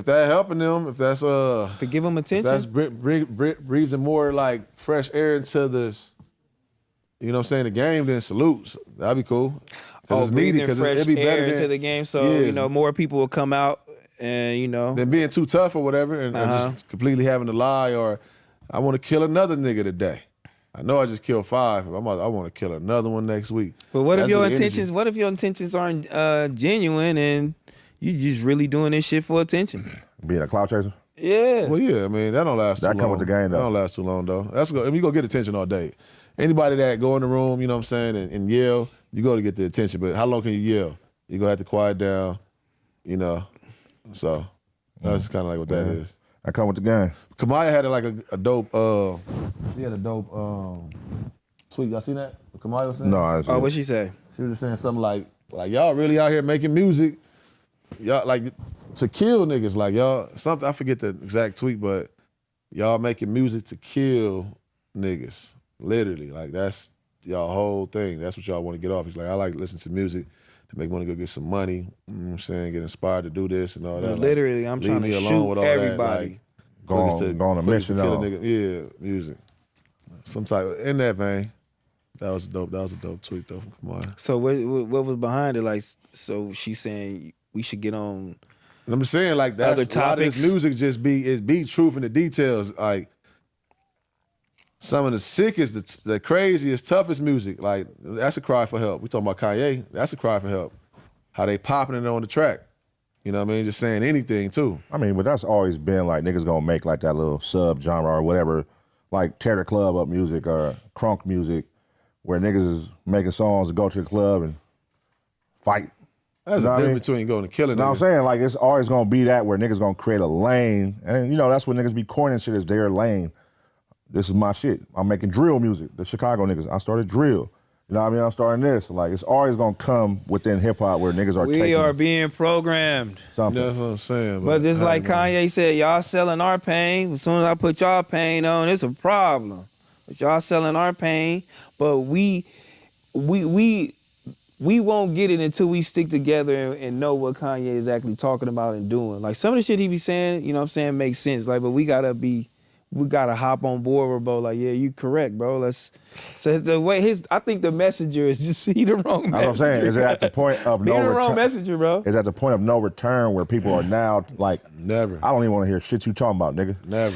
that helping them, if that's To give him if attention? that's breathing more like fresh air into this, you know what I'm saying, the game, then salutes. That'd be cool. Because it's needed. breathing Because fresh it'd be better air into than, the game, so Yeah, you know more people will come out and you know. than being too tough or whatever, and just completely having to lie or I want to kill another nigga today. I know I just killed 5. I want to kill another one next week. But what if That'd your be the energy. intentions? What if your intentions aren't genuine and you just really doing this shit for attention? Being a clout chaser. Yeah. Well, yeah, I mean, that don't last too long. That come with the game, though. That don't last too long, though. That's go. I mean, you go get attention all day. Anybody that go in the room, you know what I'm saying, and yell, you go to get the attention. But how long can you yell? You're going to have to quiet down, you know. So that's kind of like what that is. That come with the game. Kamaya had like a dope, he had a dope tweet. Y'all seen that? What Kamaya was saying? No, I Oh, what'd she say? She was just saying something like y'all really out here making music, y'all like to kill niggas, like y'all something. I forget the exact tweet, but y'all making music to kill niggas, literally. Like that's y'all whole thing. That's what y'all want to get off. He's like, I like listening to music to make money, go get some money. You know what I'm saying, get inspired to do this and all that. But literally, I'm leave trying me to alone shoot with all everybody. That. Like, Go looking on a looking mission to kill a on. nigga. Yeah, music. Some type of, in that vein. That was dope. That was a dope tweet though from Kamaya. So what was behind it? Like, so she's saying we should get on. And I'm saying like that's Other a lot of this topics? music just be truth in the details. Like some of the sickest, the craziest, toughest music. Like that's a cry for help. We talking about Kanye. That's a cry for help. How they popping it on the track. You know what I mean? Just saying anything too. I mean, but that's always been like niggas gonna make like that little sub genre or whatever, like tear the club up music or crunk music, where niggas is making songs to go to the club and fight. That's You know a what I mean? difference between going and killing. You know what I'm saying? Like it's always gonna be that where niggas gonna create a lane, and you know that's what niggas be coining shit as their lane. This is my shit. I'm making drill music. The Chicago niggas. I started drill. You know what I mean? I'm starting this. Like it's always gonna come within hip hop where niggas are We taking are being programmed. something. That's what I'm saying. But just like Kanye. Kanye said, y'all selling our pain. As soon as I put y'all pain on, it's a problem. But y'all selling our pain. But we won't get it until we stick together and know what Kanye is actually talking about and doing. Like some of the shit he be saying, you know what I'm saying, makes sense. Like, but we gotta hop on board with bro. Like, yeah, you correct, bro. So the way I think the messenger is just he the wrong messenger. That's what I'm saying. Is it at the point of He no the wrong return? messenger, bro. Is at the point of no return where people are now like, Never. I don't even want to hear shit you talking about, nigga. Never.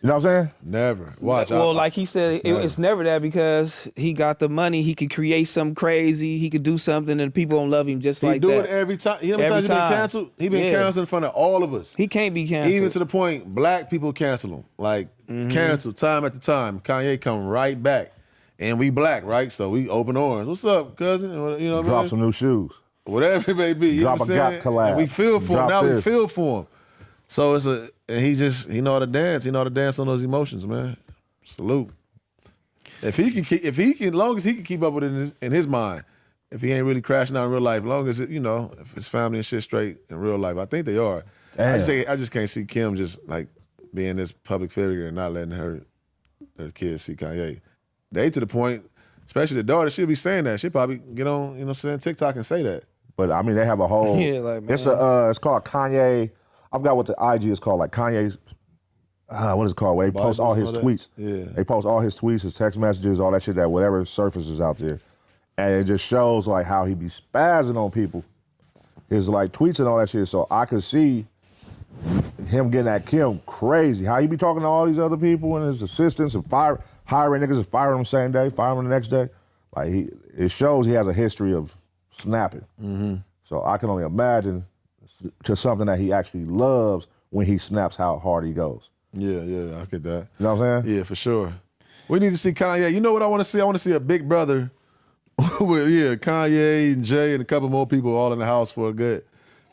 You know what I'm saying? Never. Watch. Well, like he said, it's never that because he got the money. He could create something crazy. He could do something and people don't love him just he like do that. it every time. You know how many Every times he been time. canceled? He been Yeah. canceled in front of all of us. He can't be canceled. Even to the point, black people cancel him. Like, cancel time after time. Kanye come right back. And we black, right? So we open arms. What's up, cousin? You know what I Drop mean? some new shoes. Whatever it may be. You Drop know what a I'm Gap saying? collab. And we feel for Drop him. Now we this. feel for him. So and he know how to dance. He know how to dance on those emotions, man. Salute. If he can, as long as he can keep up with it in his mind, if he ain't really crashing out in real life, as long as if his family and shit straight in real life, I think they are. I just can't see Kim just like being this public figure and not letting her kids see Kanye. They to the point, especially the daughter, she'll be saying that. She'll probably get on, you know what I'm saying, TikTok and say that. But I mean, they have a whole. Yeah, like, man. It's called Kanye. I forgot what the IG is called, like Kanye's, what is it called? Where they post all his tweets. Yeah. They post all his tweets, his text messages, all that shit, that whatever surfaces out there. And it just shows like how he be spazzing on people. His like tweets and all that shit. So I could see him getting at Kim crazy. How he be talking to all these other people and his assistants and hiring niggas and firing them same day, firing them the next day. Like it shows he has a history of snapping. Mm-hmm. So I can only imagine to something that he actually loves when he snaps how hard he goes. Yeah, I get that. You know what I'm saying? Yeah, for sure. We need to see Kanye. You know what I want to see? I want to see a big brother with, Kanye and Jay and a couple more people all in the house for a good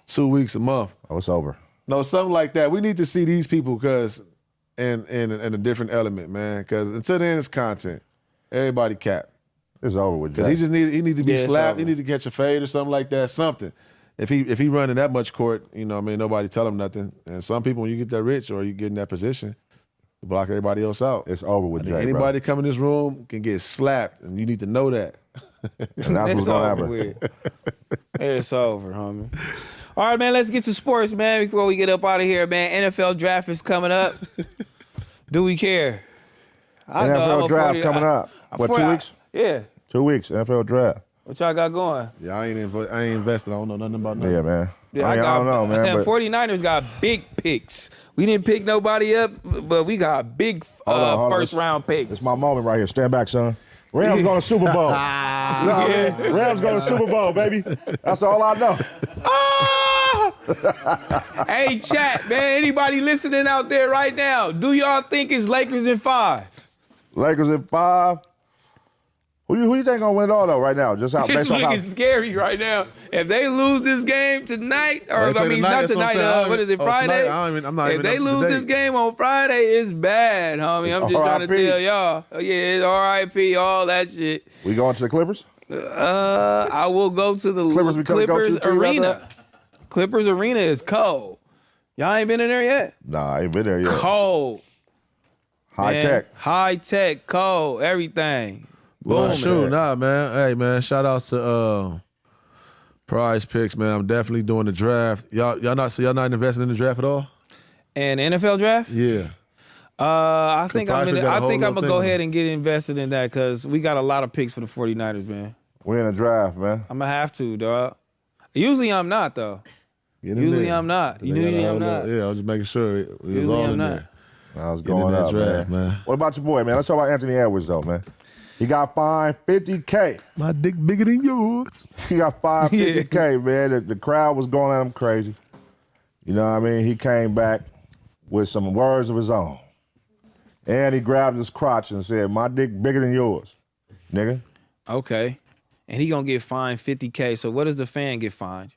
2 weeks, a month. Oh, it's over. No, something like that. We need to see these people because in a different element, man. Because until then, it's content. Everybody cap. It's over with. Because he need to be slapped. He need to catch a fade or something like that. Something. If he running that much court, nobody tell him nothing. And some people, when you get that rich or you get in that position, you block everybody else out. It's over with. Jay, anybody come in this room can get slapped, and you need to know that. And that's what's gonna happen. It's over, homie. All right, man, let's get to sports, man, before we get up out of here, man. NFL draft is coming up. Do we care? NFL draft coming up. What, 2 weeks? Yeah. 2 weeks, NFL draft. What y'all got going? Yeah, I ain't invested. I don't know nothing about nothing. Yeah, man. Yeah, I don't know, man. But 49ers got big picks. We didn't pick nobody up, but we got big hold on. first-round picks. It's my moment right here. Stand back, son. Rams going to Super Bowl. You know what I mean? Rams going to Super Bowl, baby. That's all I know. Hey, chat, man. Anybody listening out there right now? Do y'all think it's Lakers in 5? Lakers in 5. Who you think gonna win it all though right now? Just how It's based on how looking scary right now. If they lose this game tonight, or They play tonight, not that's what I'm tonight. saying. What is it? Friday? Tonight, I'm not if even they up to lose date. this game on Friday, it's bad, homie. I'm just trying to R.I.P. tell y'all. Oh, yeah, it's R.I.P. All that shit. we going to the Clippers? I will go to the Clippers become the Clippers go-to team after Arena. that? Clippers Arena is cold. Y'all ain't been in there yet? Nah, I ain't been there yet. Cold. High man. tech. High tech, cold, everything. Well, Boom. shoot, man. Hey, man, shout out to PrizePicks, man. I'm definitely doing the draft. Y'all not investing in the draft at all? And NFL draft? Yeah. I think I'm PrizePicks got a whole gonna little go thing. ahead and get invested in that because we got a lot of picks for the 49ers, man. We in the draft, man. I'm gonna have to, dog. Usually I'm not though. Usually I'm not. Usually I'm not. Yeah, I was just making sure we was Usually all I'm in not. there. I was Get in going that up, draft, man. What about your boy, man? Let's talk about Anthony Edwards, though, man. He got fined $50K. My dick bigger than yours. He got fined $50K, man. The crowd was going at him crazy. You know what I mean? He came back with some words of his own. And he grabbed his crotch and said, my dick bigger than yours, nigga. Okay. And he gonna get fined $50K. So what does the fan get fined?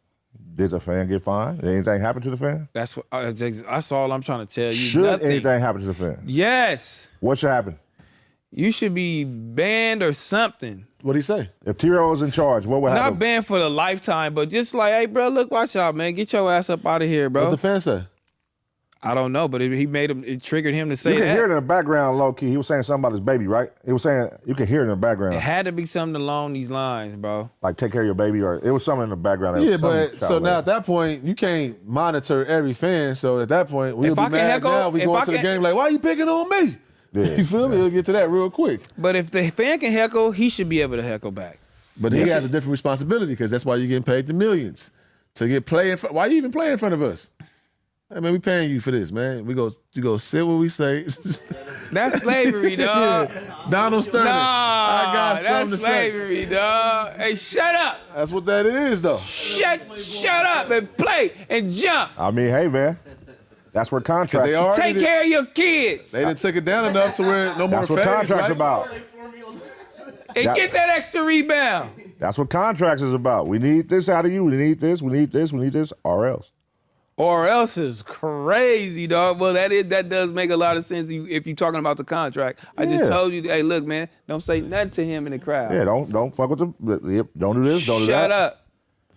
Did the fan get fined? Did anything happen to the fan? That's what. That's all I'm trying to tell you. Should Nothing. anything happen to the fan? Yes. What should happen? You should be banned or something. What'd he say? If T-Rail was in charge, what would Not happen? banned for the lifetime, but just like, hey, bro, look, watch out, man. Get your ass up out of here, bro. What the fan say? I don't know, but he made him. It triggered him to say You can that. hear it in the background, low key. He was saying something about his baby, right? He was saying you can hear it in the It background, had to be something along these lines, bro. like take care of your baby, or it was something in the background. Yeah, but so now at that point, you can't monitor every fan. So at that point, we'll If be I can mad heckle- now. We if go I into the can- game like, why you picking on me? Yeah, You feel me? We'll get to that real quick. But if the fan can heckle, he should be able to heckle back. But he has a different responsibility because that's why you're getting paid the millions to get play in front. Why you even play in front of us? Hey man, we paying you for this, man. You go sit what we say. That's slavery, dog. Donald Sterling. Nah, I got something that's to say. slavery, dog. Hey, shut up. That's what that is, though. Shut up and play and jump. I mean, hey man, that's what contracts. They already Take care of your kids. They didn't take it down enough to where no more That's what fades, contracts right? about. And get that extra rebound. That's what contracts is about. We need this out of you. We need this. We need this. We need this, or else. Or else is crazy, dog. Well, that does make a lot of sense if you're talking about the contract. I just Yeah. told you, hey, look, man, don't say nothing to him in the crowd. Yeah, don't fuck with the. Yep, don't do this. Don't do that. Shut up.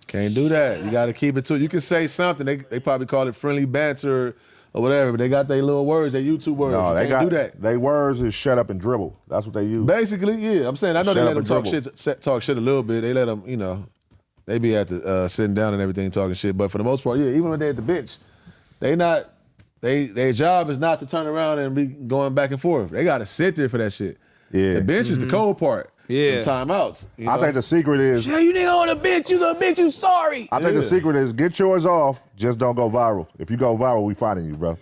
Can't do that. You got to keep it to. You can say something. They probably call it friendly banter or whatever. But they got their little words, their YouTube words. No, you they can't got do that. They words is shut up and dribble. That's what they use. Basically, yeah. I'm saying I know they Shut let up them and talk shit a little bit. They let them, they be at the sitting down and everything talking shit. But for the most part, yeah. Even when they at the bench, Their job is not to turn around and be going back and forth. They got to sit there for that shit. Yeah. The bench is the cold part. Yeah. The timeouts. You I know? think the secret is. Yeah, you nigga on the bench. You the bitch. You sorry. I think the secret is get yours off. Just don't go viral. If you go viral, we finding you, bro.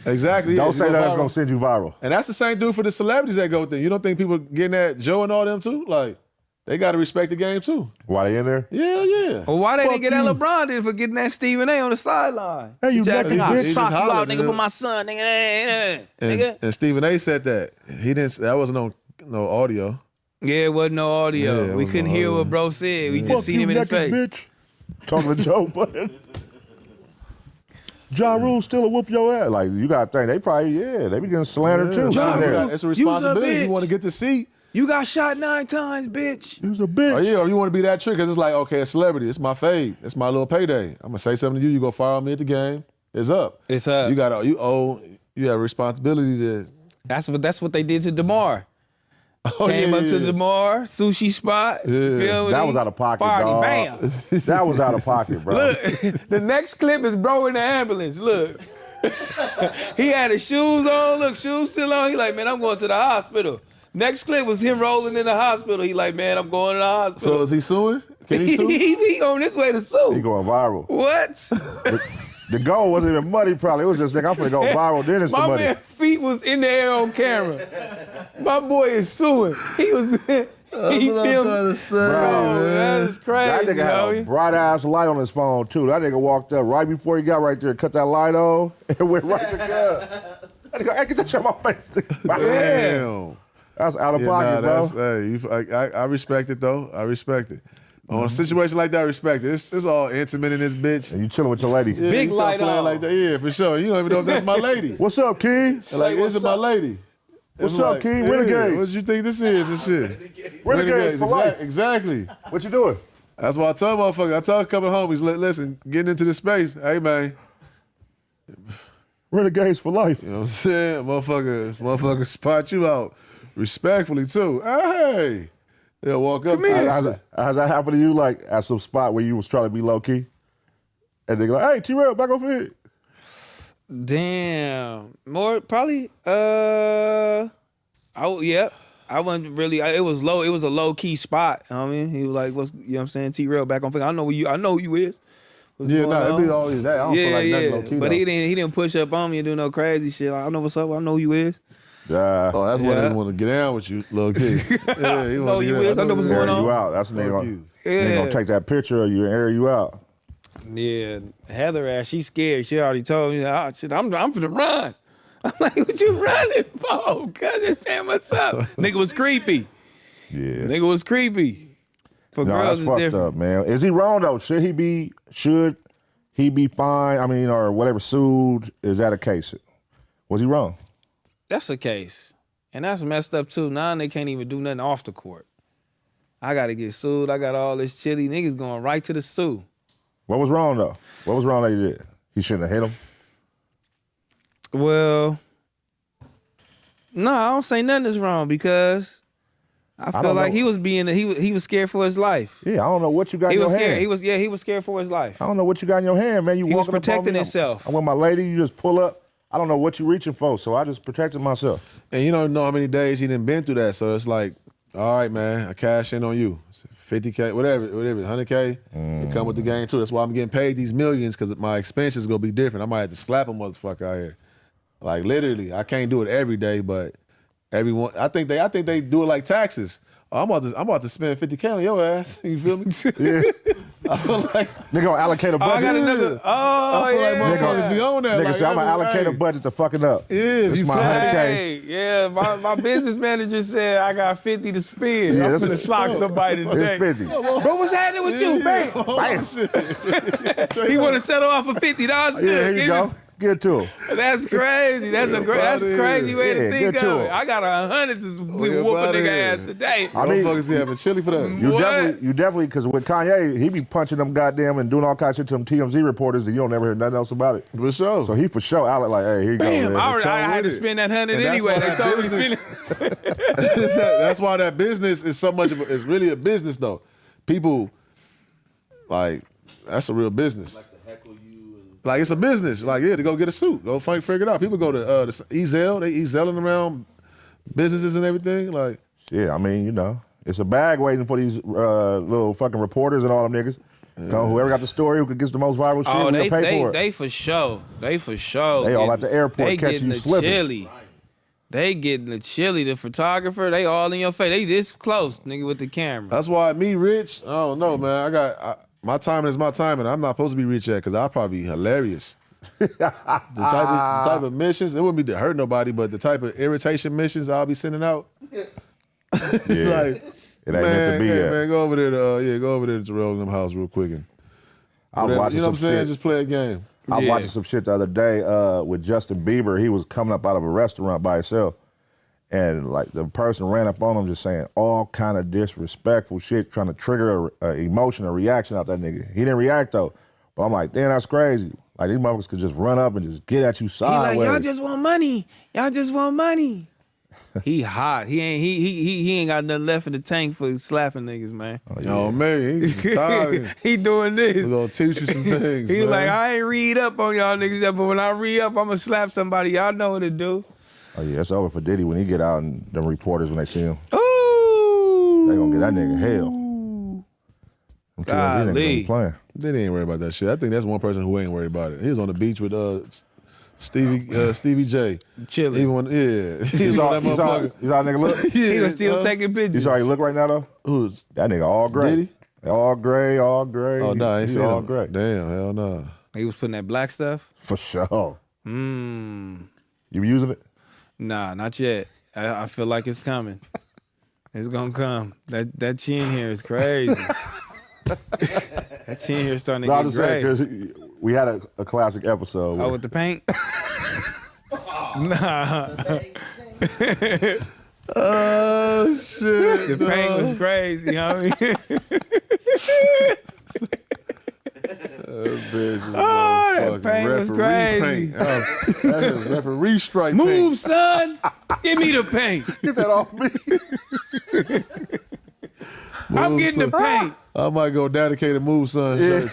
Exactly. Don't yeah, say that's gonna send you viral. And that's the same dude for the celebrities that go there. You don't think people getting at Joe and all them too? Like, they got to respect the game too. Why they in there? Yeah. Well, why they Fuck didn't get that you. LeBron did for getting that Stephen A on the sideline? Hey, you Jack, naked I'll bitch. sock you out, hollered, nigga, nigga. for my son, nigga. Nigga. And Stephen A said that. He didn't. That wasn't no audio. Yeah, it wasn't no audio. Yeah, it we wasn't couldn't no hear audio. what bro said. We Fuck just seen you, him in his naked face. bitch. Talking to Joe Budden. Ja Rule still a whoop your ass. Like, you got to think, they probably, they be getting slandered too. Ja Sitting there. Rule. It's a You's a responsibility. bitch. You want to get the seat. You got shot 9 times, bitch. He was a bitch. Or you want to be that trick because it's like, okay, a celebrity. It's my fade. It's my little payday. I'm gonna say something to you. You go fire on me at the game. It's up. It's up. You have a responsibility to. That's what they did to DeMar. Came up to DeMar, sushi spot. You feel me? That was out of pocket, Party, dog. bam. That was out of pocket, bro. Look, the next clip is bro in the ambulance. Look. He had his shoes on. Look, shoes still on. He like, man, I'm going to the hospital. Next clip was him rolling in the hospital. He like, man, I'm going to the hospital. So is he suing? Can he sue? he on this way to sue. He going viral. What? The goal wasn't even money, probably. It was just, nigga, I'm finna go viral, then it's the My money. man feet was in the air on camera. My boy is suing. He was. He filmed. to say, Bro, that is crazy. That nigga had a homie. bright ass light on his phone too. That nigga walked up right before he got right there, cut that light on, and went right to God. That nigga, hey, get that shit out my face. Damn. That's out of pocket, bro. I respect it though. I respect it. On a situation like that, I respect it. It's all intimate in this bitch. And you chilling with your lady. Yeah, Big you light playing on. like that. Yeah, for sure. You don't even know if that's my lady. What's up, Keem? Like, what's is it my up? lady? What's It's up, like, Keem? yeah, Renegades. what you think this is and shit? Renegades for life. Exactly. What you doing? That's why I tell motherfuckers. I tell a couple of homies, listen, getting into this space, hey man, Renegades for life. you know what I'm saying? Motherfucker spot you out respectfully too. Hey, they'll walk up to you. Has that happened to you, like, at some spot where you was trying to be low key? And they go, like, hey, T-Rail, back over here. Damn. More probably. I wasn't really. It was low. It was a low key spot. You know what I mean, he was like, "What's you know what I'm saying?" T-Rail back on. I know who you. I know who you is. What's Yeah, going no, on? it be always that. I don't feel like nothing low key. But though. he didn't push up on me and do no crazy shit. Like, I know what's up. I know who you is. Yeah. Oh, that's why Yeah. they want to get down with you, little kid. Yeah, he know wanna you get is. down. I know what's Air going on. you out. That's when they Fuck gonna, you. they gonna take that picture of you and air you out. Yeah, Heather ass, she scared. She already told me, oh, shit, I'm finna run. I'm like, what you running for? Cuz just saying what's up. Nigga was creepy. Yeah. Nigga was creepy. For No, girls, that's it's fucked different. up, man. Is he wrong though? Should he be fined? I mean, or whatever, sued? Is that a case? Was he wrong? That's a case. And that's messed up too. Now they can't even do nothing off the court. I gotta get sued. I got all this chili. Niggas going right to the sue. What was wrong though? What was wrong that he did? He shouldn't have hit him. Well, no, I don't say nothing is wrong because I feel don't like know. he was scared for his life. Yeah, I don't know what you got He in was your scared. hand. He was scared for his life. I don't know what you got in your hand, man. You He was walking up on protecting me, himself. I'm with my lady. You just pull up. I don't know what you reaching for, so I just protected myself. And you don't know how many days he done been through that. So it's like, all right, man, I cash in on you. 50K, whatever, 100K. It come with the game too. That's why I'm getting paid these millions, because my expenses gonna be different. I might have to slap a motherfucker out here. Like literally, I can't do it every day, but everyone, I think they do it like taxes. Oh, I'm about to spend 50K on your ass. You feel me? Yeah. I feel like Nigga gonna allocate a Oh, I budget. got another. Oh, I feel like yeah. motherfuckers be on that. Nigga like, say I'm gonna allocate a hey, budget to fucking up. Yeah, if This you my flat. 100K. Hey, yeah, my business manager said I got 50 to spend. Yeah, I'm that's finna a- sock somebody today. It's 50. Bro, what's happening with you, man? He want to settle off for $50. Yeah, Good. here you Give go. Get to him. That's crazy. That's a crazy way to Yeah, think get to of it. it. I got 100 to whoop a outta nigga here. ass today. I mean- Motherfuckers be having chili for that. You definitely, because with Kanye, he be punching them goddamn and doing all kinds of shit to them TMZ reporters that you don't never hear nothing else about it. For sure. So he for sure out like, hey, here you Damn, go. Man. I had to with it. spend that 100 And that's anyway. why They that told me to business- spend it. That's why that business is so much of it's really a business though. People like that's a real business. Like to heckle you and Like, it's a business. Like, yeah, to go get a suit. Go figure it out. People go to Ezel. They Ezeling around businesses and everything. Like, yeah, I mean, you know, it's a bag waiting for these little fucking reporters and all them niggas. Whoever got the story, who could get the most viral shit, we'll pay for it. They for sure. They for sure. They all at the airport catching you slipping. Chili. They getting the chili. The photographer, they all in your face. They this close, nigga, with the camera. that's why me, Rich, I don't know, man. My timing is my timing. I'm not supposed to be rich yet because I'll probably be hilarious. the type of missions, it wouldn't be to hurt nobody, but the type of irritation missions I'll be sending out. Yeah. Like, It ain't meant to be yet. Man, go over there to Terrell in them house real quick. And I was watching you know what I'm saying? shit. Just play a game. I was watching some shit the other day with Justin Bieber. He was coming up out of a restaurant by himself. And like the person ran up on him just saying all kind of disrespectful shit, trying to trigger an emotion, a reaction out that nigga. He didn't react though. But I'm like, damn, that's crazy. Like these motherfuckers could just run up and just get at you sideways. He like, y'all just want money. Y'all just want money. He hot. He ain't got nothing left in the tank for slapping niggas, man. Oh man, he's tired. He doing this. We're gonna teach you some things. He man. like, I ain't read up on y'all niggas yet, but when I read up, I'ma slap somebody. Y'all know what to do. Oh yeah, it's over for Diddy when he get out and them reporters when they see him. Ooh. They gonna get that nigga hell. I'm telling you, they ain't playing. Diddy ain't worried about that shit. I think that's one person who ain't worried about it. He was on the beach with Stevie J. Chilling. Even when, yeah. You saw that nigga look? Yeah, He was still taking You pictures. saw how he look right now though? Who's That nigga all gray. Diddy? All gray, all gray. Oh, no, I ain't He seen all him. gray. Damn, hell no. He was putting that black stuff. For sure. Mmm. You using it? Nah, not yet. I feel like it's coming. It's gonna come. That chin here is crazy. That chin here is starting to No, I'm get just saying gray. because we had a classic episode. Oh, with the paint? Nah. Oh, shit. The paint was crazy, you know what I mean? That paint was crazy. That's a referee strike. Move, son. Give me the paint. Get that off me. I'm getting the paint. I might go dedicated move, son. Shirts.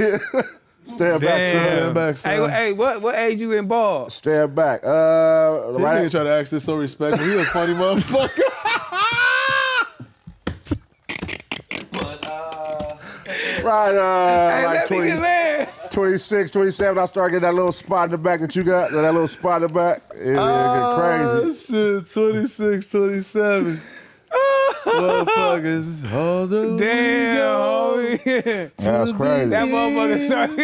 Stand back, son. Stand back, son. Hey, what age you in ball? Stand back. This Right. nigga try to ask this so respectful. He a funny motherfucker. Right. Hey, Like let me get there. 26, 27, I start getting that little spot in the back that you got. That little spot in the back. It get crazy. Shit, 26, 27. Motherfuckers, hold on. Damn, homie. That's crazy. That motherfucker started.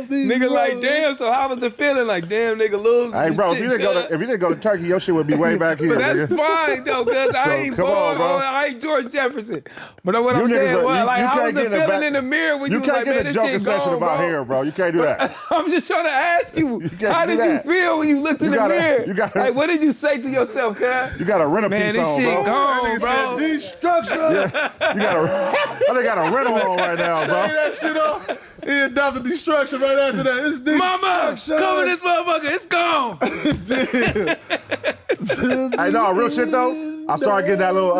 Nigga like, damn, so how was the feeling? Like, damn, nigga lose. Hey, bro, if you didn't go to Turkey, your shit would be way back here. But that's nigga. fine, though, because I So, ain't come on, born. bro. I ain't George Jefferson. But what You I'm niggas saying are- was, you- like, you how can't was the get in the feeling back- in the mirror when you You was can't like, get man, a this joking shit session gone, about bro? hair, bro. You can't do that. I'm just trying to ask you, can't how do did that. you feel when you looked in You the gotta- mirror? you gotta- Like, what did you say to yourself, cuz? You got to rent a Man, piece this on, shit bro. gone, bro. Destruction. You got a rental on right now, bro. Say that shit off. He adopted destruction right after that. It's Mama, destruction. cover this motherfucker. It's gone. Hey, no, real shit though. I started getting that little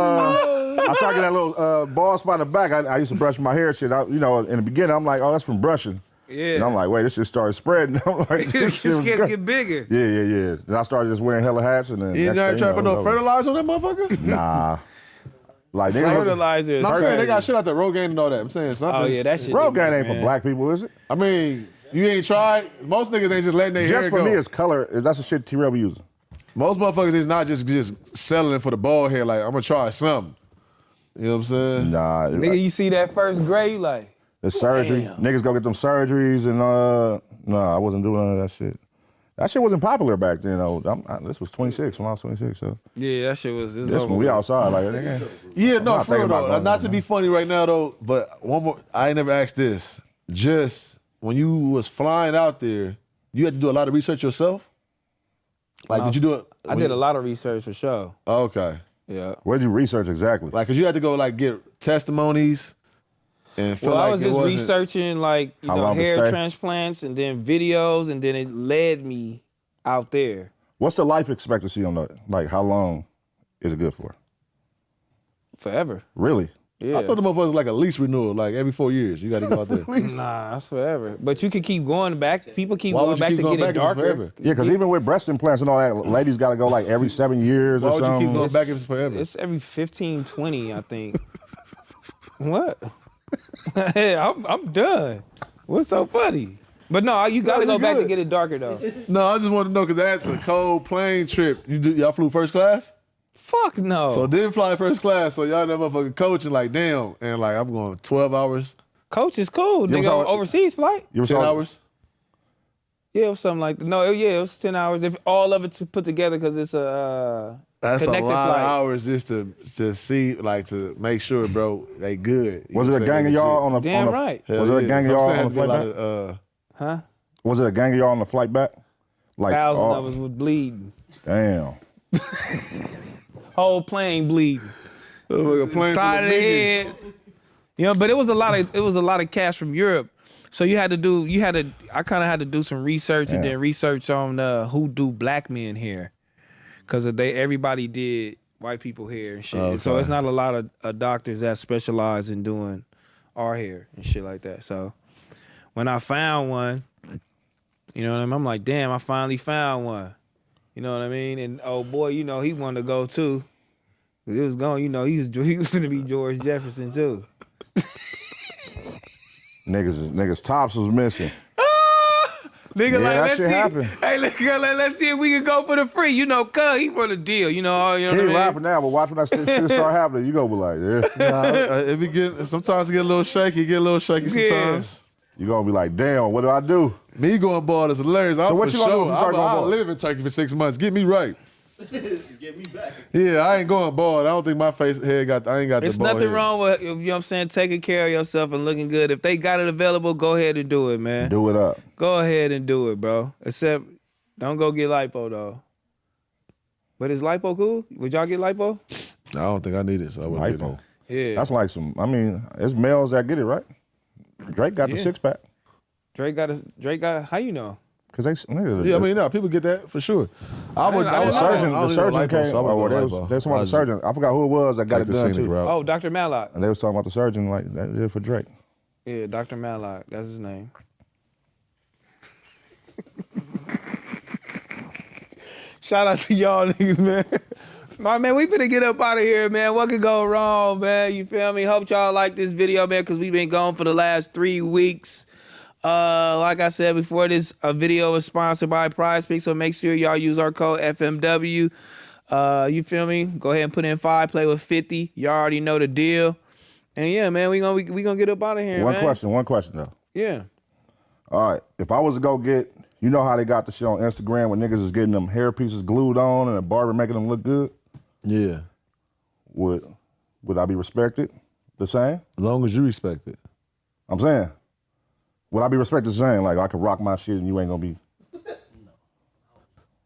bald spot in the back. I used to brush my hair, shit. In the beginning, I'm like, oh, that's from brushing. Yeah. And I'm like, wait, this shit started spreading. I'm like, this It's shit was getting good. get bigger. Yeah. Then I started just wearing hella hats, and then You next ain't thing trying to you put know, no it was over. fertilizer on that motherfucker? Nah. Like niggas. Fertilizer. No, I'm is saying they got crazy. shit out there, Rogaine and all that. I'm saying something. Oh, yeah, that shit. Rogaine ain't man. for black people, is it? I mean, you ain't tried. Most niggas ain't just letting their hair Just for go. me, it's color. That's the shit T-Rail be using. Most motherfuckers is not just selling for the bald hair. Like, I'm gonna try something. You know what I'm saying? Nah. Nigga, you see that first gray, you like, The surgery. Niggas go get them surgeries and I wasn't doing none of that shit. That shit wasn't popular back then though. This was 26 when I was 26, so yeah, that shit was. this when we outside like nigga. Yeah, I'm no, not for real thinking about though. going Not there, to be funny right now though, but one more. I ain't never asked this. Just when you was flying out there, you had to do a lot of research yourself. Like, did you do it? I did a lot of research for sure. Okay. Yeah. What did you research exactly? Like, cause you had to go like get testimonies and feel Well, like I was it just wasn't- researching like How long to hair stay? transplants and then videos, and then it led me out there. What's the life expectancy on that? Like how long is it good for? Forever. Really? Yeah. I thought the motherfuckers was like a lease renewal, like every 4 years. You got to go out there. Nah, that's forever. But you can keep going back. People keep Why going would you back keep to going get back it if it's darker. forever? Yeah, because even with breast implants and all that, ladies got to go like every 7 years Why or would you something. keep going back if it's forever? It's every 15, 20, I think. What? Hey, I'm done. What's so funny? But no, you got to go back to get it darker though. No, I just want to know because that's a cold plane trip. Y'all flew first class? Fuck no. So didn't fly first class. So y'all that motherfucking coaching like damn, and like I'm going 12 hours, Coach is cool. You ever Nigga, saw- overseas flight? You ever 10 saw- hours. Yeah, it was something like that. No, it was 10 hours. If all of it put together because it's a That's a connected lot flight. of hours just to see, like to make sure, bro, they good. You Was know it what a I'm gang of saying? y'all on the? Damn on the, right. Hell Was it a yeah. gang of So I'm y'all saying on the had to be flight a back? lot of, Huh? Was it a gang of y'all on the flight back? Like 1,000 all- of us was bleeding. Damn. Whole plane bleeding. a plane Side of the head. You know, but it was a lot of cash from Europe. So I kind of had to do some research and then research on who do black men hair. Cause everybody did white people hair and shit. Okay. So it's not a lot of doctors that specialize in doing our hair and shit like that. So when I found one, you know what I mean? I'm like, damn, I finally found one. You know what I mean? And oh boy, you know, he wanted to go too. It was going, you know, he was gonna be George Jefferson too. Niggas tops was missing. Nigga, Yeah, like, that let's shit see. happened. Hey, let's see if we can go for the free. You know, cuz he for the deal. You know He what I ain't mean? laughing now, but watch when that shit start happening. You gonna be like, yeah. it be getting sometimes it get a little shaky. Sometimes. You gonna be like, damn, what do I do? Me going bald is hilarious. I'm what for you gonna do sure. if you start going I'll bald? live in Turkey for 6 months. Get me right. Get me back. Yeah, I ain't going bald. I don't think my head got. I ain't got There's the bald nothing head. wrong with, you know what I'm saying, taking care of yourself and looking good. If they got it available, go ahead and do it, man. Do it up. Go ahead and do it, bro. Except, don't go get lipo, though. But is lipo cool? Would y'all get lipo? I don't think I need it, so I wouldn't Lipo. Yeah. That's like some. I mean, it's males that get it, right? Drake got the Yeah. 6-pack. Drake got how you know? Cause they. Nigga, Yeah, I mean, no, people get that for sure. I would. I would didn't know. the surgeon came. So Or there's some other surgeon. I forgot who it was that got it done too. Oh, Dr. Mallock. And they was talking about the surgeon like that did it for Drake. Yeah, Dr. Mallock. That's his name. Shout out to y'all niggas, man. My man, we finna get up out of here, man. What could go wrong, man? You feel me? Hope y'all like this video, man, because we've been gone for the last 3 weeks. Like I said before, this video is sponsored by PrizePicks, so make sure y'all use our code FMW. You feel me? Go ahead and put in 5, play with 50. Y'all already know the deal. And yeah, man, we gonna get up out of here, One man. question though. Yeah. All right, if I was to go get, you know how they got the shit on Instagram when niggas is getting them hair pieces glued on and a barber making them look good? Yeah, Would I be respected the same? as long as you respect it. I'm saying, would I be respected the same? Like I could rock my shit and you ain't gonna be.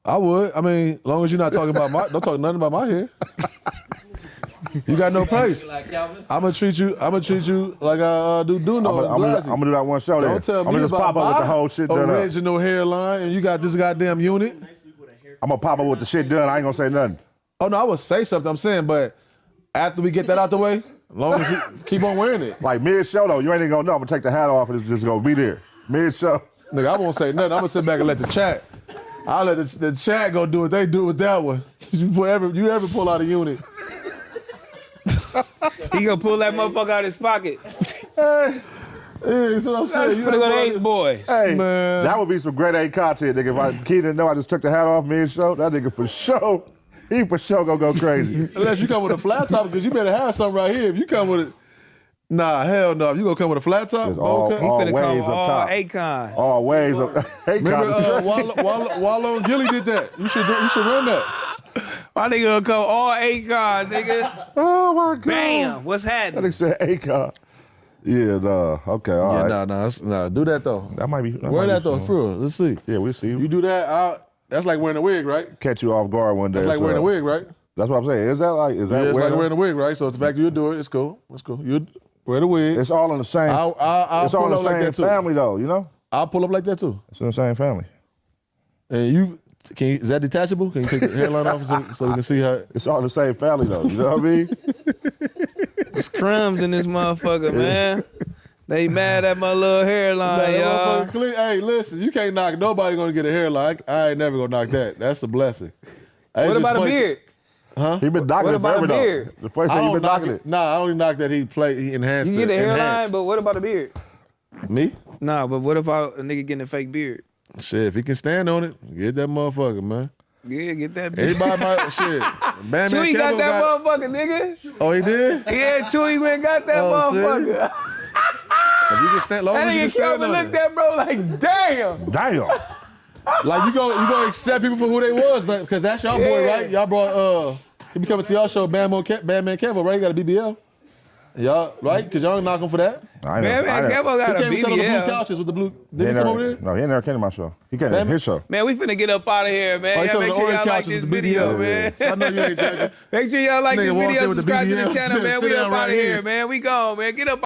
I would. I mean, as long as you're not talking about don't talk nothing about my hair. You got no place. Like Calvin. I'm gonna treat you like I do I'm gonna do that one show there. Don't tell me I'm gonna just about pop up with the my whole shit done up. original hairline, and you got this goddamn unit. I'm gonna pop up with the shit done. I ain't gonna say nothing. Oh no, I would say something. I'm saying, but after we get that out the way, as long as you keep on wearing it, Like mid-show though, you ain't even gonna know. I'm gonna take the hat off and it's just gonna be there. Mid-show. nigga, I won't say nothing. I'm gonna sit back and let the chat. I'll let the chat go do what they do with that one. You ever pull out a unit? He gonna pull that motherfucker out of his pocket. Yeah, that's what I'm saying. You Finna go to ever- Ace Boys. Hey, Man. that would be some grade A content, nigga. If I kid didn't know I just took the hat off mid-show, that nigga for sure, he for sure gonna go crazy. Unless you come with a flat top, because you better have something right here. If you come with it, nah, hell no. If you gonna come with a flat top, It's all- bowl cut. all Finna come waves up all top. Akon. All ways of hey, Remember, content. Wallow and Gilly did that. You should run that. My nigga gonna come all Akon, nigga. Oh my god. Bam. What's That happening? nigga said Akon. Yeah, nah. Okay, all right. Nah. Do that though. That might be. Wear that though, for real. Let's see. Yeah, we'll see. You do that, that's like wearing a wig, right? Catch you off guard one day. That's like so- wearing a wig, right? That's what I'm saying. Is that like? Is that Yeah, it's like wearing? wearing a wig, right? So the fact that you do it, it's cool. It's cool. You wear the wig. It's all in the same. I'll it's all pull in the up like same that too. family though. You know, I'll pull up like that too. it's in the same family. And is that detachable? Can you take the hairline off so we can see how? It's all in the same family though. You know what I mean? It's crumbs in this motherfucker, man. They mad at my little hairline, y'all. Hey, listen, you can't knock nobody gonna get a hairline. I ain't never gonna knock that. That's a blessing. What about a beard? Huh? He been knocking it about forever a beard? though. The first time he been knocking it. Nah, I only knock that he enhanced You it. get a hairline, enhanced. but what about a beard? Me? Nah, but what if a nigga getting a fake beard? Shit, if he can stand on it, get that motherfucker, man. Yeah, get that beard. Everybody might, shit. Bam Chewy got that motherfucker, nigga. Oh, he did? Yeah, Chewy went got that motherfucker. If you can stand, long That as you can nigga stand Kelvin on looked it. at bro like, damn. Damn. Like you gonna accept people for who they was, like, because that's y'all boy, Yeah. right? Y'all brought he be coming to y'all show, Batman Kevo, right? He got a BBL. Y'all, right? Because y'all knock him for that. Man, Kevo got He a came and sat on the blue BBL. couches with the blue. Did he come over there? No, he never came to my show. He came to his show. Man, we finna get up out of here, man. Oh, he Y'all sat on make the sure orange y'all like couches this with the video, BBL. man. So I know you ain't judging. Make sure y'all like Nigga this walked video, in with the subscribe to the BBL, channel, man. sit We down up right out of here, here. man. We gone, man. Get up.